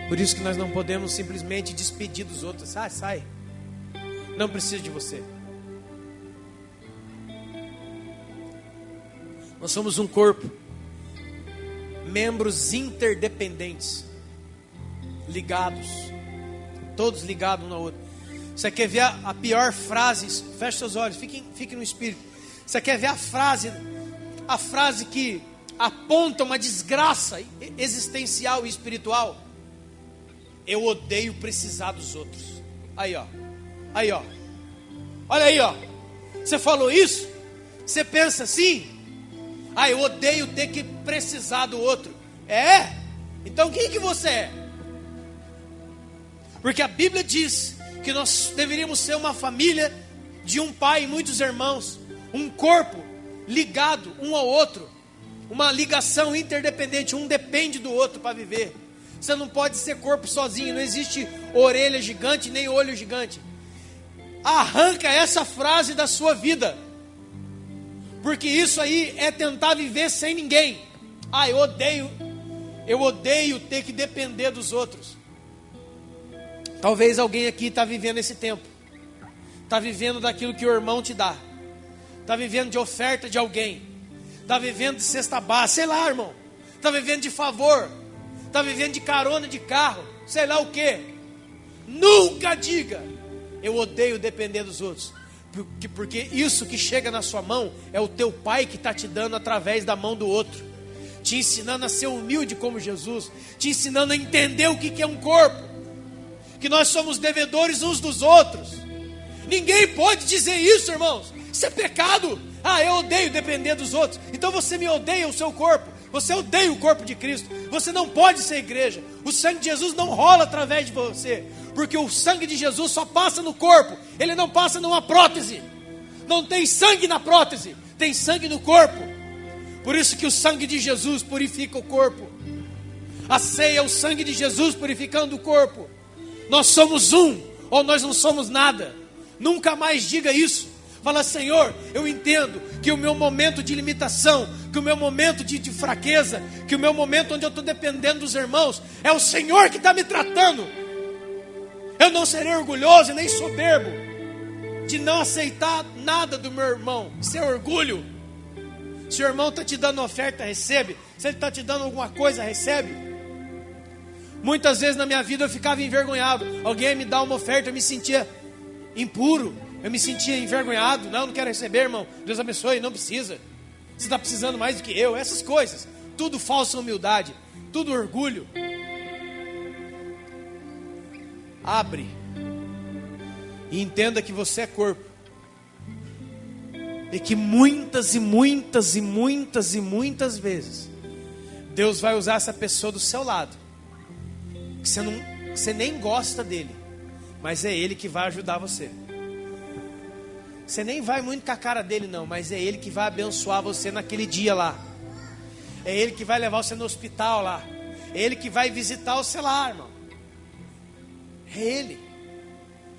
Por isso que nós não podemos simplesmente despedir dos outros. Sai. Não preciso de você. Nós somos um corpo. Membros interdependentes. Ligados. Todos ligados um no outro. Você quer ver a pior frase? Feche seus olhos. Fique no espírito. Você quer ver a frase que aponta uma desgraça existencial e espiritual? Eu odeio precisar dos outros. Aí ó. Olha aí ó. Você falou isso? Você pensa assim? Eu odeio ter que precisar do outro. É? Então quem que você é? Porque a Bíblia diz que nós deveríamos ser uma família de um pai e muitos irmãos. Um corpo ligado um ao outro. Uma ligação interdependente. Um depende do outro para viver. Você não pode ser corpo sozinho. Não existe orelha gigante nem olho gigante. Arranca essa frase da sua vida, porque isso aí é tentar viver sem ninguém. Eu odeio ter que depender dos outros. Talvez alguém aqui está vivendo esse tempo. Está vivendo daquilo que o irmão te dá. Está vivendo de oferta de alguém. Está vivendo de cesta básica. Sei lá, irmão. Está vivendo de favor. Está vivendo de carona de carro. Sei lá o que. Nunca diga: eu odeio depender dos outros. Porque isso que chega na sua mão é o teu pai que está te dando através da mão do outro. Te ensinando a ser humilde como Jesus. Te ensinando a entender o que é um corpo. Que nós somos devedores uns dos outros. Ninguém pode dizer isso, irmãos. Isso é pecado. Eu odeio depender dos outros. Então você me odeia o seu corpo. Você odeia o corpo de Cristo. Você não pode ser igreja. O sangue de Jesus não rola através de você. Porque o sangue de Jesus só passa no corpo. Ele não passa numa prótese. Não tem sangue na prótese. Tem sangue no corpo. Por isso que o sangue de Jesus purifica o corpo. A ceia é o sangue de Jesus purificando o corpo. Nós somos um, ou nós não somos nada. Nunca mais diga isso. Fala: Senhor, eu entendo que o meu momento de limitação, que o meu momento de fraqueza, que o meu momento onde eu estou dependendo dos irmãos, é o Senhor que está me tratando. Eu não serei orgulhoso nem soberbo de não aceitar nada do meu irmão. Isso é orgulho. Se o irmão está te dando oferta, recebe. Se ele está te dando alguma coisa, recebe. Muitas vezes na minha vida eu ficava envergonhado. Alguém me dá uma oferta, eu me sentia impuro. Eu me sentia envergonhado. Não quero receber, irmão. Deus abençoe, não precisa. Você está precisando mais do que eu. Essas coisas. Tudo falsa humildade. Tudo orgulho. Abre. E entenda que você é corpo. E que muitas vezes Deus vai usar essa pessoa do seu lado. Que você nem gosta dele. Mas é ele que vai ajudar você. Você nem vai muito com a cara dele não, mas é ele que vai abençoar você naquele dia lá. É ele que vai levar você no hospital lá. É ele que vai visitar você lá, irmão. É ele.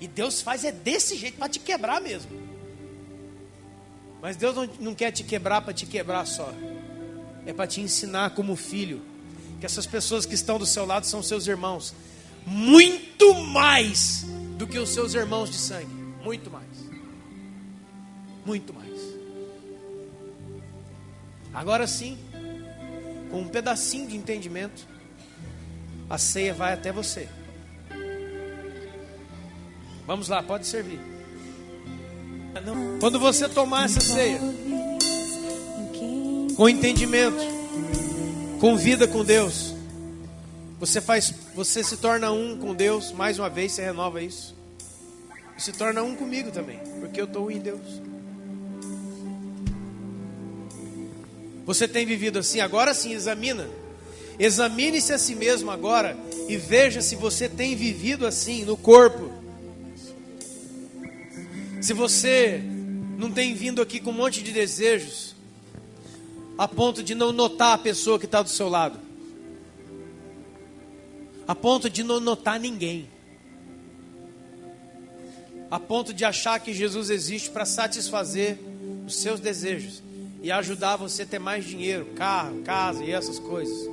E Deus faz desse jeito para te quebrar mesmo. Mas Deus não quer te quebrar para te quebrar só. É para te ensinar como filho. Que essas pessoas que estão do seu lado são seus irmãos. Muito mais do que os seus irmãos de sangue. Muito mais. Muito mais. Agora sim, com um pedacinho de entendimento, a ceia vai até você. Vamos lá, pode servir. Quando você tomar essa ceia, com entendimento, com vida com Deus, você se torna um com Deus. Mais uma vez, você renova isso. Se torna um comigo também, porque eu estou em Deus. Você tem vivido assim? Agora sim, examine-se a si mesmo agora e veja se você tem vivido assim no corpo. Se você não tem vindo aqui com um monte de desejos, a ponto de não notar a pessoa que está do seu lado, a ponto de não notar ninguém, a ponto de achar que Jesus existe para satisfazer os seus desejos e ajudar você a ter mais dinheiro, carro, casa e essas coisas,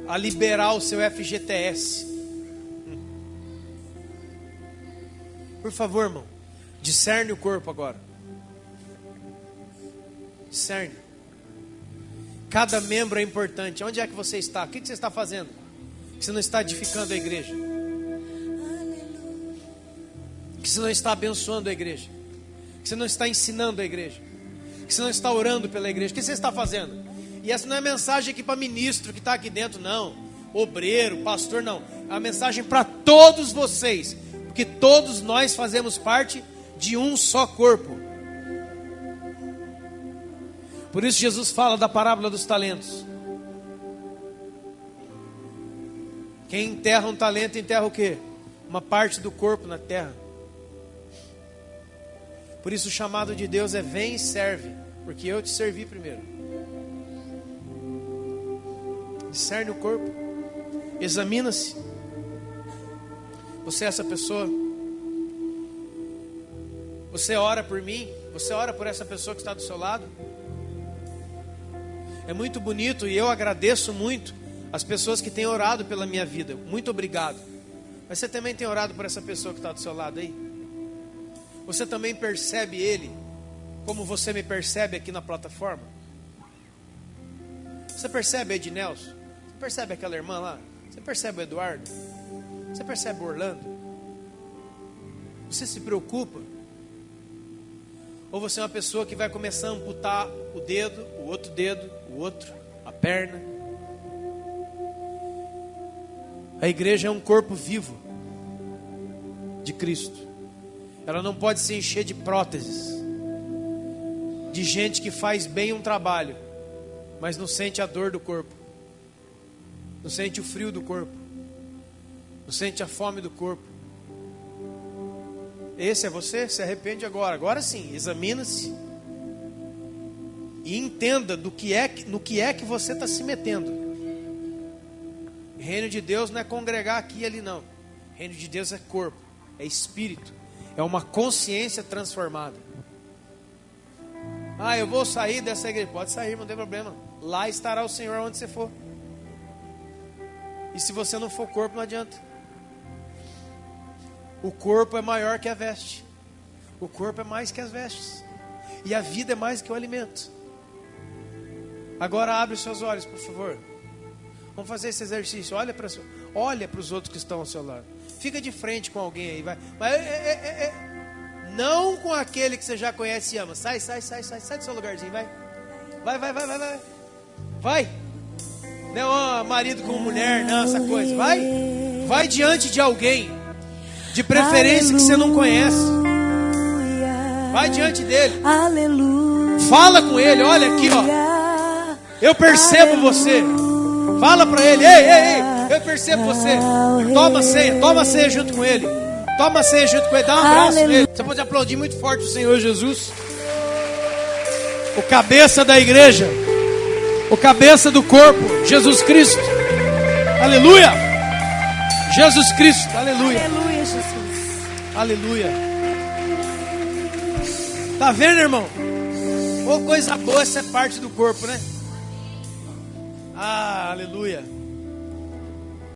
a liberar o seu FGTS. Por favor, irmão, discerne o corpo agora. Discerne. Cada membro é importante. Onde é que você está? O que você está fazendo? Que você não está edificando a igreja? Que você não está abençoando a igreja? Que você não está ensinando a igreja? Que você não está orando pela igreja? O que você está fazendo? E essa não é mensagem aqui para ministro que está aqui dentro, não. Obreiro, pastor, não. É uma mensagem para todos vocês. Porque todos nós fazemos parte de um só corpo. Por isso Jesus fala da parábola dos talentos. Quem enterra um talento, enterra o quê? Uma parte do corpo na terra. Por isso o chamado de Deus é: vem e serve, porque eu te servi primeiro. Discerne o corpo. Examina-se. Você é essa pessoa? Você ora por mim? Você ora por essa pessoa que está do seu lado? É muito bonito e eu agradeço muito as pessoas que têm orado pela minha vida. Muito obrigado. Mas você também tem orado por essa pessoa que está do seu lado aí? Você também percebe ele como você me percebe aqui na plataforma? Você percebe a Ednelson? Você percebe aquela irmã lá? Você percebe o Eduardo? Você percebe o Orlando? Você se preocupa? Ou você é uma pessoa que vai começar a amputar o dedo, o outro, a perna? A igreja é um corpo vivo de Cristo. Ela não pode se encher de próteses, de gente que faz bem um trabalho, mas não sente a dor do corpo, não sente o frio do corpo, não sente a fome do corpo. Esse é você? Se arrepende agora. Agora sim, examina-se e entenda no que é que você está se metendo. Reino de Deus não é congregar aqui e ali, não. Reino de Deus é corpo, é espírito, é uma consciência transformada. Ah, eu vou sair dessa igreja. Pode sair, não tem problema. Lá estará o Senhor onde você for. E se você não for corpo, não adianta. O corpo é maior que a veste. O corpo é mais que as vestes. E a vida é mais que o alimento. Agora abre os seus olhos, por favor. Vamos fazer esse exercício. Olha para os outros que estão ao seu lado. Fica de frente com alguém aí. Vai. Mas não com aquele que você já conhece e ama. Sai do seu lugarzinho, vai. Vai. Não é marido com mulher, não, essa coisa. Vai diante de alguém. De preferência que você não conhece. Vai diante dele. Aleluia. Fala com ele. Olha aqui, ó. Eu percebo você. Fala para ele. Ei, eu percebo você. Toma ceia junto com ele. Toma ceia junto com ele. Dá um abraço nele. Você pode aplaudir muito forte o Senhor Jesus, o cabeça da igreja, o cabeça do corpo, Jesus Cristo. Aleluia. Jesus Cristo. Aleluia. Aleluia, Jesus. Aleluia. Tá vendo, irmão? Ô, coisa boa, essa é parte do corpo, né? Ah, aleluia.